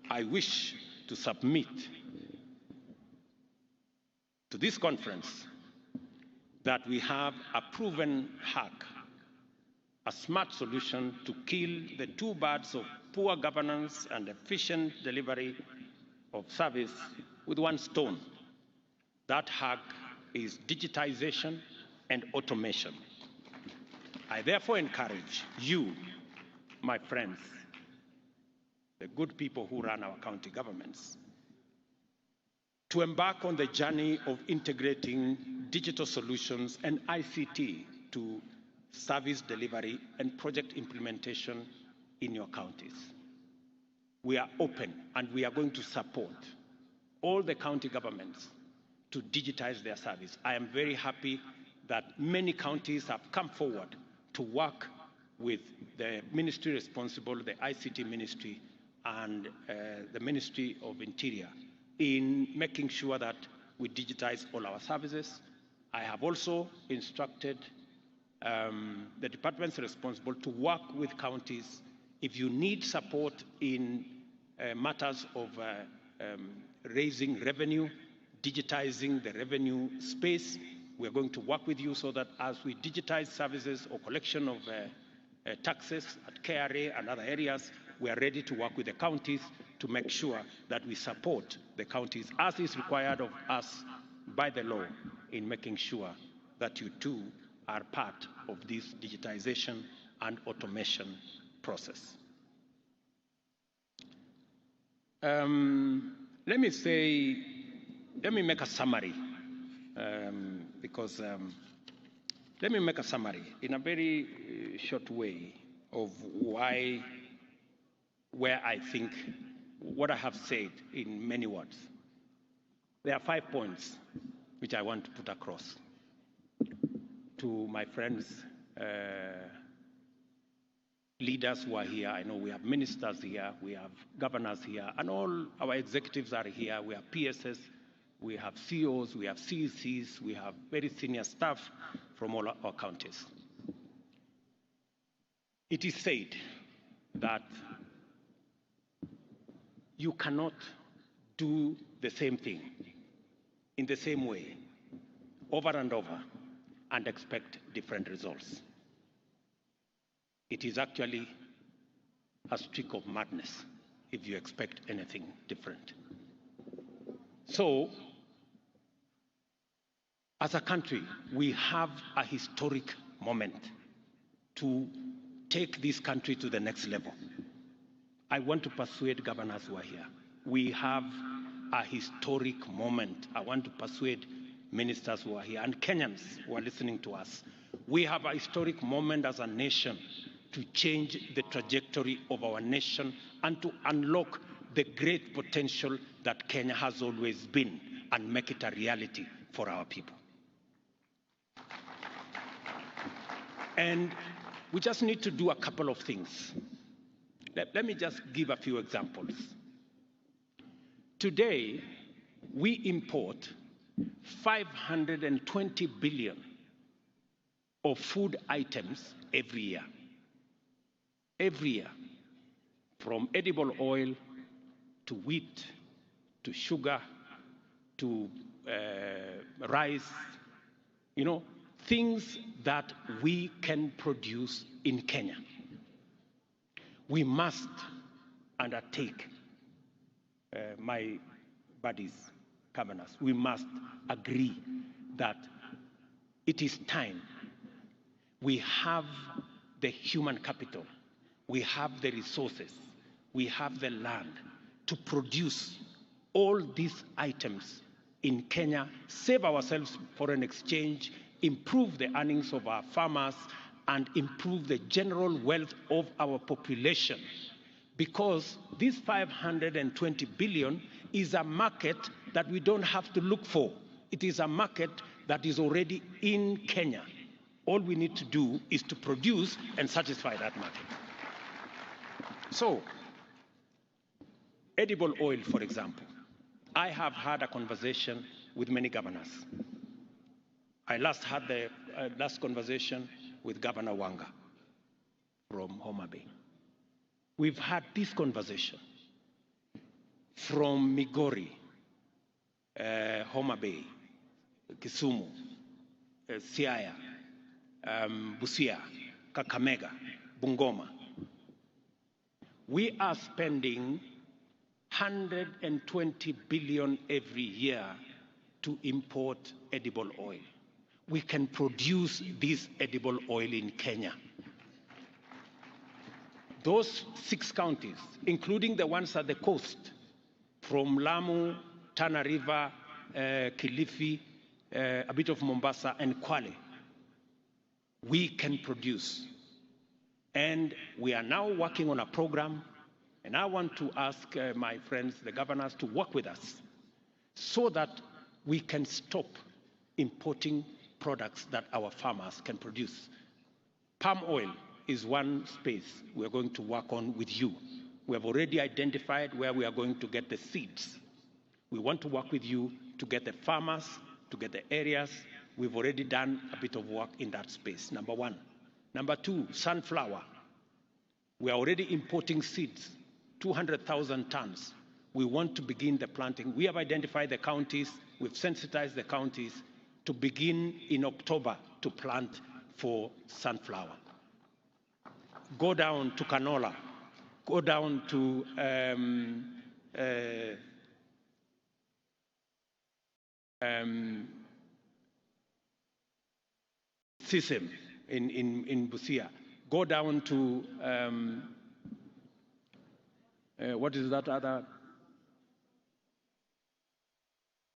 I wish to submit to this conference that we have a proven hack, a smart solution to kill the two birds of poor governance and efficient delivery of service with one stone. That hack is digitization and automation. I therefore encourage you, my friends, the good people who run our county governments, to embark on the journey of integrating digital solutions and ICT to service delivery and project implementation in your counties. We are open and we are going to support all the county governments to digitize their service. I am very happy that many counties have come forward to work with the ministry responsible, the ICT ministry, and the Ministry of Interior in making sure that we digitize all our services. I have also instructed the departments responsible to work with counties. If you need support in matters of raising revenue, digitizing the revenue space, we are going to work with you so that as we digitize services or collection of taxes at KRA and other areas, we are ready to work with the counties to make sure that we support the counties as is required of us by the law in making sure that you too are part of this digitization and automation process. Let me make a summary let me make a summary in a very short way of where I think what I have said in many words. There are 5 points which I want to put across to my friends, leaders who are here. I know we have ministers here, we have governors here, and all our executives are here. We have PSS, we have CEOs, we have CECs, we have very senior staff from all our counties. It is said that you cannot do the same thing in the same way over and over and expect different results. It is actually a streak of madness if you expect anything different. So, as a country, we have a historic moment to take this country to the next level. I want to persuade governors who are here. We have a historic moment. I want to persuade ministers who are here and Kenyans who are listening to us. We have a historic moment as a nation to change the trajectory of our nation and to unlock the great potential that Kenya has always been and make it a reality for our people. And we just need to do a couple of things. Let me just give a few examples. Today, we import 520 billion of food items every year. Every year, from edible oil to wheat, to sugar, to rice, things that we can produce in Kenya. We must undertake, my buddies, governors, we must agree that it is time. We have the human capital, we have the resources, we have the land to produce all these items in Kenya, save ourselves foreign exchange, improve the earnings of our farmers, and improve the general wealth of our population. Because this 520 billion is a market that we don't have to look for. It is a market that is already in Kenya. All we need to do is to produce and satisfy that market. So, edible oil, for example. I have had a conversation with many governors. I last had the last conversation with Governor Wanga from Homa Bay. We've had this conversation from Migori, Homa Bay, Kisumu, Siaya, Busia, Kakamega, Bungoma. We are spending 120 billion every year to import edible oil. We can produce this edible oil in Kenya. Those 6 counties, including the ones at the coast, from Lamu, Tana River, Kilifi, a bit of Mombasa, and Kwale, we can produce. And we are now working on a program, and I want to ask my friends, the governors, to work with us so that we can stop importing products that our farmers can produce. Palm oil is one space we are going to work on with you. We have already identified where we are going to get the seeds. We want to work with you to get the farmers, to get the areas. We've already done a bit of work in that space, number 1. Number 2, sunflower. We are already importing seeds, 200,000 tons. We want to begin the planting. We have identified the counties, we've sensitized the counties to begin in October to plant for sunflower. Go down to canola, go down to sesame in Busia. Go down to, what is that other?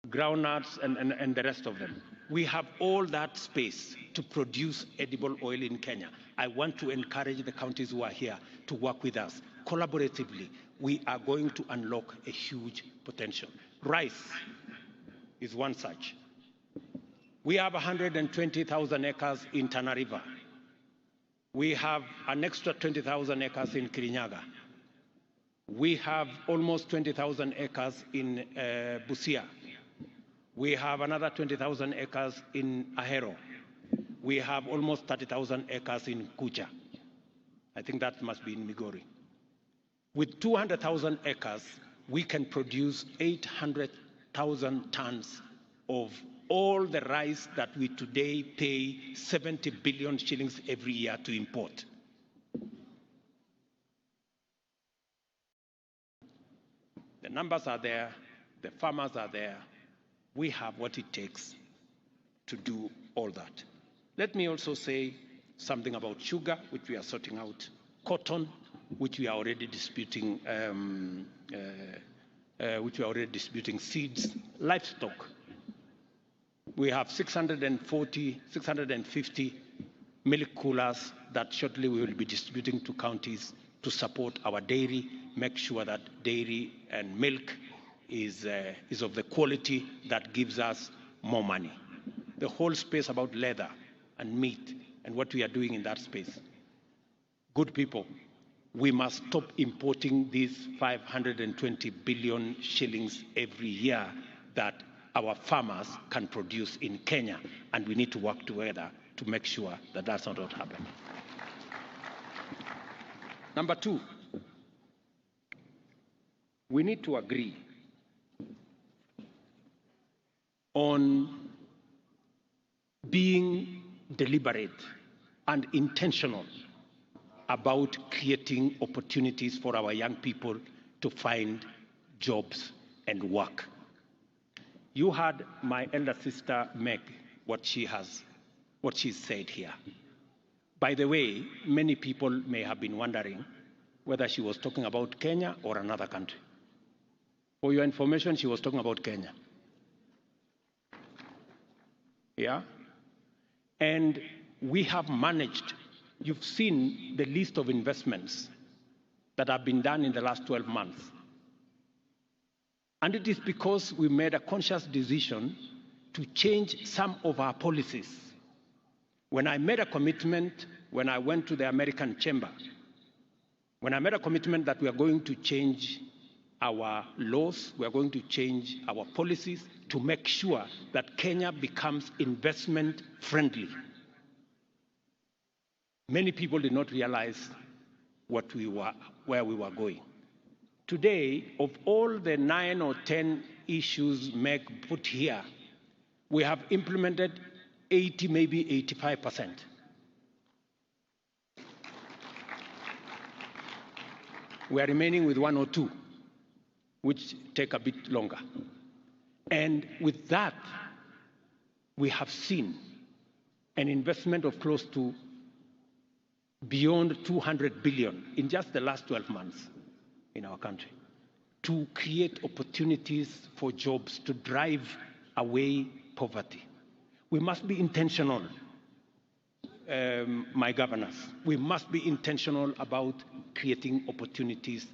Groundnuts and the rest of them. We have all that space to produce edible oil in Kenya. I want to encourage the counties who are here to work with us. Collaboratively, we are going to unlock a huge potential. Rice is one such. We have 120,000 acres in Tana River. We have an extra 20,000 acres in Kirinyaga. We have almost 20,000 acres in Busia. We have another 20,000 acres in Ahero. We have almost 30,000 acres in Kucha. I think that must be in Migori. With 200,000 acres, we can produce 800,000 tons of all the rice that we today pay 70 billion shillings every year to import. The numbers are there, the farmers are there. We have what it takes to do all that. Let me also say something about sugar, which we are sorting out, cotton, which we are already disputing, seeds, livestock. We have 650 milk coolers that shortly we will be distributing to counties to support our dairy, make sure that dairy and milk is of the quality that gives us more money. The whole space about leather and meat and what we are doing in that space. Good people, we must stop importing these 520 billion shillings every year that our farmers can produce in Kenya, and we need to work together to make sure that that's not what happens. Number two, we need to agree on being deliberate and intentional about creating opportunities for our young people to find jobs and work. You heard my elder sister Meg, what she said here. By the way, many people may have been wondering whether she was talking about Kenya or another country. For your information, she was talking about Kenya. Yeah? And we have managed, you've seen the list of investments that have been done in the last 12 months. And it is because we made a conscious decision to change some of our policies. When I made a commitment, when I went to the American Chamber, when I made a commitment that we are going to change our laws, we are going to change our policies to make sure that Kenya becomes investment friendly. Many people did not realize where we were going. Today, of all the 9 or 10 issues Meg put here, we have implemented 80, maybe 85%. We are remaining with 1 or 2, which take a bit longer. And with that, we have seen an investment of close to beyond 200 billion in just the last 12 months in our country to create opportunities for jobs, to drive away poverty. We must be intentional, my governors. We must be intentional about creating opportunities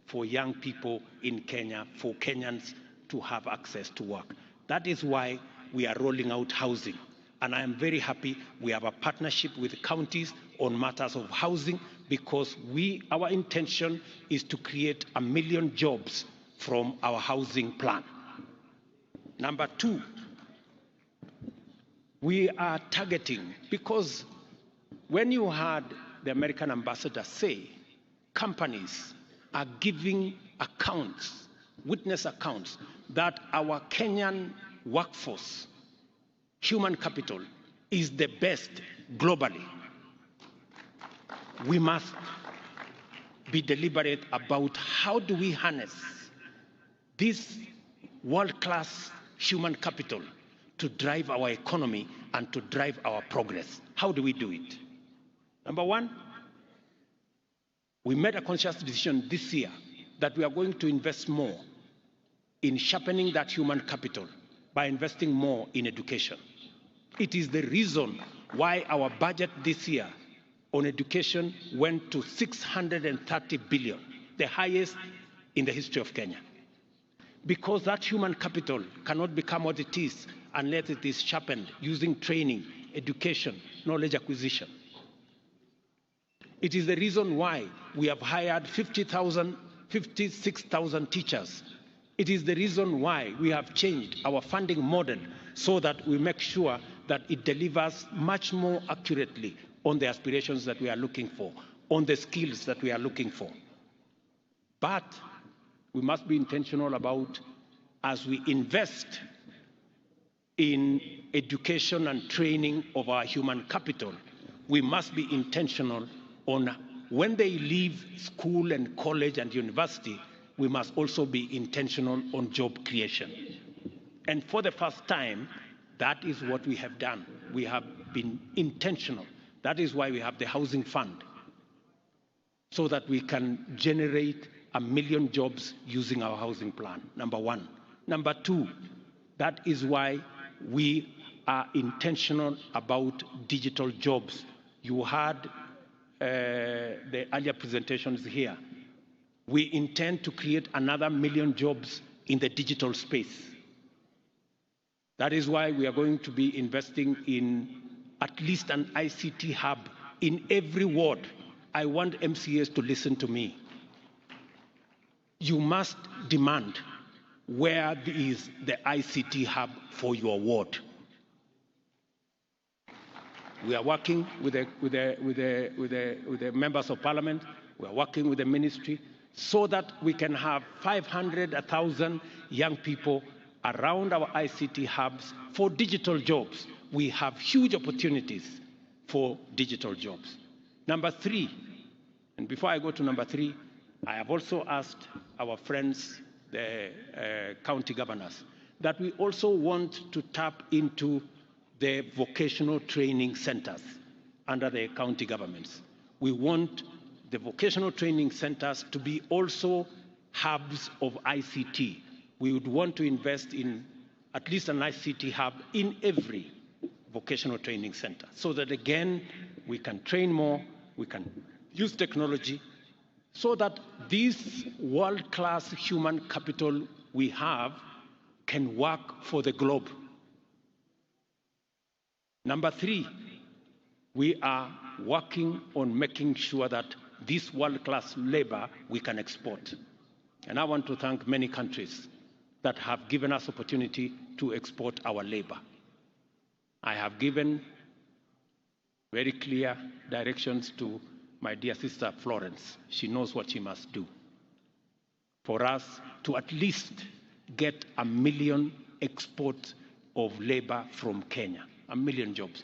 for young people in Kenya, for Kenyans to have access to work. That is why we are rolling out housing. And I am very happy we have a partnership with counties on matters of housing, because our intention is to create 1 million jobs from our housing plan. Number two, we are targeting, because when you heard the American ambassador say, companies are giving accounts, witness accounts, that our Kenyan workforce, human capital, is the best globally. We must be deliberate about how do we harness this world-class human capital to drive our economy and to drive our progress. How do we do it? Number one, we made a conscious decision this year that we are going to invest more in sharpening that human capital by investing more in education. It is the reason why our budget this year on education went to 630 billion, the highest in the history of Kenya. Because that human capital cannot become what it is unless it is sharpened using training, education, knowledge acquisition. It is the reason why we have hired 56,000 teachers. It is the reason why we have changed our funding model so that we make sure that it delivers much more accurately on the aspirations that we are looking for. on the skills that we are looking for. But we must be intentional about, as we invest in education and training of our human capital, we must be intentional on when they leave school and college and university, we must also be intentional on job creation. And for the first time, that is what we have done. We have been intentional. That is why we have the housing fund, so that we can generate 1 million jobs using our housing plan, number one. Number two, that is why we are intentional about digital jobs. You heard the earlier presentations here. We intend to create another 1 million jobs in the digital space. That is why we are going to be investing in at least an ICT hub in every ward. I want MCAs to listen to me. You must demand where is the ICT hub for your ward. We are working with the members of parliament. We are working with the ministry so that we can have 500, 1,000 young people around our ICT hubs for digital jobs. We have huge opportunities for digital jobs. Number three, and before I go to number three, I have also asked our friends, the county governors, that we also want to tap into the vocational training centers under the county governments. We want the vocational training centers to be also hubs of ICT. We would want to invest in at least an ICT hub in every vocational training center, so that again, we can train more, we can use technology, so that this world-class human capital we have can work for the globe. Number three, we are working on making sure that this world-class labor we can export. And I want to thank many countries that have given us opportunity to export our labor. I have given very clear directions to my dear sister Florence. She knows what she must do for us to at least get 1 million exports of labor from Kenya, 1 million jobs.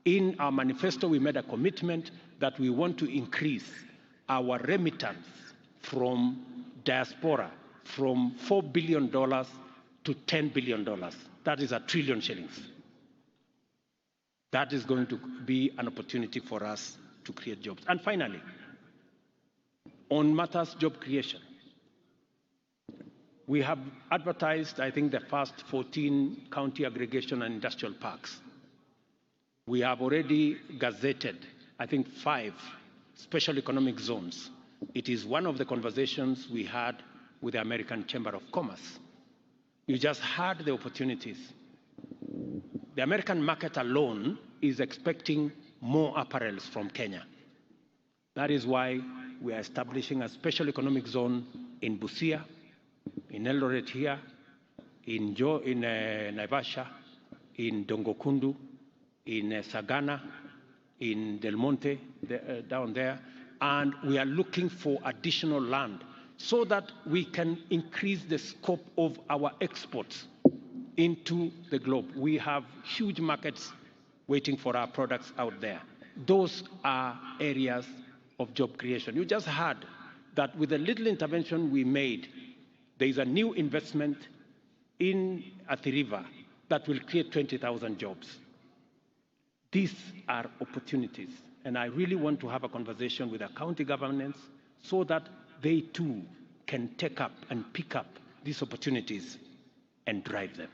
In our manifesto, we made a commitment that we want to increase our remittance from diaspora from $4 billion to $10 billion. That is 1 trillion shillings. That is going to be an opportunity for us to create jobs. And finally, on matters job creation, we have advertised, I think, the first 14 county aggregation and industrial parks. We have already gazetted, I think, 5 special economic zones. It is one of the conversations we had with the American Chamber of Commerce. You just heard the opportunities. The American market alone is expecting more apparels from Kenya. That is why we are establishing a special economic zone in Busia, in Eldoret here, in Naivasha, in Dongokundu, in Sagana, in Del Monte, down there, and we are looking for additional land so that we can increase the scope of our exports into the globe. We have huge markets waiting for our products out there. Those are areas of job creation. You just heard that with the little intervention we made, there is a new investment in Athi River that will create 20,000 jobs. These are opportunities, and I really want to have a conversation with the county governments so that they too can take up and pick up these opportunities and drive them.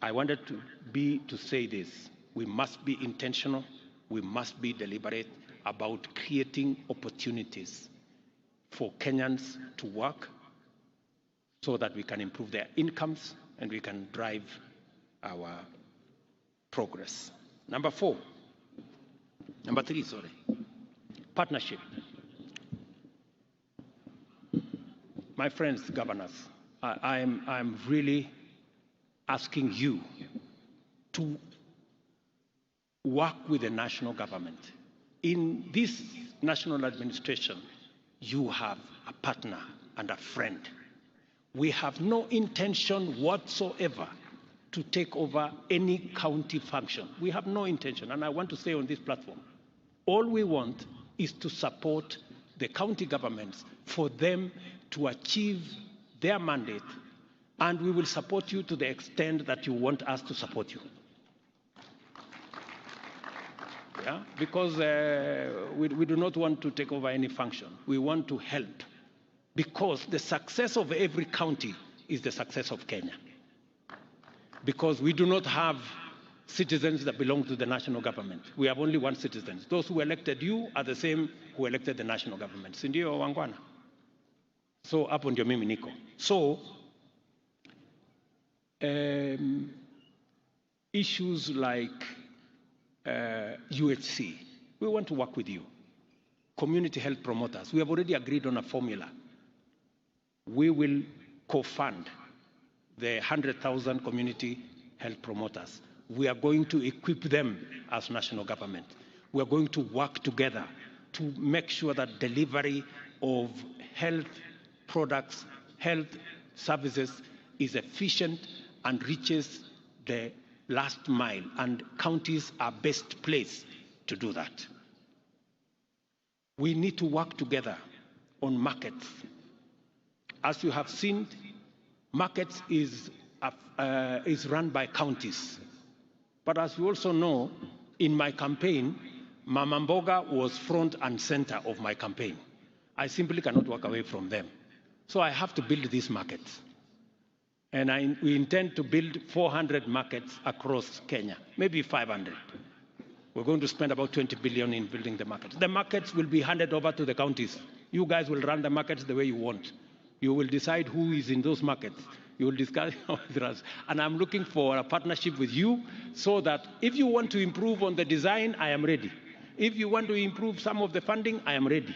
I wanted to say this. We must be intentional, we must be deliberate about creating opportunities for Kenyans to work so that we can improve their incomes and we can drive our progress. Number three, partnership. My friends, governors, I'm really asking you to work with the national government in this national administration, you have a partner and a friend. We have no intention whatsoever to take over any county function. We have no intention, and I want to say on this platform, all we want is to support the county governments for them to achieve their mandate, and we will support you to the extent that you want us to support you. Yeah? Because we do not want to take over any function. We want to help, because the success of every county is the success of Kenya. Because we do not have citizens that belong to the national government. We have only one citizen. Those who elected you are the same who elected the national government. Sindio wangwana? So hapo ndio mimi niko. So issues like UHC, we want to work with you. Community health promoters, we have already agreed on a formula. We will co-fund the 100,000 community health promoters. We are going to equip them as national government. We are going to work together to make sure that delivery of health products, health services is efficient and reaches the last mile, and counties are best placed to do that. We need to work together on markets. As you have seen, markets is run by counties. But as you also know, in my campaign, Mama Mboga was front and center of my campaign. I simply cannot walk away from them. So I have to build these markets. And we intend to build 400 markets across Kenya, maybe 500. We're going to spend about 20 billion in building the markets. The markets will be handed over to the counties. You guys will run the markets the way you want. You will decide who is in those markets. You will discuss with us. And I'm looking for a partnership with you so that if you want to improve on the design, I am ready. If you want to improve some of the funding, I am ready.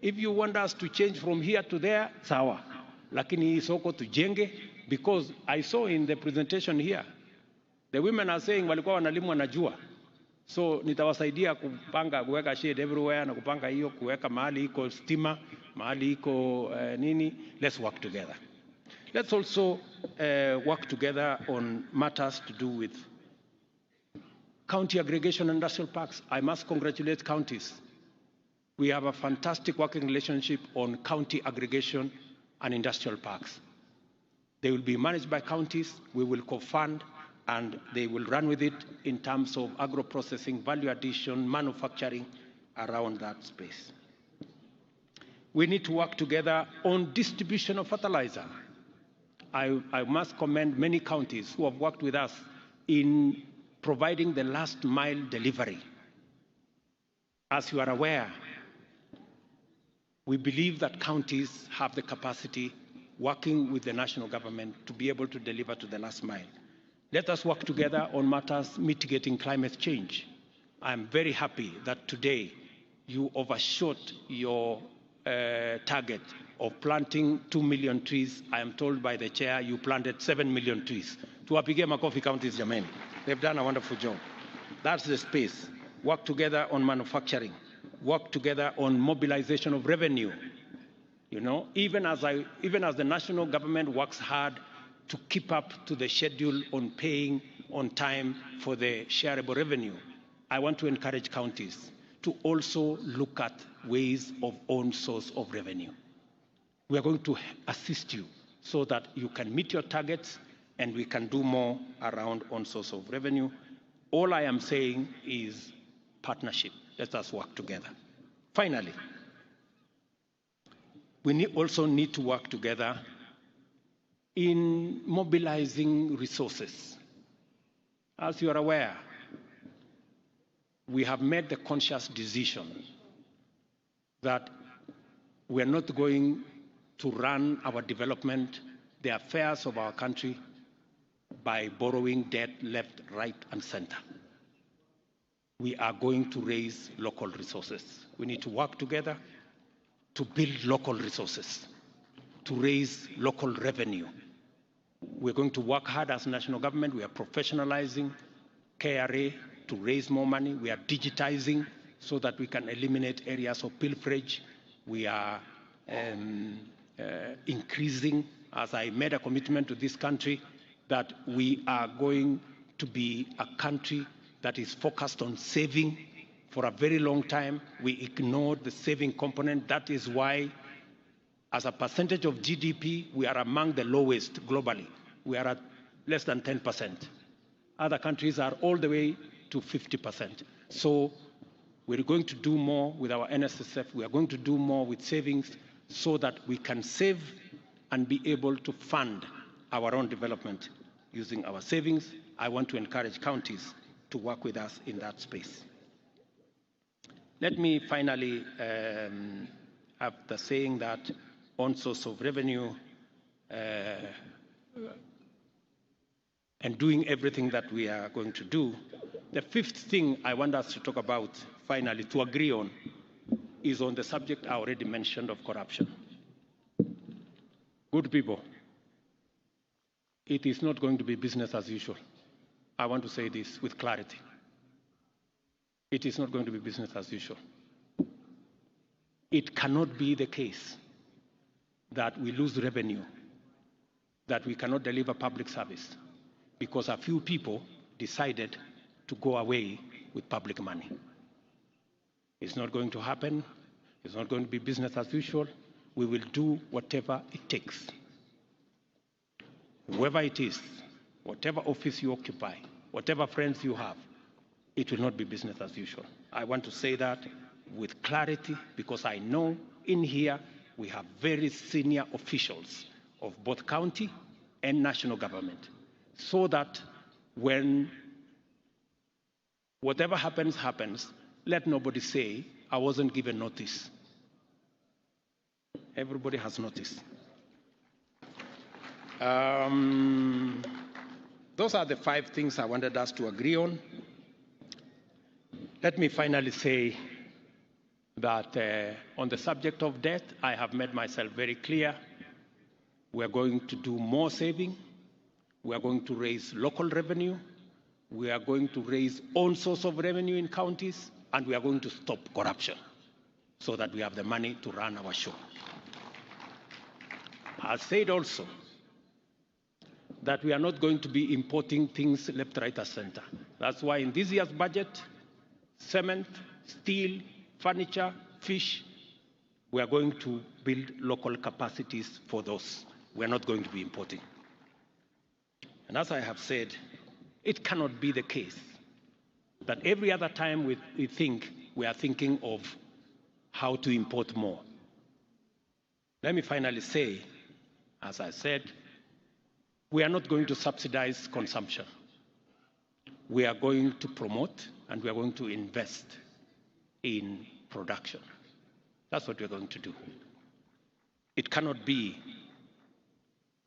If you want us to change from here to there, sawa. Lakini soko tujenge, because I saw in the presentation here, the women are saying walikuwa wanalimu wanajua. So nitawasaidia kupanga kuweka shade everywhere na kupanga hiyo kuweka mahali iko stima, mahali iko nini. Let's work together. Let's also work together on matters to do with county aggregation and industrial parks. I must congratulate counties. We have a fantastic working relationship on county aggregation and industrial parks. They will be managed by counties. We will co-fund, and they will run with it in terms of agro-processing, value addition, manufacturing around that space. We need to work together on distribution of fertilizer. I must commend many counties who have worked with us in providing the last mile delivery. As you are aware, we believe that counties have the capacity, working with the national government, to be able to deliver to the last mile. Let us work together on matters mitigating climate change. I'm very happy that today you overshot your target of planting 2 million trees. I am told by the chair you planted 7 million trees. Tuwapigie makofi counties jameni. They've done a wonderful job. That's the space. Work together on manufacturing. Work together on mobilization of revenue. You know, even as the national government works hard to keep up to the schedule on paying on time for the shareable revenue, I want to encourage counties to also look at ways of own source of revenue. We are going to assist you so that you can meet your targets and we can do more around own source of revenue. All I am saying is partnership. Let us work together. Finally, we also need to work together in mobilizing resources. As you are aware, we have made the conscious decision that we are not going to run our development, the affairs of our country, by borrowing debt left, right, and center. We are going to raise local resources. We need to work together to build local resources, to raise local revenue. We're going to work hard as national government. We are professionalizing KRA to raise more money. We are digitizing so that we can eliminate areas of pilferage. We are increasing, as I made a commitment to this country, that we are going to be a country that is focused on saving. For a very long time, we ignored the saving component. That is why, as a percentage of GDP, we are among the lowest globally. We are at less than 10%. Other countries are all the way to 50%. So we're going to do more with our NSSF. We are going to do more with savings so that we can save and be able to fund our own development using our savings. I want to encourage counties to work with us in that space. Let me finally have the saying that on source of revenue and doing everything that we are going to do, the fifth thing I want us to talk about, finally, to agree on, is on the subject I already mentioned of corruption. Good people, it is not going to be business as usual. I want to say this with clarity. It is not going to be business as usual. It cannot be the case that we lose revenue, that we cannot deliver public service because a few people decided to go away with public money. It's not going to happen. It's not going to be business as usual. We will do whatever it takes. Whoever it is, whatever office you occupy, whatever friends you have, it will not be business as usual. I want to say that with clarity because I know in here we have very senior officials of both county and national government, so that when whatever happens, happens, let nobody say, I wasn't given notice. Everybody has notice. Those are the 5 things I wanted us to agree on. Let me finally say that on the subject of debt, I have made myself very clear. We are going to do more saving. We are going to raise local revenue. We are going to raise own source of revenue in counties. And we are going to stop corruption so that we have the money to run our show. I said also that we are not going to be importing things left, right, or center. That's why in this year's budget, cement, steel, furniture, fish, we are going to build local capacities for those. We are not going to be importing. And as I have said, it cannot be the case that every other time we think, we are thinking of how to import more. Let me finally say, as I said, we are not going to subsidize consumption. We are going to promote and we are going to invest in production. That's what we are going to do. It cannot be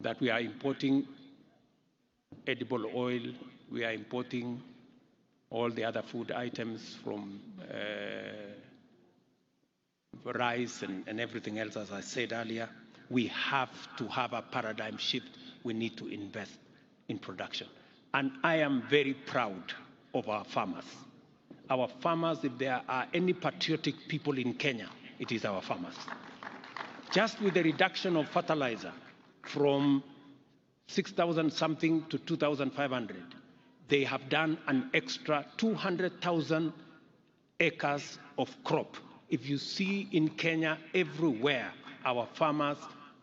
that we are importing edible oil, we are importing all the other food items from rice and everything else, as I said earlier. We have to have a paradigm shift. We need to invest in production. And I am very proud of our farmers. Our farmers, if there are any patriotic people in Kenya, it is our farmers. Just with the reduction of fertilizer from 6,000 something to 2,500, they have done an extra 200,000 acres of crop. If you see in Kenya, everywhere, our farmers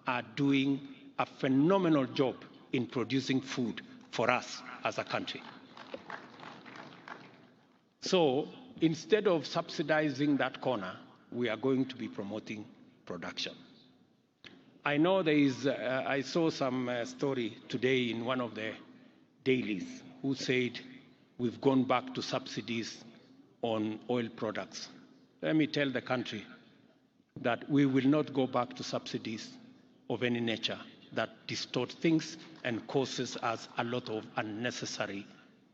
are doing a phenomenal job in producing food for us as a country. So instead of subsidizing that corner, we are going to be promoting production. I know there is, I saw some story today in one of the dailies who said we've gone back to subsidies on oil products. Let me tell the country that we will not go back to subsidies of any nature that distort things and causes us a lot of unnecessary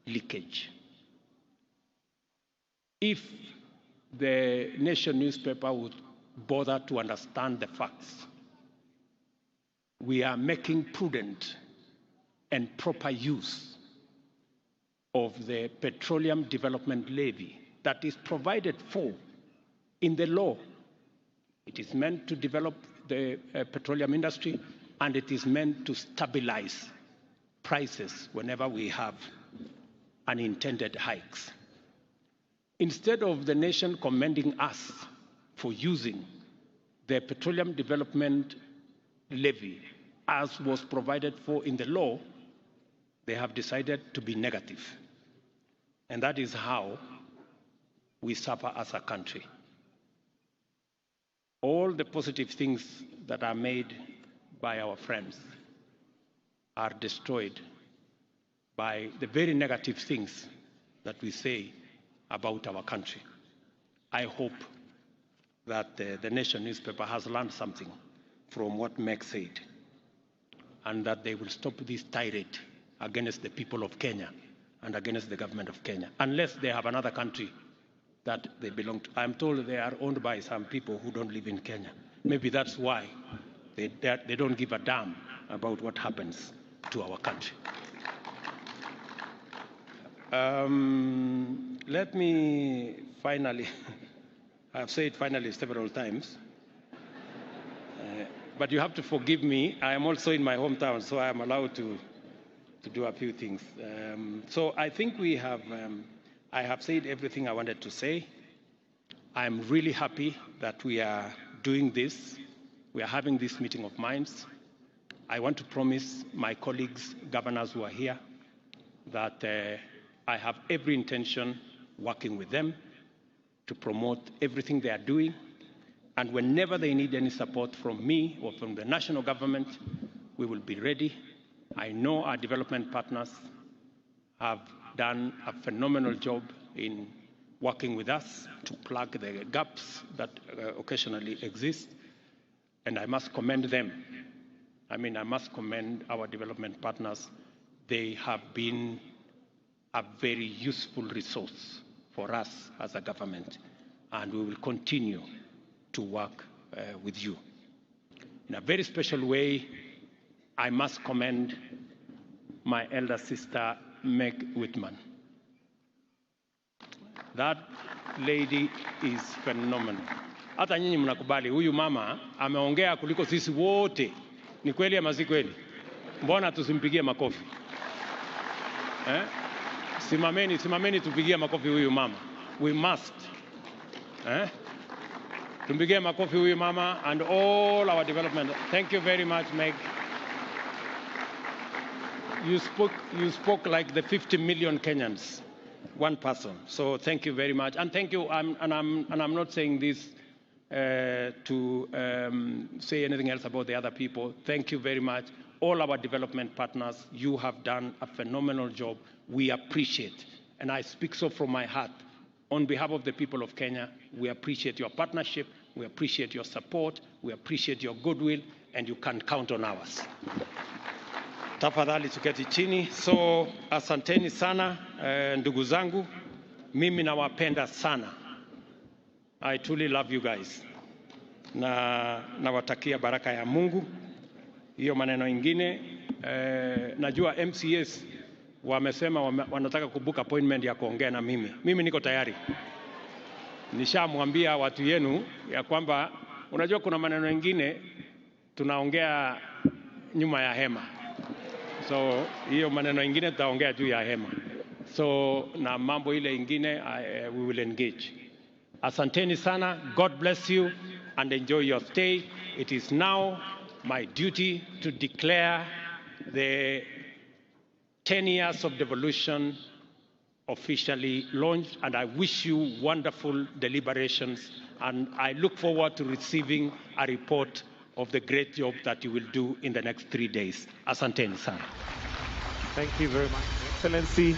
leakage. If the Nation newspaper would bother to understand the facts, we are making prudent and proper use of the Petroleum Development Levy that is provided for In the law, it is meant to develop the petroleum industry, and it is meant to stabilize prices whenever we have unintended hikes. Instead of the nation commending us for using the petroleum development levy as was provided for in the law, they have decided to be negative. And that is how we suffer as a country. All the positive things that are made by our friends are destroyed by the very negative things that we say about our country. I hope that the Nation newspaper has learned something from what Meg said, and that they will stop this tirade against the people of Kenya and against the government of Kenya, unless they have another country that they belong to. I'm told they are owned by some people who don't live in Kenya. Maybe that's why they don't give a damn about what happens to our country. Let me finally, I've said finally several times, but you have to forgive me. I am also in my hometown, so I am allowed to do a few things. So I think I have said everything I wanted to say. I'm really happy that we are doing this. We are having this meeting of minds. I want to promise my colleagues, governors who are here, that I have every intention working with them to promote everything they are doing. And whenever they need any support from me or from the national government, we will be ready. I know our development partners have done a phenomenal job in working with us to plug the gaps that occasionally exist. And I must commend them. I must commend our development partners. They have been a very useful resource for us as a government, and we will continue to work with you. In a very special way, I must commend my elder sister, Meg Whitman. That lady is phenomenal. Hata nyinyi mnakubali, huyu mama ameongea kuliko sisi wote. Ni kweli ama si kweli? Mbona tusimpigie makofi? Simameni tupigie makofi huyu mama. We must. Tumpigie makofi huyu mama and all our development. Thank you very much, Meg. You spoke like the 50 million Kenyans, one person. So thank you very much, and thank you. I'm not saying this to say anything else about the other people. Thank you very much, all our development partners. You have done a phenomenal job. We appreciate, and I speak so from my heart. On behalf of the people of Kenya, we appreciate your partnership. We appreciate your support. We appreciate your goodwill, and you can count on ours. Tafadhali tuketi chini. So asanteni sana ndugu zangu, mimi nawapenda sana. I truly love you guys. Na nawatakia baraka ya Mungu. Hiyo maneno ingine, najua MCS wamesema wanataka kubook appointment ya kuongea na mimi. Mimi niko tayari. Nishamwambia watu yenu ya kwamba unajua kuna maneno ingine tunaongea nyuma ya hema. So hiyo maneno ingine tutaongea juu ya hema. So na mambo ile ingine we will engage. Asanteni sana. God bless you and enjoy your stay. It is now my duty to declare the 10 years of devolution officially launched, and I wish you wonderful deliberations, and I look forward to receiving a report of the great job that you will do in the next 3 days. Asanteni sana. Thank you very much, Excellency.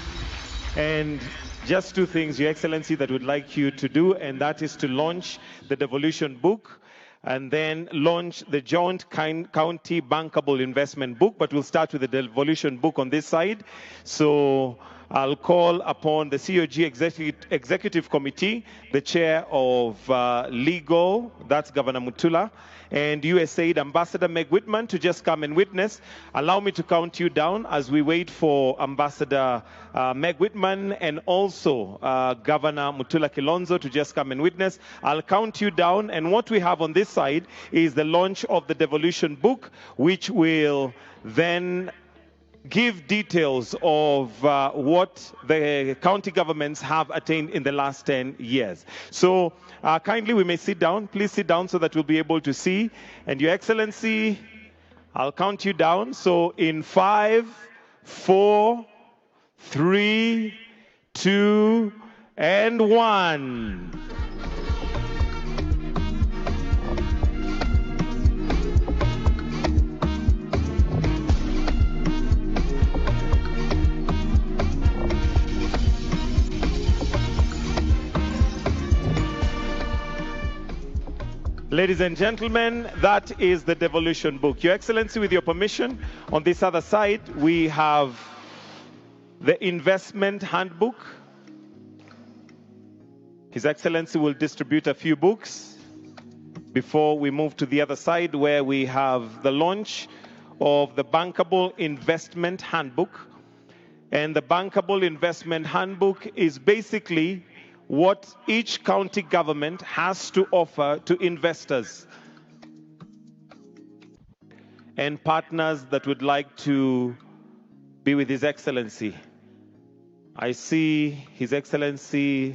And just two things, Your Excellency, that we'd like you to do, and that is to launch the devolution book and then launch the joint county bankable investment book. But we'll start with the devolution book on this side. So I'll call upon the COG Executive Committee, the Chair of Legal, that's Governor Mutula, and USAID Ambassador Meg Whitman to just come and witness. Allow me to count you down as we wait for Ambassador Meg Whitman and also Governor Mutula Kilonzo to just come and witness. I'll count you down, and what we have on this side is the launch of the Devolution book, which will then give details of what the county governments have attained in the last 10 years. So kindly, we may sit down. Please sit down so that we'll be able to see. And Your Excellency, I'll count you down. So in 5, 4, 3, 2, and 1. Ladies and gentlemen, that is the Devolution book. Your Excellency, with your permission, on this other side, we have the investment handbook. His Excellency will distribute a few books before we move to the other side, where we have the launch of the Bankable Investment Handbook. And the Bankable Investment Handbook is basically what each county government has to offer to investors and partners that would like to be with His Excellency. I see His Excellency